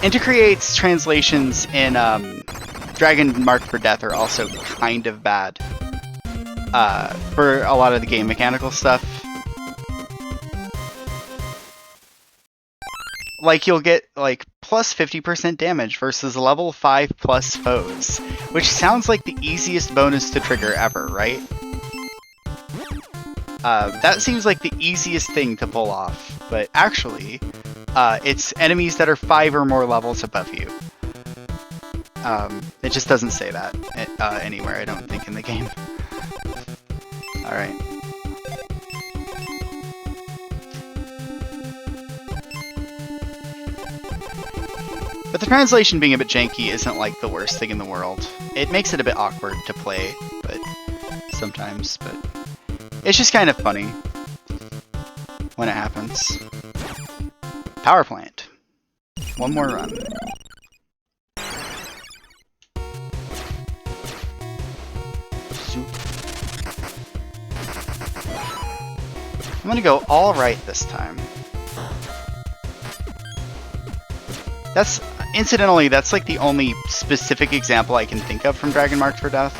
Intercreate's translations in, Dragon Marked for Death are also kind of bad. For a lot of the game mechanical stuff. Like, you'll get, like, plus 50% damage versus level 5 plus foes, which sounds like the easiest bonus to trigger ever, right? That seems like the easiest thing to pull off, but actually, it's enemies that are 5 or more levels above you. It just doesn't say that anywhere, I don't think, in the game. Alright. But the translation being a bit janky isn't like the worst thing in the world. It makes it a bit awkward to play, but sometimes, but it's just kind of funny when it happens. Power plant. One more run. Soup. I'm gonna go all right this time. That's, incidentally, that's like the only specific example I can think of from Dragon Marked for Death.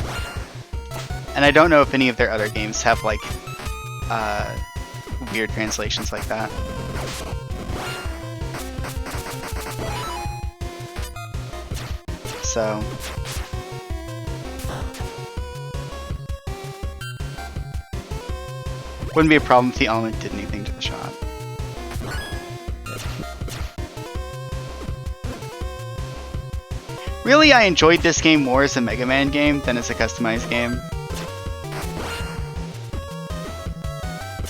And I don't know if any of their other games have like, weird translations like that. So... wouldn't be a problem if the element did anything to the shot. Really, I enjoyed this game more as a Megaman game than as a customized game.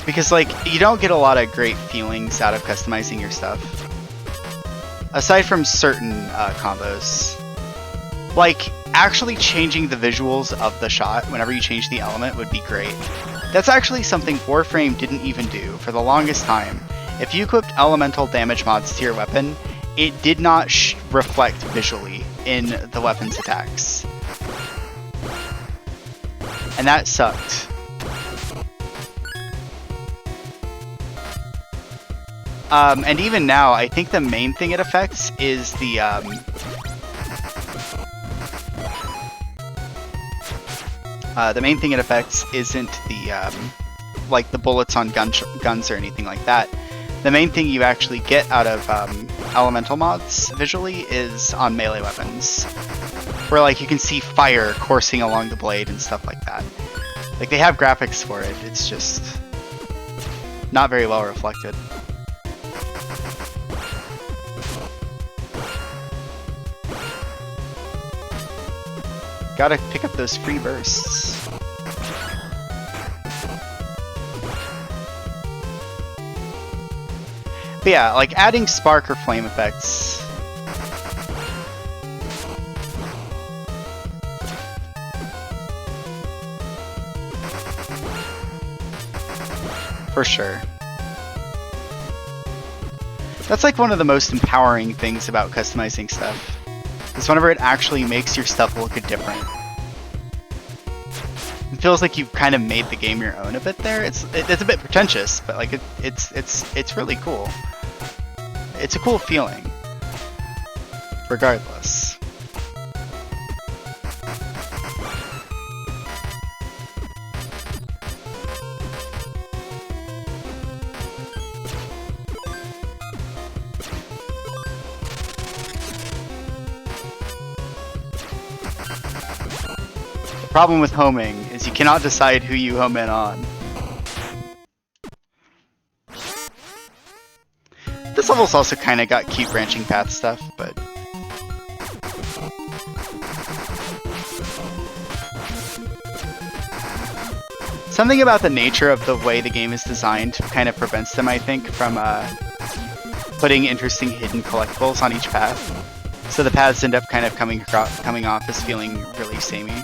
Because, like, you don't get a lot of great feelings out of customizing your stuff. Aside from certain combos. Like, actually changing the visuals of the shot whenever you change the element would be great. That's actually something Warframe didn't even do for the longest time. If you equipped elemental damage mods to your weapon, it did not reflect visually in the weapon's attacks. And that sucked. And even now, I think the main thing it affects is the, the main thing it affects isn't the, like the bullets on guns or anything like that. The main thing you actually get out of elemental mods visually is on melee weapons, where like you can see fire coursing along the blade and stuff like that. Like they have graphics for it, it's just not very well reflected. Gotta pick up those free bursts. But yeah, like adding spark or flame effects. For sure. That's like one of the most empowering things about customizing stuff. Is whenever it actually makes your stuff look different. It feels like you've kind of made the game your own a bit there. It's a bit pretentious, but like it's really cool. It's a cool feeling. Regardless. The problem with homing is you cannot decide who you home in on. This level's also kind of got cute branching path stuff, but... something about the nature of the way the game is designed kind of prevents them, I think, from putting interesting hidden collectibles on each path. So the paths end up kind of coming off as feeling really samey.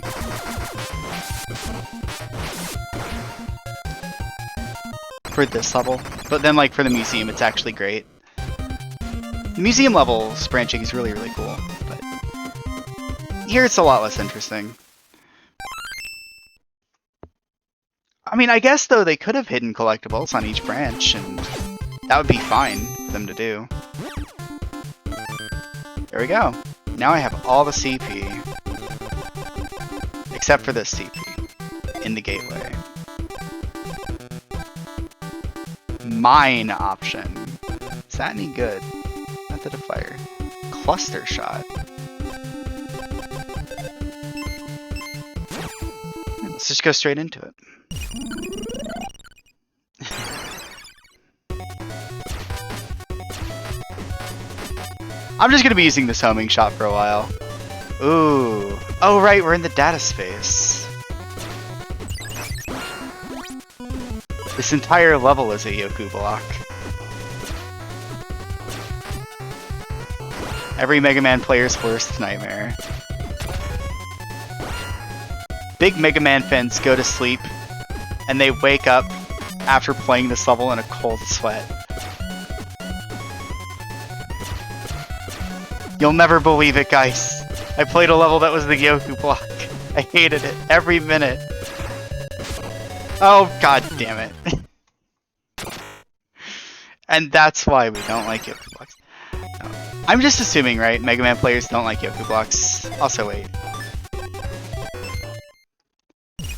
For this level, but then like for the museum it's actually great. The museum level's branching is really cool, but here it's a lot less interesting. I mean, I guess though they could have hidden collectibles on each branch and that would be fine for them to do. There we go. Now I have all the CP except for this CP in the gateway. Mine option. Is that any good? Method of fire. Cluster shot. Let's just go straight into it. I'm just gonna be using this homing shot for a while. Ooh. Oh right, we're in the data space. This entire level is a Yoku block. Every Mega Man player's worst nightmare. Big Mega Man fans go to sleep, and they wake up after playing this level in a cold sweat. You'll never believe it, guys. I played a level that was the Yoku block. I hated it every minute. Oh, god damn it. And that's why we don't like Yoku blocks. No. I'm just assuming, right? Mega Man players don't like Yoku blocks. Also, wait.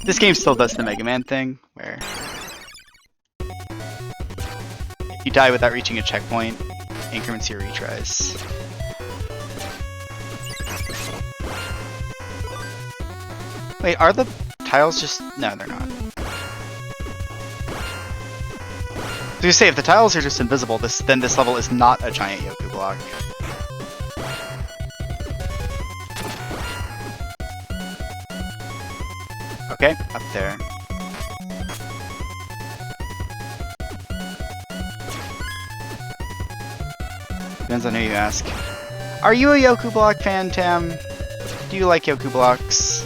This game still does the Mega Man thing, where if you die without reaching a checkpoint, increments your retries. Wait, are the tiles just... no, they're not. I was gonna say, if the tiles are just invisible, then this level is not a giant Yoku block. Okay, up there. Depends on who you ask. Are you a Yoku block fan, Tam? Do you like Yoku blocks?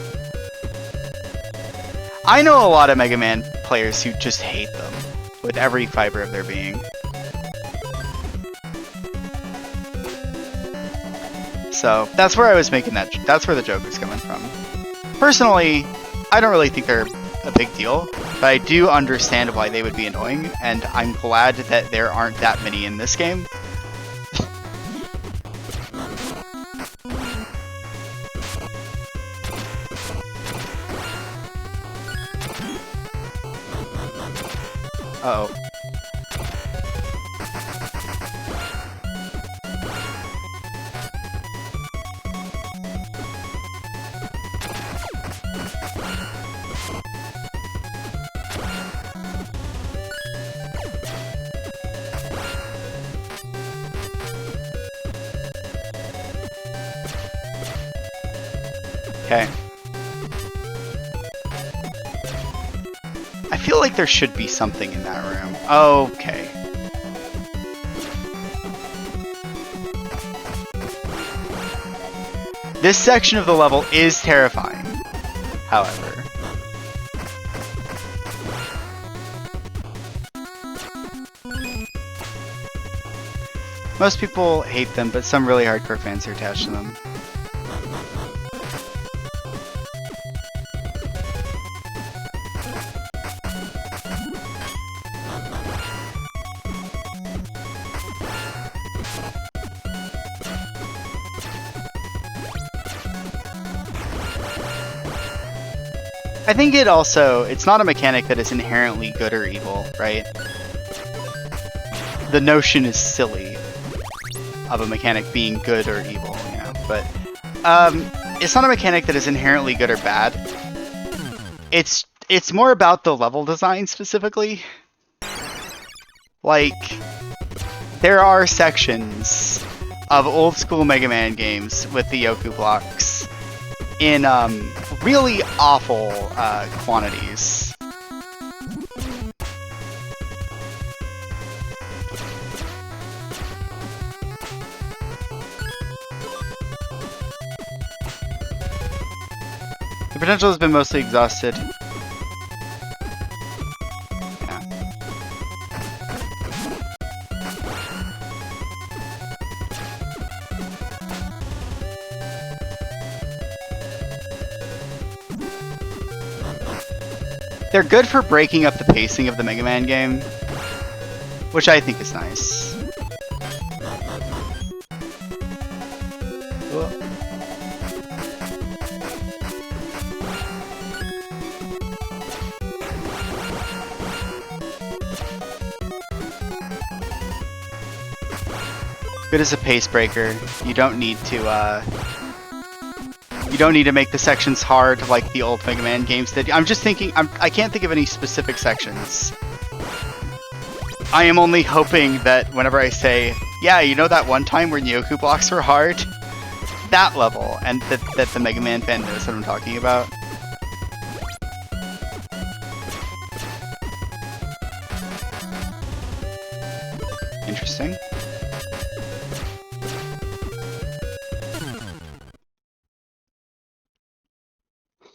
I know a lot of Mega Man players who just hate them with every fiber of their being. So that's where I was making that. That's where the joke was coming from. Personally, I don't really think they're a big deal, but I do understand why they would be annoying, and I'm glad that there aren't that many in this game. Uh-oh. Okay. I feel like there should be something in that room. Okay. This section of the level is terrifying, however. Most people hate them, but some really hardcore fans are attached to them. I think it's not a mechanic that is inherently good or evil, right? The notion is silly of a mechanic being good or evil, you know, but it's not a mechanic that is inherently good or bad. It's more about the level design specifically. Like, there are sections of old school Mega Man games with the Yoku blocks in really awful quantities. The potential has been mostly exhausted. Yeah. They're good for breaking up the pacing of the Mega Man game, which I think is nice. Good as a pace breaker. You don't need to make the sections hard like the old Mega Man games did. I'm just thinking, I can't think of any specific sections. I am only hoping that whenever I say, yeah, you know that one time when Yoku blocks were hard? That level, and that the Mega Man fan knows what I'm talking about. Interesting.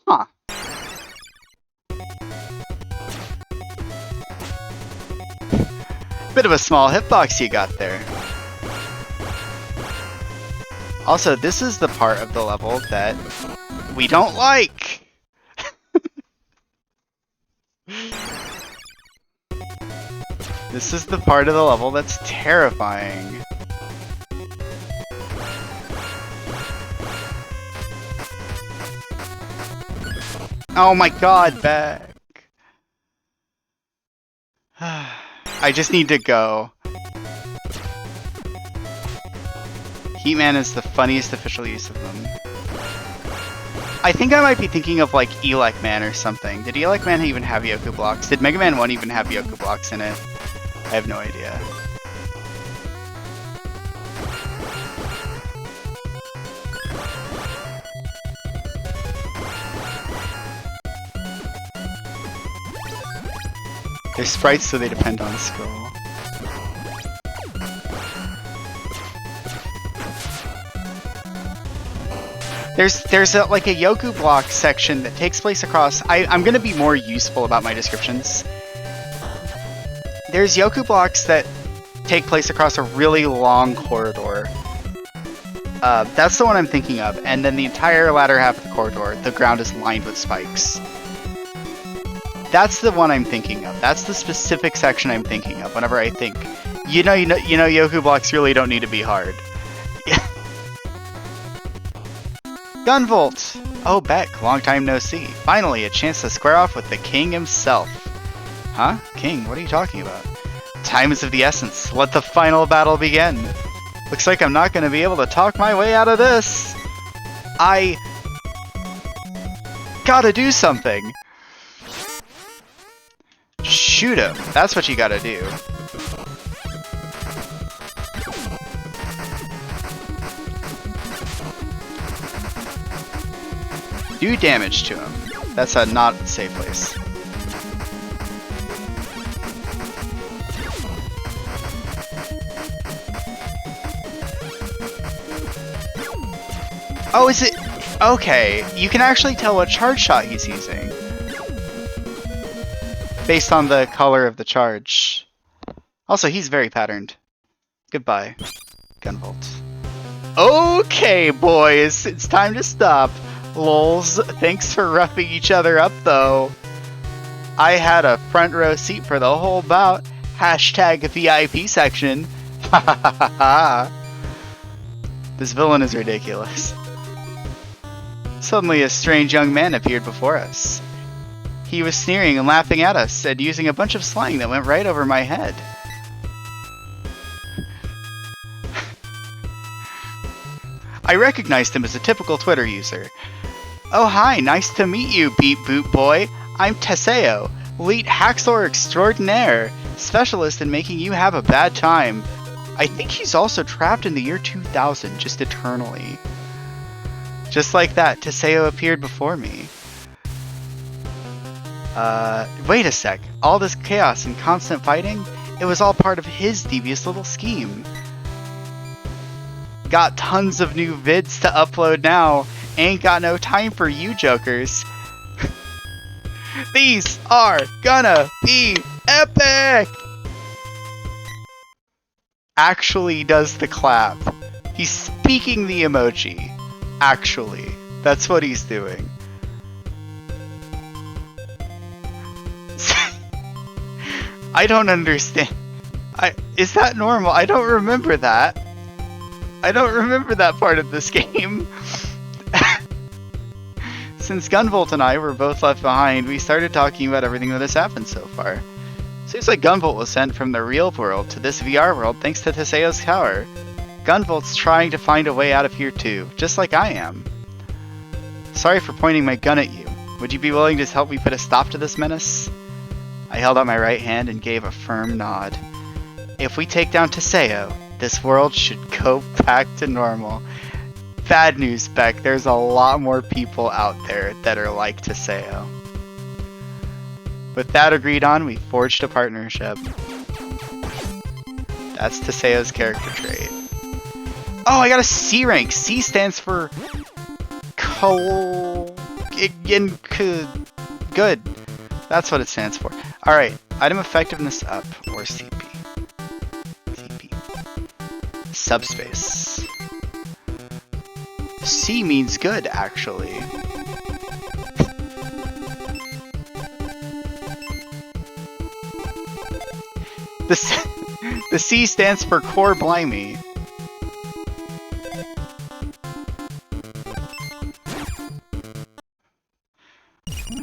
Huh. Bit of a small hitbox you got there. Also, this is the part of the level that we don't like. This is the part of the level that's terrifying. Oh my god, back. I just need to go. Heatman is the funniest official use of them. I think I might be thinking of like Elec Man or something. Did Elec Man even have Yoku blocks? Did Mega Man 1 even have Yoku blocks in it? I have no idea. They're sprites, so they depend on skill. There's like a Yoku block section that takes place across... I'm going to be more useful about my descriptions. There's Yoku blocks that take place across a really long corridor. That's the one I'm thinking of. And then the entire latter half of the corridor, the ground is lined with spikes. That's the one I'm thinking of. That's the specific section I'm thinking of whenever I think, you know, Yoku blocks really don't need to be hard. Gunvolt! Oh, Beck, long time no see. Finally, a chance to square off with the king himself. Huh? King, what are you talking about? Time is of the essence. Let the final battle begin. Looks like I'm not going to be able to talk my way out of this. I gotta do something. Shoot him. That's what you gotta do. Do damage to him. That's a not safe place. Oh, is it? Okay, you can actually tell what charge shot he's using based on the color of the charge. Also, he's very patterned. Goodbye. Gunvolt. Okay, boys, it's time to stop. Lols, thanks for roughing each other up, though. I had a front row seat for the whole bout. Hashtag VIP section. Ha ha ha ha. This villain is ridiculous. Suddenly, a strange young man appeared before us. He was sneering and laughing at us, and using a bunch of slang that went right over my head. I recognized him as a typical Twitter user. Oh hi, nice to meet you, Beat Boot Boy. I'm Teseo, elite hacksaw extraordinaire, specialist in making you have a bad time. I think he's also trapped in the year 2000, just eternally. Just like that, Teseo appeared before me. Wait a sec. All this chaos and constant fighting? It was all part of his devious little scheme. Got tons of new vids to upload now. Ain't got no time for you jokers. These are gonna be epic! Actually does the clap. He's speaking the emoji. Actually. That's what he's doing. I don't understand. Is that normal? I don't remember that. I don't remember that part of this game. Since Gunvolt and I were both left behind, we started talking about everything that has happened so far. Seems like Gunvolt was sent from the real world to this VR world thanks to Teseo's tower. Gunvolt's trying to find a way out of here too, just like I am. Sorry for pointing my gun at you. Would you be willing to help me put a stop to this menace? I held out my right hand and gave a firm nod. If we take down Teseo, this world should go back to normal. Bad news, Beck. There's a lot more people out there that are like Teseo. With that agreed on, we forged a partnership. That's Teseo's character trait. Oh, I got a C rank. C stands for good. That's what it stands for. Alright, item effectiveness up, or CP. Subspace. C means good, actually. The C stands for core blimey.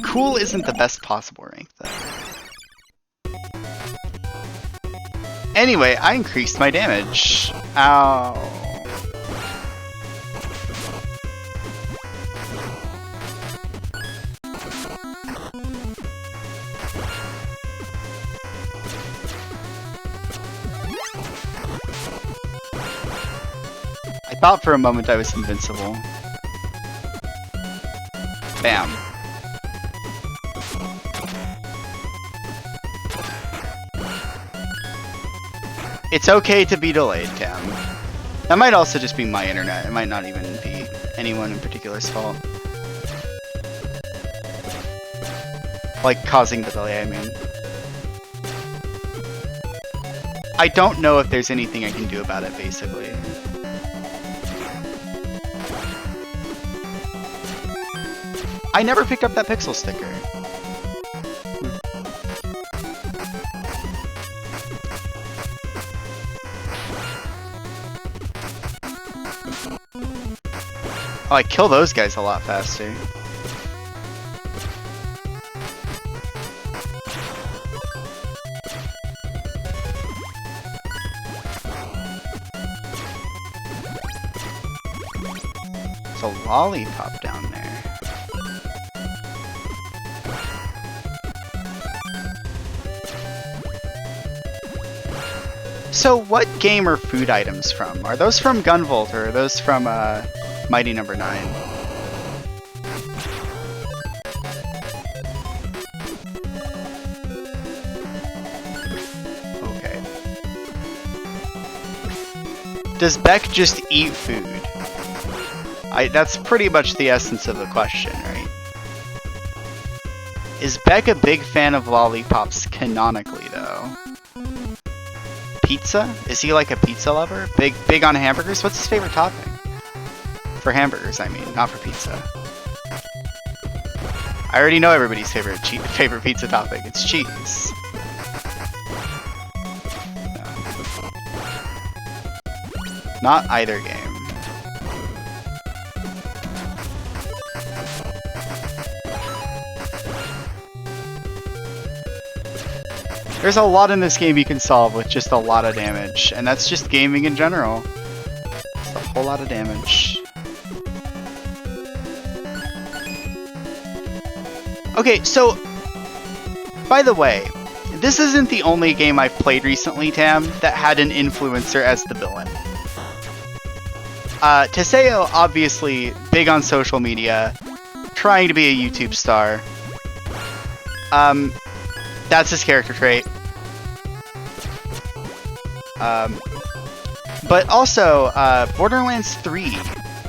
Cool isn't the best possible rank, though. Anyway, I increased my damage. Ow. I thought for a moment I was invincible. Bam. It's okay to be delayed, Tam. That might also just be my internet. It might not even be anyone in particular's fault. Like, causing the delay, I mean. I don't know if there's anything I can do about it, basically. I never picked up that pixel sticker. Oh, I kill those guys a lot faster. There's a lollipop down there. So what game are food items from? Are those from Gunvolt or are those from Mighty Number 9? Okay. Does Beck just eat food? That's pretty much the essence of the question, right? Is Beck a big fan of lollipops canonically, though? Pizza? Is he like a pizza lover? Big on hamburgers? What's his favorite topping? For hamburgers, I mean, not for pizza. I already know everybody's favorite pizza topping. It's cheese. No. Not either game. There's a lot in this game you can solve with just a lot of damage, and that's just gaming in general. It's a whole lot of damage. Okay, so, by the way, this isn't the only game I've played recently, Tam, that had an influencer as the villain. Teseo, obviously, big on social media, trying to be a YouTube star. That's his character trait. But also, Borderlands 3.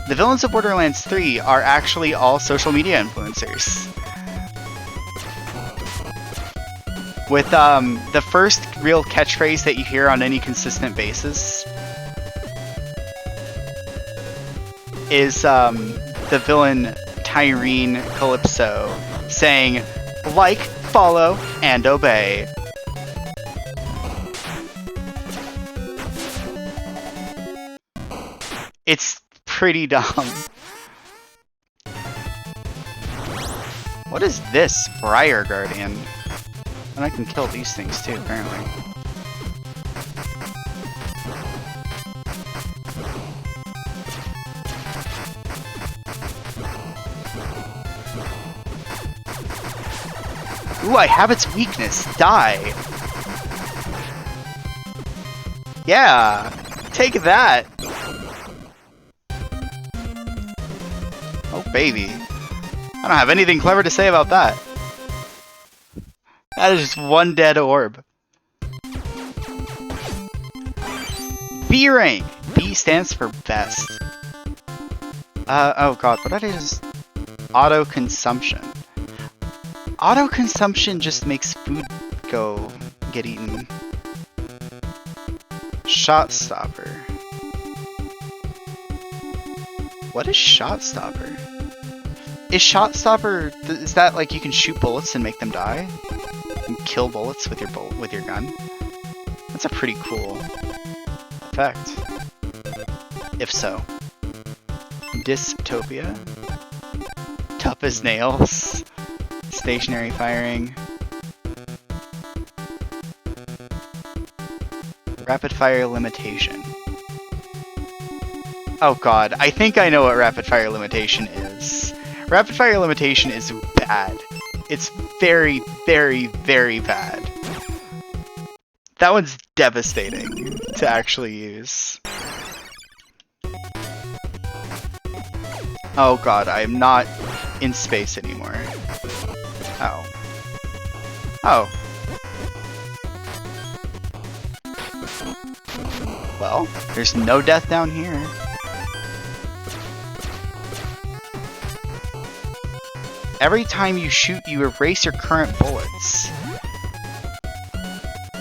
The villains of Borderlands 3 are actually all social media influencers. With the first real catchphrase that you hear on any consistent basis is the villain Tyrene Calypso saying, like, follow, and obey. It's pretty dumb. What is this? Briar Guardian. And I can kill these things too, apparently. Ooh, I have its weakness. Die. Yeah. Take that. Oh, baby. I don't have anything clever to say about that. That is just one dead orb. B rank. B stands for best. Oh god, what that is? Auto consumption. Auto consumption just makes food get eaten. Shot stopper. What is shot stopper? Is shot stopper, is that like you can shoot bullets and make them die? And kill bullets with your gun? That's a pretty cool effect. If so. Dystopia. Tough as nails. Stationary firing. Rapid fire limitation. Oh god, I think I know what rapid fire limitation is. Rapid fire limitation is bad. It's very, very, very bad. That one's devastating to actually use. Oh god, I am not in space anymore. Oh. Oh. Well, there's no death down here. Every time you shoot, you erase your current bullets.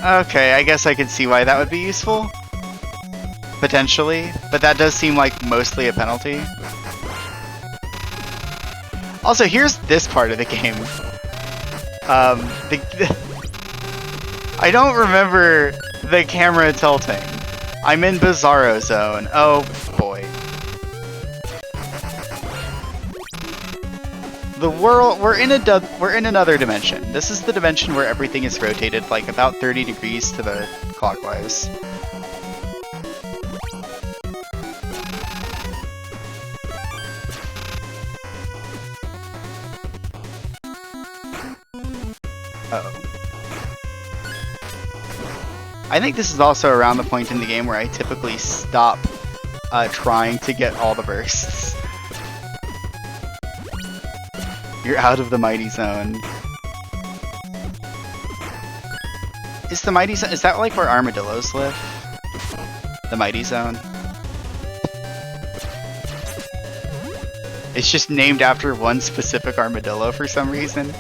Okay, I guess I can see why that would be useful. Potentially, but that does seem like mostly a penalty. Also, here's this part of the game. I don't remember the camera tilting. I'm in Bizarro Zone. Oh boy. The world, we're in another dimension. This is the dimension where everything is rotated like about 30 degrees to the clockwise. Uh-oh. I think this is also around the point in the game where I typically stop trying to get all the bursts. You're out of the Mighty Zone. Is the Mighty Zone, is that like where armadillos live? The Mighty Zone? It's just named after one specific armadillo for some reason.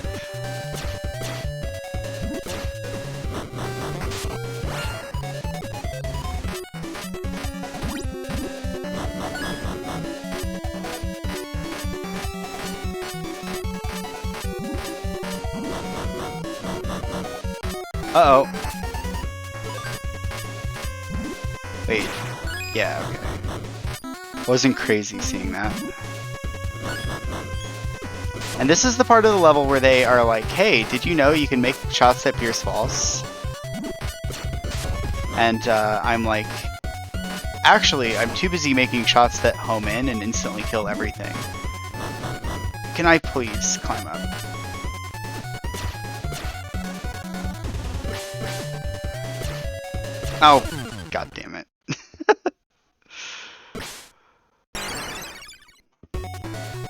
Uh-oh. Wait. Yeah, okay. Wasn't crazy seeing that. And this is the part of the level where they are like, hey, did you know you can make shots that pierce walls? And I'm like, actually, I'm too busy making shots that home in and instantly kill everything. Can I please climb up? Oh, god damn it.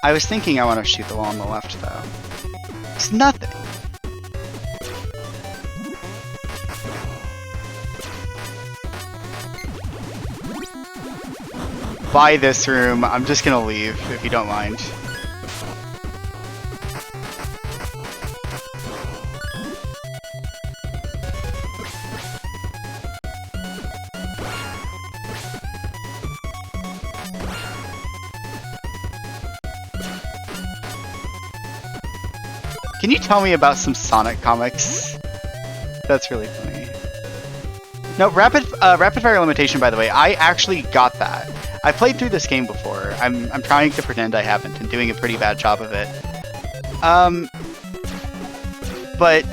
I was thinking I want to shoot the wall on the left, though. It's nothing. Buy this room. I'm just gonna leave, if you don't mind. Can you tell me about some Sonic comics? That's really funny. No, rapid fire limitation, by the way, I actually got that. I played through this game before. I'm trying to pretend I haven't and doing a pretty bad job of it. But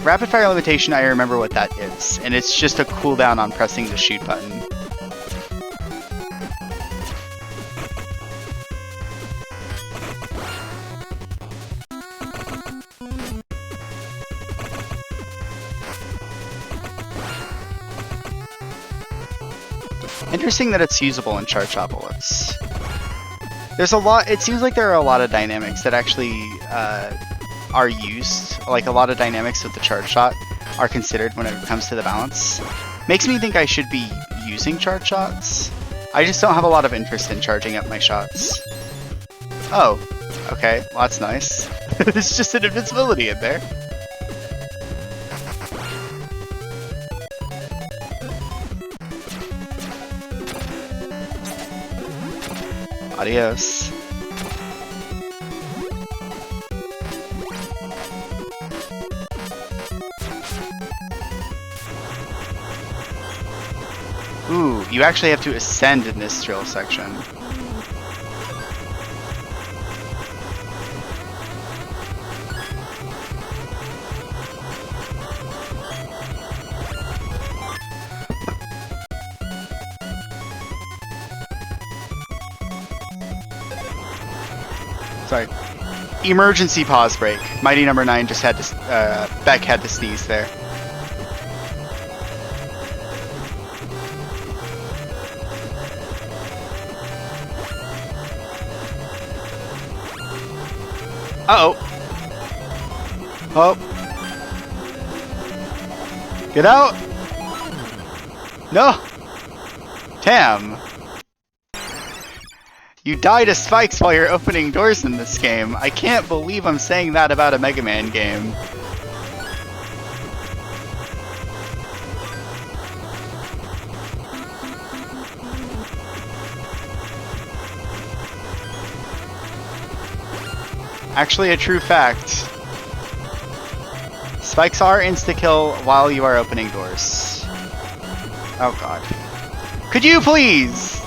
rapid fire limitation, I remember what that is, and it's just a cooldown on pressing the shoot button. Interesting that it's usable in charge shot bullets. There's a lot. It seems like there are a lot of dynamics that actually are used. Like a lot of dynamics with the charge shot are considered when it comes to the balance. Makes me think I should be using charge shots. I just don't have a lot of interest in charging up my shots. Oh, okay. Well, that's nice. There's just an invincibility in there. Adios. Ooh, you actually have to ascend in this drill section. Sorry. Emergency pause break. Mighty number 9 just had to, Beck had to sneeze there. Uh-oh. Oh. Get out! No! Damn. You die to spikes while you're opening doors in this game. I can't believe I'm saying that about a Mega Man game. Actually, a true fact. Spikes are insta-kill while you are opening doors. Oh god. Could you please?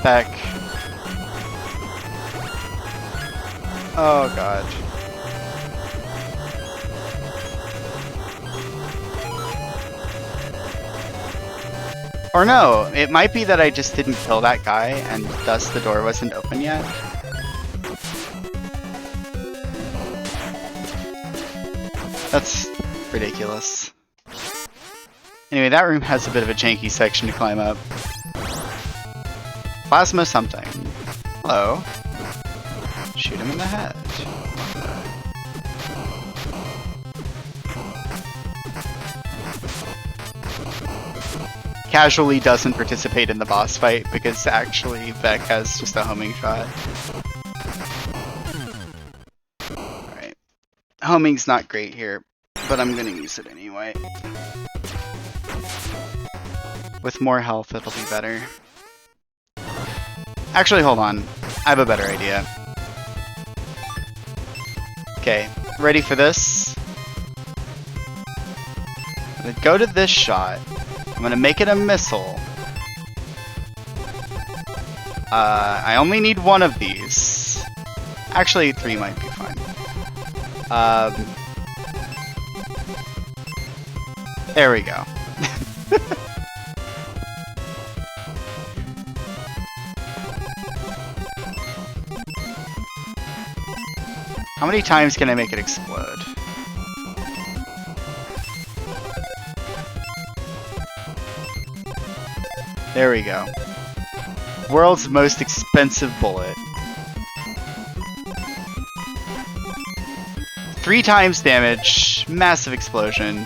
Beck. Oh god. Or no, it might be that I just didn't kill that guy and thus the door wasn't open yet. That's ridiculous. Anyway, that room has a bit of a janky section to climb up. Plasma something. Hello. Shoot him in the head. Casually doesn't participate in the boss fight because actually Beck has just a homing shot. Alright. Homing's not great here, but I'm gonna use it anyway. With more health, it'll be better. Actually, hold on. I have a better idea. Okay, ready for this? I'm gonna go to this shot. I'm gonna make it a missile. I only need one of these. Actually, 3 might be fine. There we go. How many times can I make it explode? There we go. World's most expensive bullet. 3 times damage, massive explosion.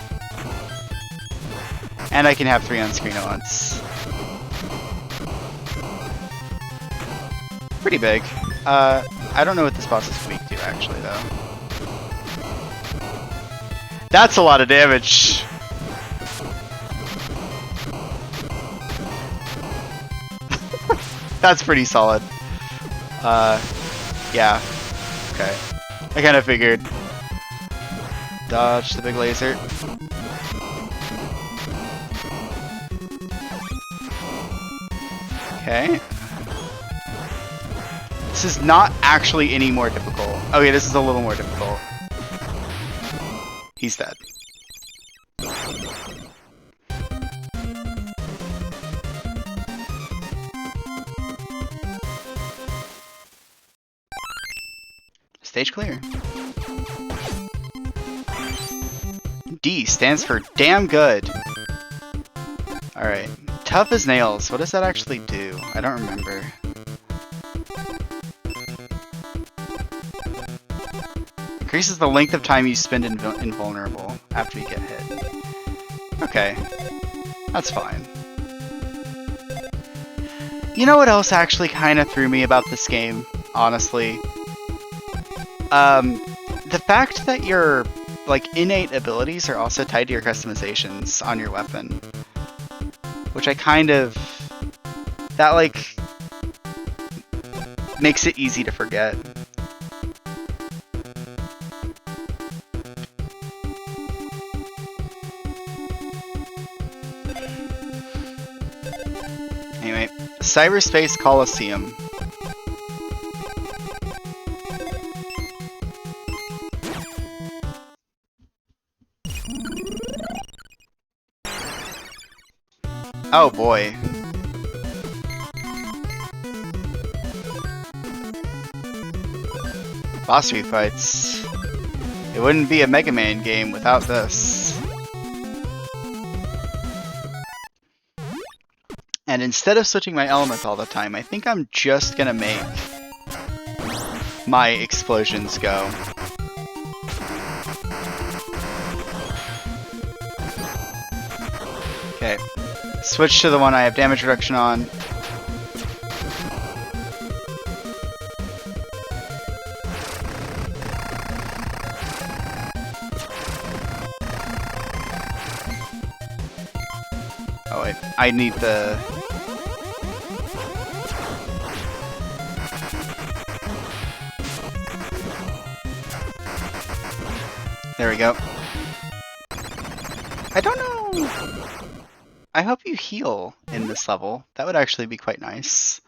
And I can have 3 on screen at once. Pretty big. I don't know what this boss is weak to, actually, though. That's a lot of damage! That's pretty solid. Yeah. Okay. I kind of figured. Dodge the big laser. Okay. This is not actually any more difficult. Okay, this is a little more difficult. He's dead. Stage clear. D stands for damn good. Alright. Tough as nails. What does that actually do? I don't remember. Increases the length of time you spend invulnerable after you get hit. Okay. That's fine. You know what else actually kind of threw me about this game, honestly? The fact that your, like, innate abilities are also tied to your customizations on your weapon. Which I kind of... That, like, makes it easy to forget. Anyway, Cyberspace Coliseum. Oh boy. Boss fights. It wouldn't be a Megaman game without this. And instead of switching my element all the time, I think I'm just gonna make my explosions go. Okay. Switch to the one I have damage reduction on. Oh wait, I need the... There we go. I don't know... I hope you heal in this level. That would actually be quite nice.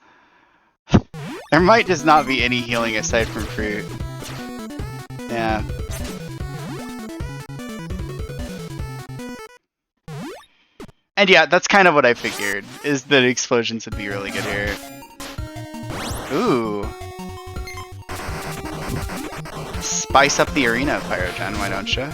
There might just not be any healing aside from fruit. Yeah. And yeah, that's kind of what I figured, is that explosions would be really good here. Ooh. Spice up the arena, Pyrogen, why don't you?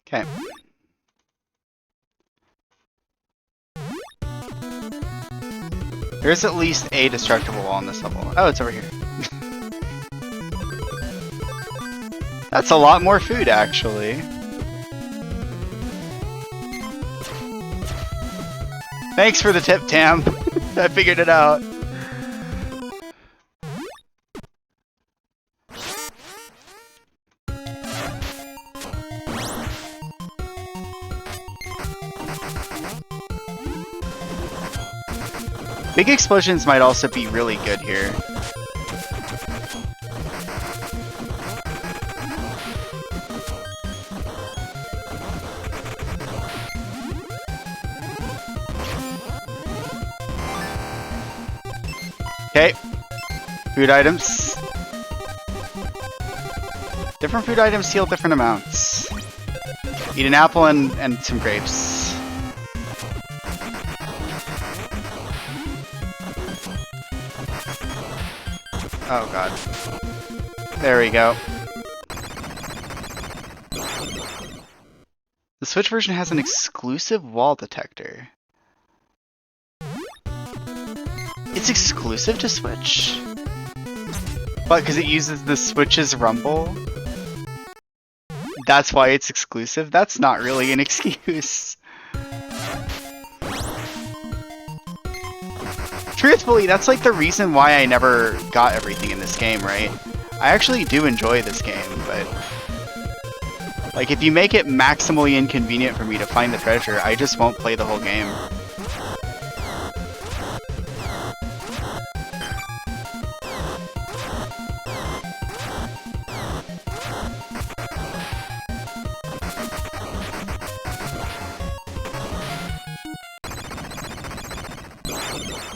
Okay. There's at least a destructible wall on this level. Oh, it's over here. That's a lot more food, actually. Thanks for the tip, Tam. I figured it out. Big explosions might also be really good here. Okay. Food items. Different food items heal different amounts. Eat an apple and some grapes. Oh god. There we go. The Switch version has an exclusive wall detector. It's exclusive to Switch? What, because it uses the Switch's rumble? That's why it's exclusive? That's not really an excuse. Truthfully, that's like the reason why I never got everything in this game, right? I actually do enjoy this game, but like if you make it maximally inconvenient for me to find the treasure, I just won't play the whole game.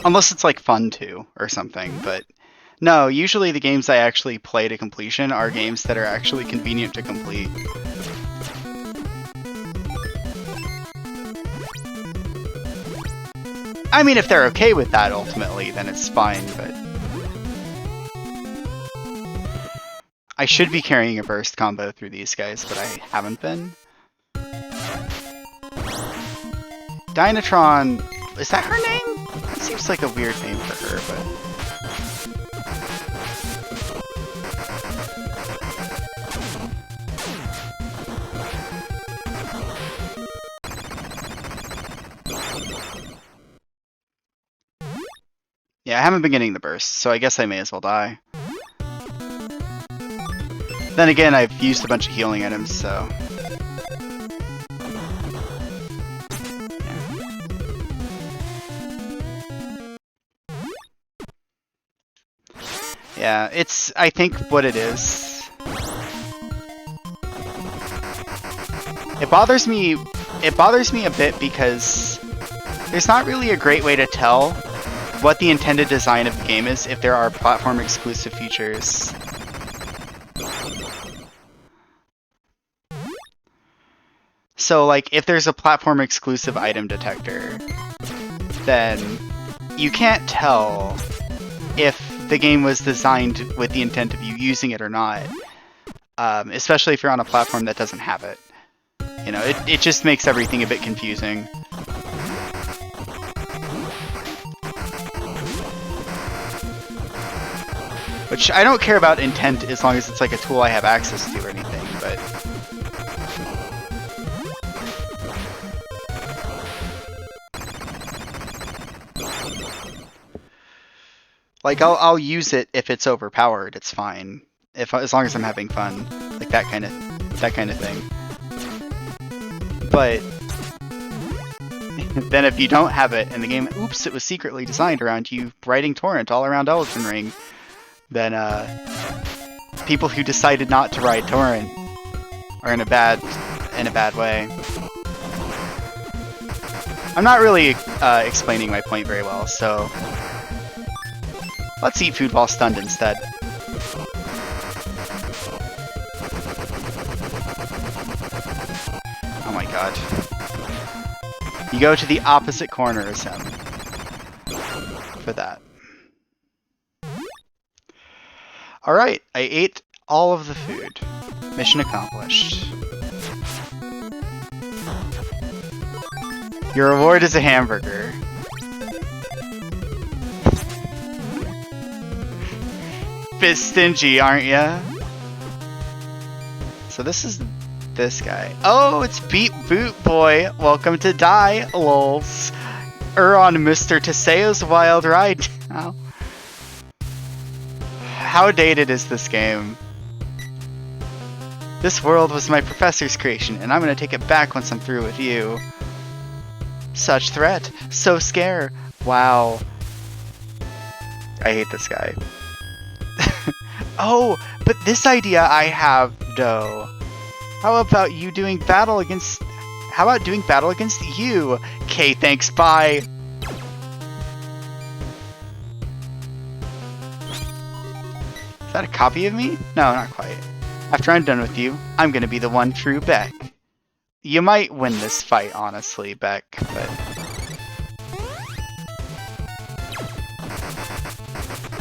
Unless it's like fun to or something, but no, usually the games I actually play to completion are games that are actually convenient to complete. I mean, if they're okay with that ultimately, then it's fine, but I should be carrying a burst combo through these guys, but I haven't been. Dynatron, is that her name? That seems like a weird name for her, but... yeah, I haven't been getting the burst, so I guess I may as well die. Then again, I've used a bunch of healing items, so... yeah, it's, I think, what it is. It bothers me a bit because there's not really a great way to tell what the intended design of the game is if there are platform exclusive features. So like if there's a platform exclusive item detector, then you can't tell if the game was designed with the intent of you using it or not, especially if you're on a platform that doesn't have it. You know, it just makes everything a bit confusing. Which I don't care about intent as long as it's like a tool I have access to or anything, but... like, I'll use it if it's overpowered, it's fine. As long as I'm having fun. Like that kind of thing. But then if you don't have it and the game, oops, it was secretly designed around you writing torrent all around Elden Ring, then people who decided not to write torrent are in a bad way. I'm not really explaining my point very well, so let's eat food while stunned instead. Oh my god. You go to the opposite corner as him for that. Alright, I ate all of the food. Mission accomplished. Your reward is a hamburger. Bit stingy, aren't ya? So this is this guy. Oh, it's Beat Boot Boy. Welcome to Die, lols. on Mr. Teseo's wild ride now. How dated is this game? This world was my professor's creation, and I'm gonna take it back once I'm through with you. Such threat. So scare. Wow. I hate this guy. Oh, but this idea I have, though. How about doing battle against you? Okay, thanks, bye. Is that a copy of me? No, not quite. After I'm done with you, I'm gonna be the one true Beck. You might win this fight, honestly, Beck, but...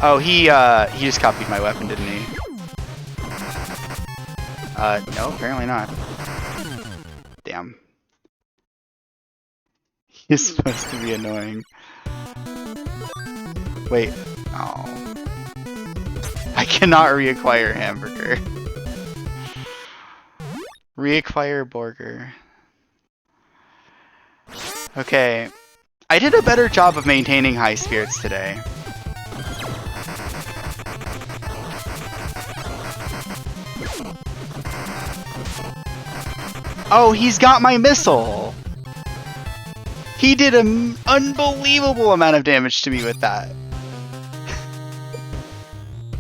Oh, he just copied my weapon, didn't he? No, apparently not. Damn. He's supposed to be annoying. Wait. Oh. I cannot reacquire Hamburger. Reacquire Burger. Okay. I did a better job of maintaining high spirits today. Oh, he's got my missile! He did an unbelievable amount of damage to me with that.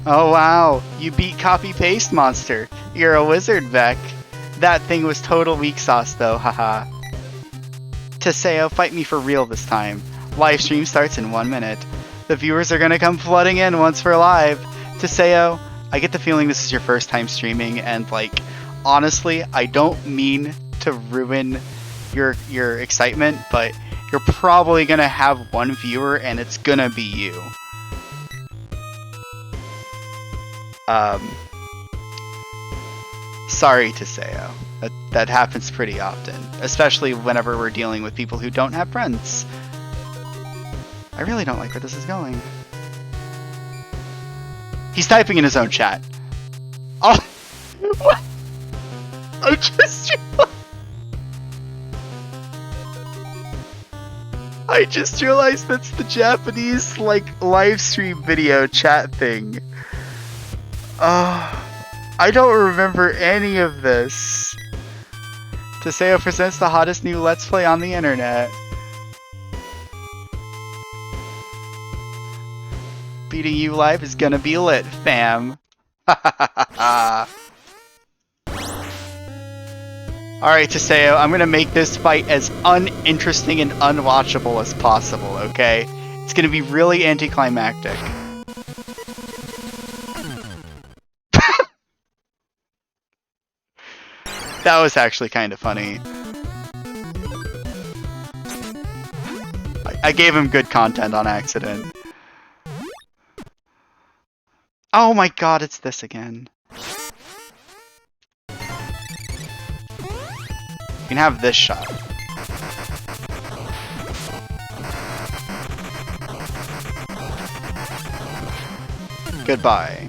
Oh wow, you beat Copy Paste Monster. You're a wizard, Beck. That thing was total weak sauce though, haha. Teseo, fight me for real this time. Live stream starts in 1 minute. The viewers are gonna come flooding in once we're live. Teseo, I get the feeling this is your first time streaming, and like, honestly, I don't mean to ruin your excitement, but you're probably gonna have one viewer and it's gonna be you. Sorry Teseo. That happens pretty often, especially whenever we're dealing with people who don't have friends. I really don't like where this is going. He's typing in his own chat. Oh, what? I just realized that's the Japanese, like, live stream video chat thing. I don't remember any of this. Teseo presents the hottest new Let's Play on the internet. Beating you live is gonna be lit, fam. Alright, Teseo, I'm gonna make this fight as uninteresting and unwatchable as possible, okay? It's gonna be really anticlimactic. That was actually kind of funny. I gave him good content on accident. Oh my god, it's this again. You can have this shot. Goodbye.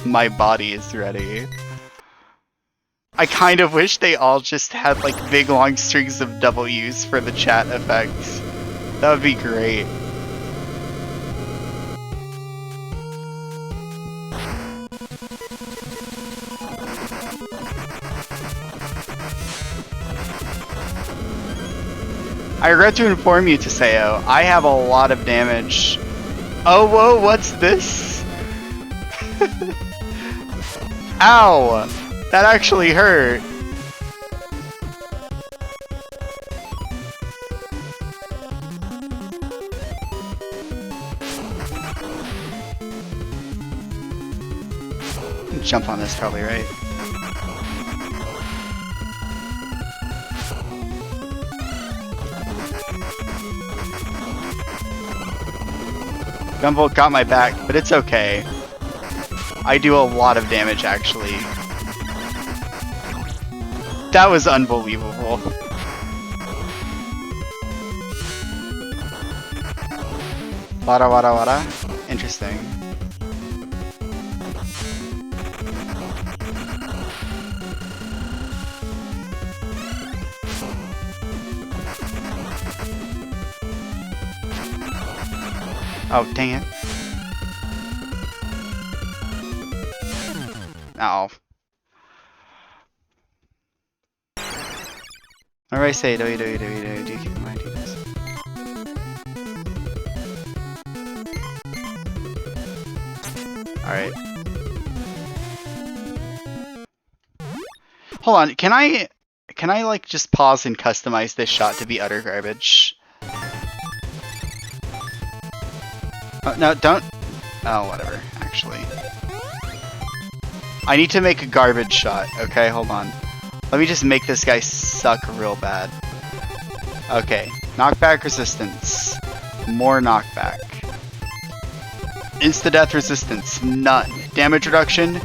My body is ready. I kind of wish they all just had like big long strings of W's for the chat effects. That would be great. I regret to inform you, Teseo, I have a lot of damage. Oh, whoa, what's this? Ow! That actually hurt. Jump on this, probably, right? Gunvolt got my back, but it's okay. I do a lot of damage, actually. That was unbelievable. Wada wada wada. Interesting. Oh, dang it. Ow. What do I say? Do. Alright. Hold on, can I like just pause and customize this shot to be utter garbage? Oh, no, don't. Oh, whatever, actually. I need to make a garbage shot. Okay, hold on. Let me just make this guy suck real bad. Okay, knockback resistance. More knockback. Insta-death resistance, none. Damage reduction,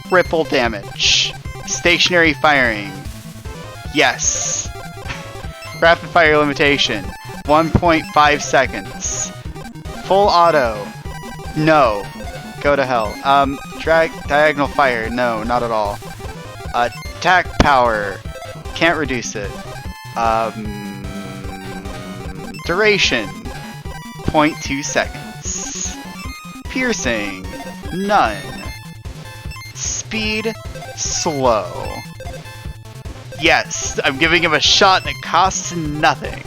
triple damage. Stationary firing, yes. Rapid fire limitation, 1.5 seconds. Full auto, no. Go to hell. Diagonal fire, no, not at all. Attack power, can't reduce it. Duration, 0.2 seconds. Piercing, none. Speed, slow. Yes, I'm giving him a shot that costs nothing.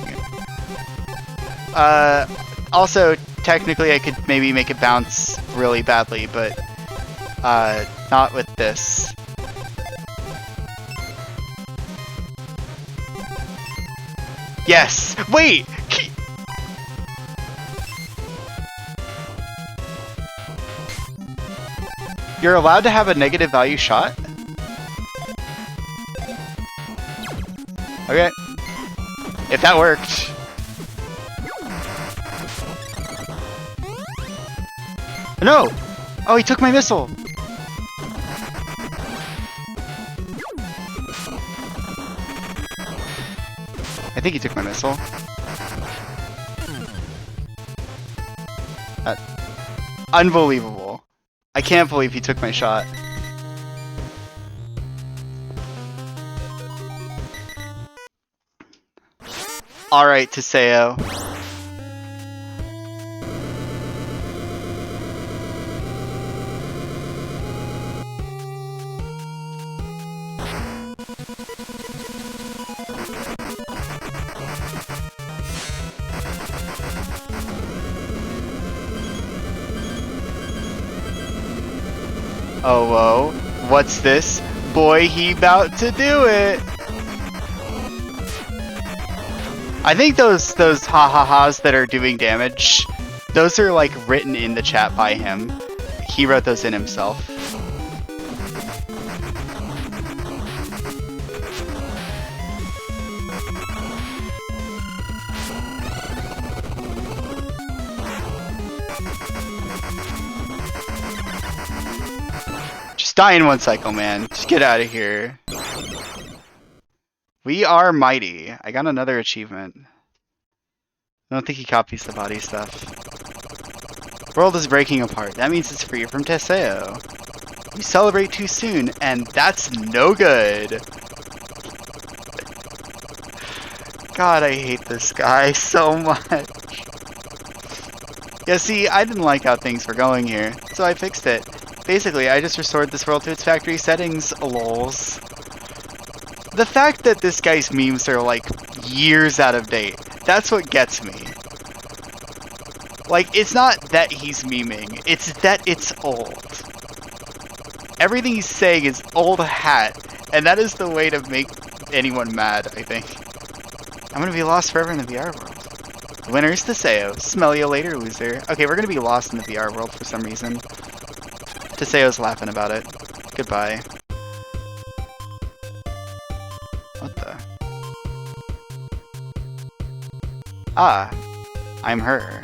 Also, technically I could maybe make it bounce really badly, but not with this. Yes! Wait! You're allowed to have a negative value shot? Okay. If that worked. No! Oh, he took my missile! I think he took my missile. Unbelievable. I can't believe he took my shot. Alright, Teseo. Oh, whoa. What's this? Boy, he bout to do it! I think those ha-ha-has that are doing damage, those are like written in the chat by him. He wrote those in himself. Just die in one cycle, man. Just get out of here. We are mighty. I got another achievement. I don't think he copies the body stuff. World is breaking apart. That means it's free from Teseo. You celebrate too soon, and that's no good. God, I hate this guy so much. Yeah, see, I didn't like how things were going here, so I fixed it. Basically, I just restored this world to its factory settings, lols. The fact that this guy's memes are like years out of date, that's what gets me. Like, it's not that he's memeing, it's that it's old. Everything he's saying is old hat, and that is the way to make anyone mad, I think. I'm gonna be lost forever in the VR world. Winner's Teseo. Smell you later, loser. Okay, we're gonna be lost in the VR world for some reason. Teseo's laughing about it. Goodbye. What the? Ah, I'm her.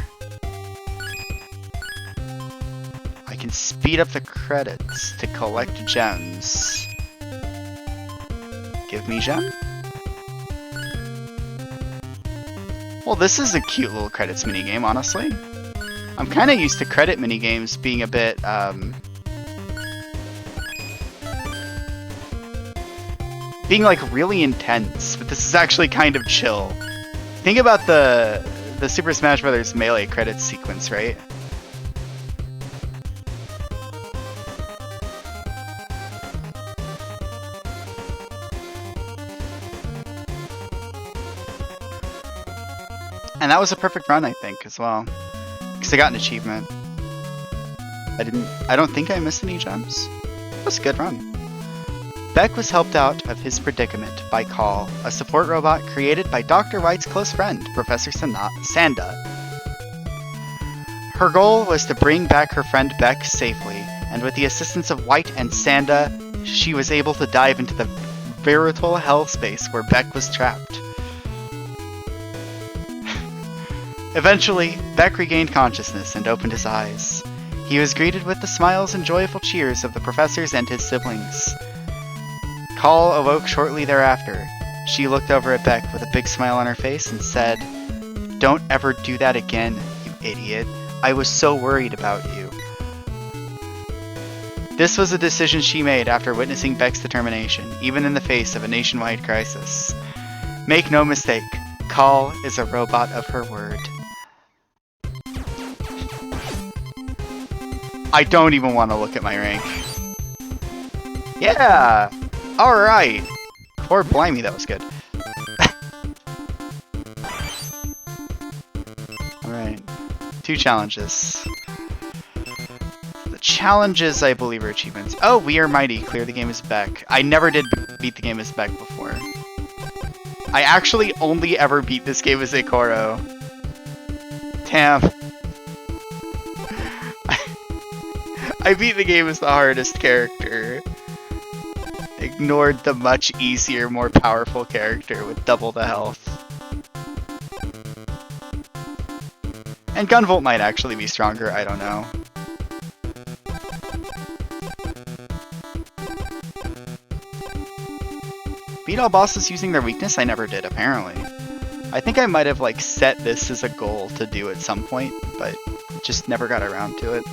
I can speed up the credits to collect gems. Give me gem? Well, this is a cute little credits minigame, honestly. I'm kind of used to credit minigames being a bit, being like really intense, but this is actually kind of chill. Think about the the Super Smash Bros. Melee credits sequence, right? And that was a perfect run, I think, as well. Because I got an achievement. I don't think I missed any gems. It was a good run. Beck was helped out of his predicament by Call, a support robot created by Dr. White's close friend, Professor Sanda. Her goal was to bring back her friend Beck safely, and with the assistance of White and Sanda, she was able to dive into the veritable hell space where Beck was trapped. Eventually, Beck regained consciousness and opened his eyes. He was greeted with the smiles and joyful cheers of the professors and his siblings. Call awoke shortly thereafter. She looked over at Beck with a big smile on her face and said, "Don't ever do that again, you idiot. I was so worried about you." This was a decision she made after witnessing Beck's determination, even in the face of a nationwide crisis. Make no mistake, Call is a robot of her word. I don't even want to look at my rank. Yeah! Alright! Or blimey, that was good. Alright. 2 challenges. The challenges, I believe, are achievements. Oh, we are mighty. Clear the game as Beck. I never did beat the game as Beck before. I actually only ever beat this game as Ikoro. Damn. I beat the game as the hardest character. Ignored the much easier, more powerful character with double the health. And Gunvolt might actually be stronger, I don't know. Beat all bosses using their weakness? I never did, apparently. I think I might have like set this as a goal to do at some point, but just never got around to it.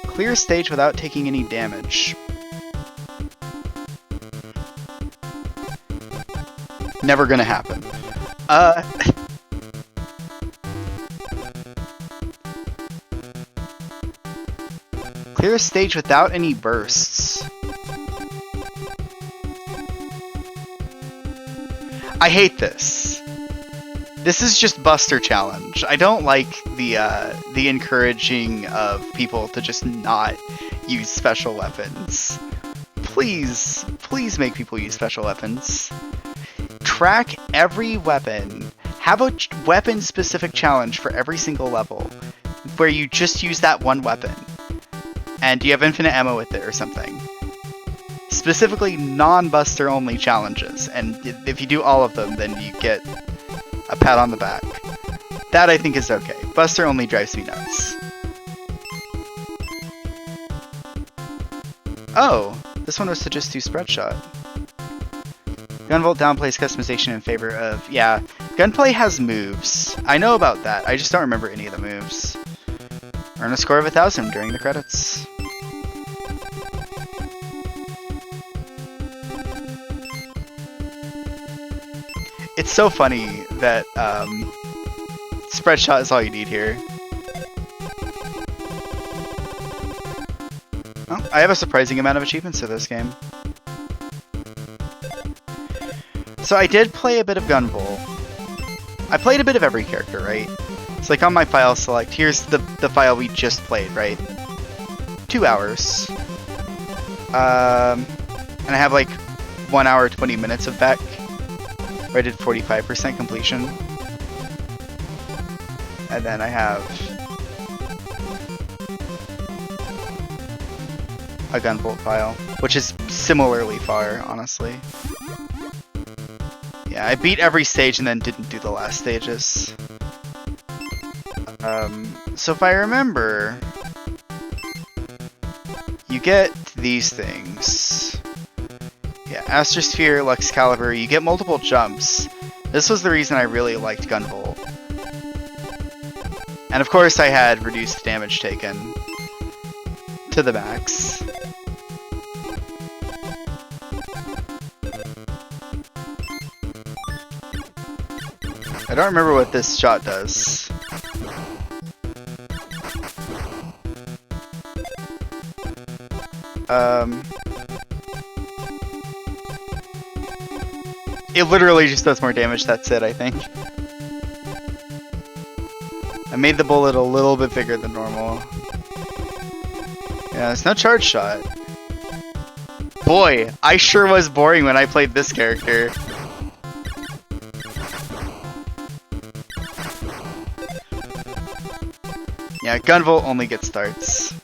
Clear a stage without taking any damage. Never gonna happen. Clear a stage without any bursts. I hate this. This is just Buster Challenge. I don't like the encouraging of people to just not use special weapons. Please, please make people use special weapons. Track every weapon. Have a weapon-specific challenge for every single level, where you just use that one weapon, and you have infinite ammo with it or something. Specifically non-Buster only challenges, and if you do all of them, then you get a pat on the back. That I think is okay. Buster only drives me nuts. Oh, this one was to just do spread shot. Gunvolt downplays customization in favor of... Yeah, Gunplay has moves. I know about that, I just don't remember any of the moves. Earn a score of 1,000 during the credits. It's so funny that spread shot is all you need here. Oh, I have a surprising amount of achievements for this game. So I did play a bit of Gunvolt. I played a bit of every character, right? It's like on my file select, here's the file we just played, right? 2 hours. And I have like 1 hour 20 minutes of Beck, where I did 45% completion. And then I have a Gunvolt file, which is similarly far, honestly. Yeah, I beat every stage and then didn't do the last stages. So if I remember, you get these things. Yeah, Astrosphere, Luxcalibur, you get multiple jumps. This was the reason I really liked Gunvolt. And of course I had reduced damage taken to the max. I don't remember what this shot does. It literally just does more damage, that's it, I think. I made the bullet a little bit bigger than normal. Yeah, it's no charge shot. Boy, I sure was boring when I played this character. Yeah, Gunvolt only gets starts.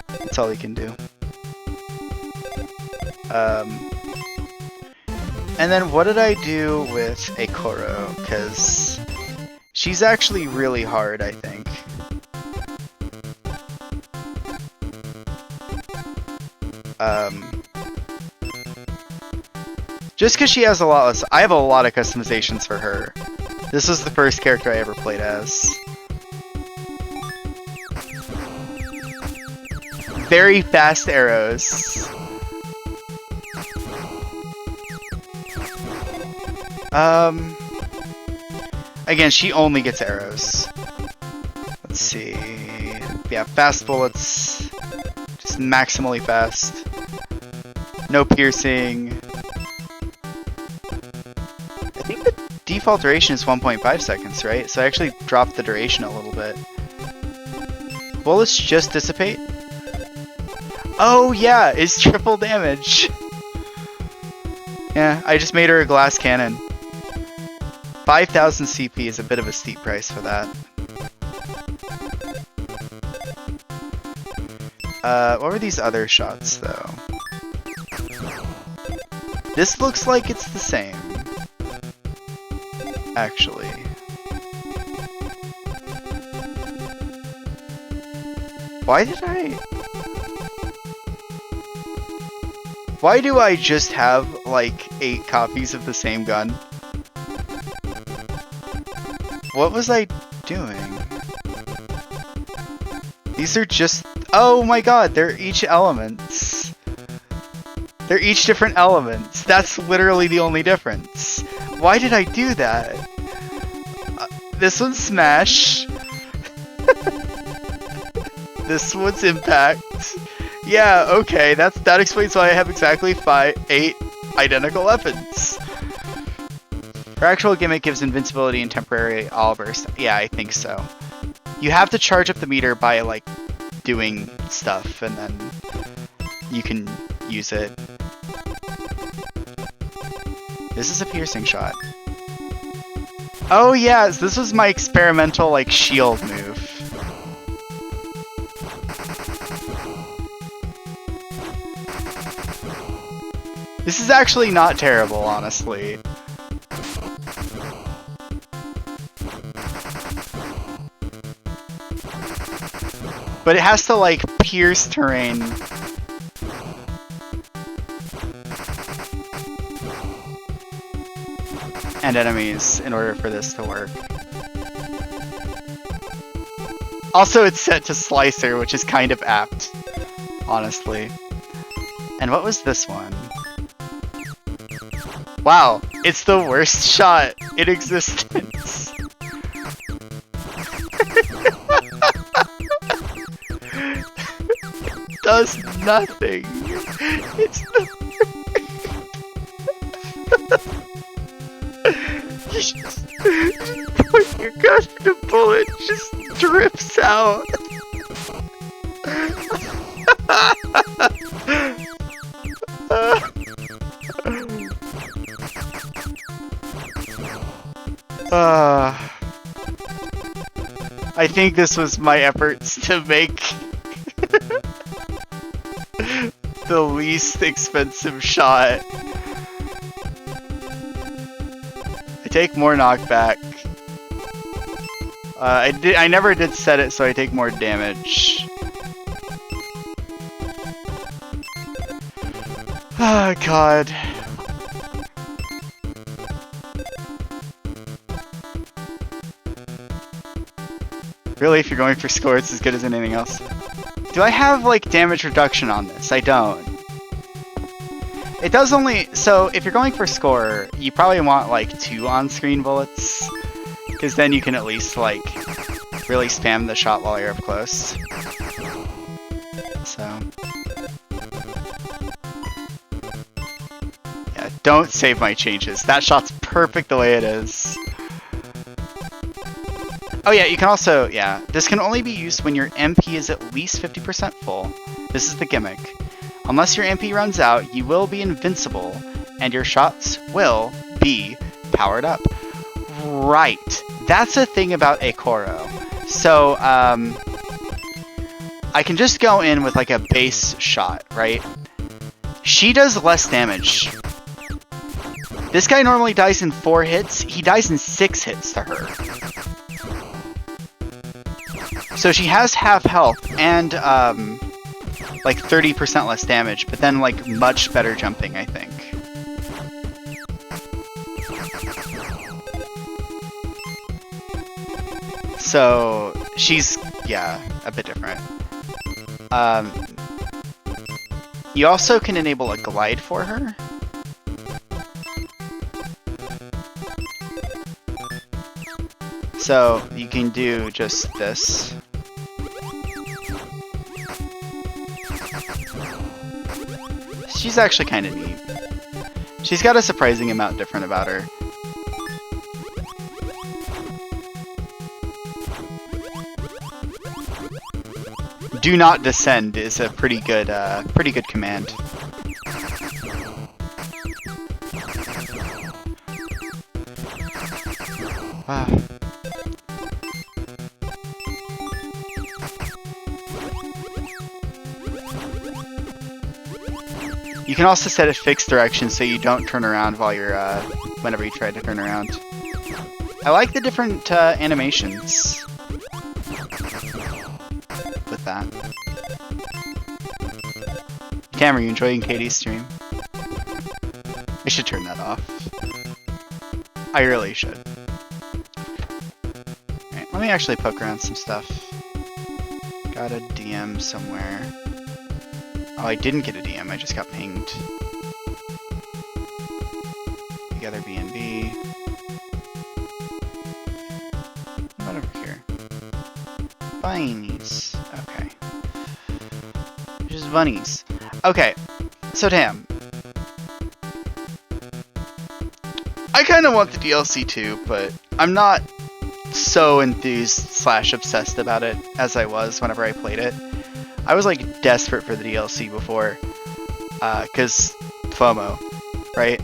That's all he can do. And then what did I do with a Koro? Because she's actually really hard, I think. Just because she has a lot less... I have a lot of customizations for her. This was the first character I ever played as. Very fast arrows. Again, she only gets arrows. Let's see. Yeah, fast bullets. Just maximally fast. No piercing. I think the default duration is 1.5 seconds, right? So I actually dropped the duration a little bit. Bullets just dissipate? Oh yeah, it's triple damage. Yeah, I just made her a glass cannon. 5,000 CP is a bit of a steep price for that. What were these other shots, though? This looks like it's the same. Actually. Why did I... Why do I just have, like, 8 copies of the same gun? What was I doing? These are just... Oh my god, they're each elements. They're each different elements. That's literally the only difference. Why did I do that? This one's Smash. This one's Impact. Yeah, okay, that explains why I have exactly 8 identical weapons. Her actual gimmick gives invincibility and temporary all burst. Yeah, I think so. You have to charge up the meter by, like, doing stuff, and then you can use it. This is a piercing shot. Oh yeah, this was my experimental, like, shield move. This is actually not terrible, honestly. But it has to, like, pierce terrain. And enemies in order for this to work. Also, it's set to Slicer, which is kind of apt, honestly. And what was this one? Wow, it's the worst shot in existence. Does nothing. It's the you just put your gun in a bullet, just drips out. I think this was my efforts to make the least expensive shot. I take more knockback. I never did set it, so I take more damage. Oh god. Really, if you're going for score, it's as good as anything else. Do I have, like, damage reduction on this? I don't. It does only... So, if you're going for score, you probably want, like, 2 on-screen bullets. Because then you can at least, like, really spam the shot while you're up close. So... Yeah, don't save my changes. That shot's perfect the way it is. Oh yeah, you can also... Yeah, this can only be used when your MP is at least 50% full. This is the gimmick. Unless your MP runs out, you will be invincible, and your shots will be powered up. Right. That's a thing about Akoro. So, I can just go in with, like, a base shot, right? She does less damage. This guy normally dies in 4 hits. He dies in 6 hits to her. So she has half health and, like 30% less damage, but then like much better jumping, I think. So she's, yeah, a bit different. You also can enable a glide for her. So you can do just this. She's actually kind of neat. She's got a surprising amount different about her. Do not descend is a pretty good command. You can also set a fixed direction so you don't turn around while you're, whenever you try to turn around. I like the different, animations with that. Cam, are you enjoying Katie's stream? I should turn that off. I really should. Alright, let me actually poke around some stuff. Got a DM somewhere. Oh, I didn't get a DM, I just got pinged. Together B&B. What over here? Bunnies. Okay. Just bunnies. Okay, so Tam. I kind of want the DLC too, but I'm not so enthused / obsessed about it as I was whenever I played it. I was like desperate for the DLC before, cause FOMO, right?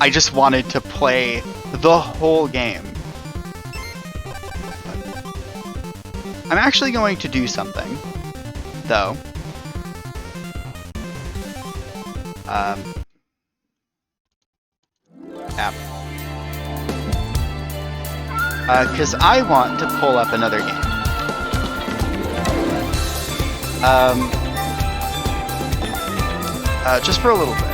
I just wanted to play the whole game. I'm actually going to do something, though. App. Because I want to pull up another game. Just for a little bit.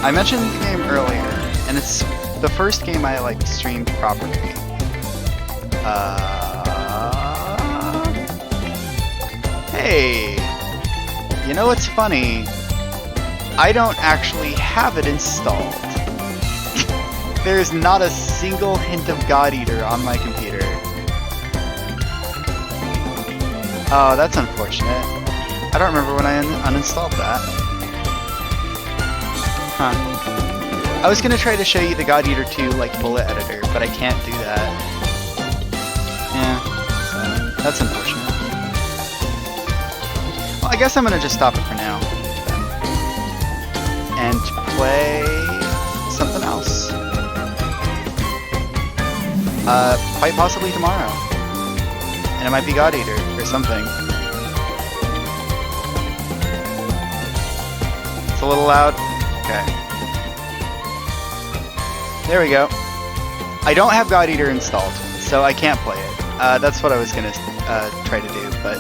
I mentioned the game earlier, and it's the first game I, like, streamed properly. Hey! You know what's funny? I don't actually have it installed. There's not a single hint of God Eater on my computer. Oh, that's unfortunate. I don't remember when I uninstalled that. Huh. I was gonna try to show you the God Eater 2, like, bullet editor, but I can't do that. Yeah, so that's unfortunate. Well, I guess I'm gonna just stop it for now. And play something else. Quite possibly tomorrow. And it might be God Eater or something. It's a little loud. Okay. There we go. I don't have God Eater installed, so I can't play it. That's what I was gonna try to do, but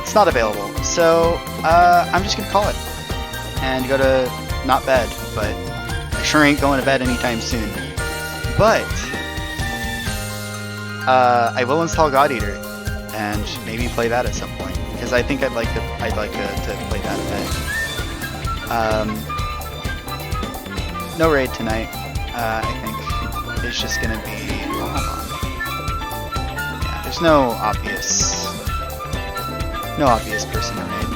it's not available. So I'm just gonna call it and go to not bed, but I sure ain't going to bed anytime soon. But I will install God Eater and maybe play that at some point. because I think I'd like to play that a bit. No raid tonight. I think it's just gonna be. Well, hold on. Yeah, there's no obvious person to raid.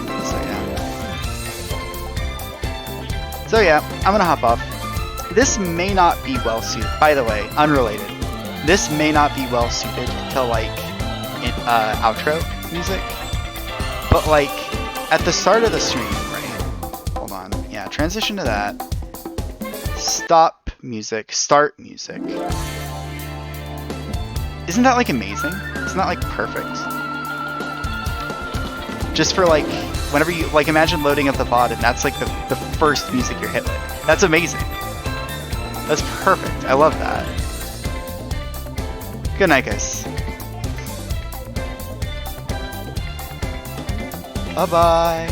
So yeah, I'm gonna hop off. This may not be well suited. By the way, unrelated. This may not be well suited to like outro music, but like at the start of the stream, right? Hold on. Yeah, transition to that. Stop music. Start music. Isn't that like amazing? Isn't that like perfect? Just for like whenever you like imagine loading up the VOD and that's like the first music you're hit with. That's amazing. That's perfect. I love that. Good night, guys. Bye-bye.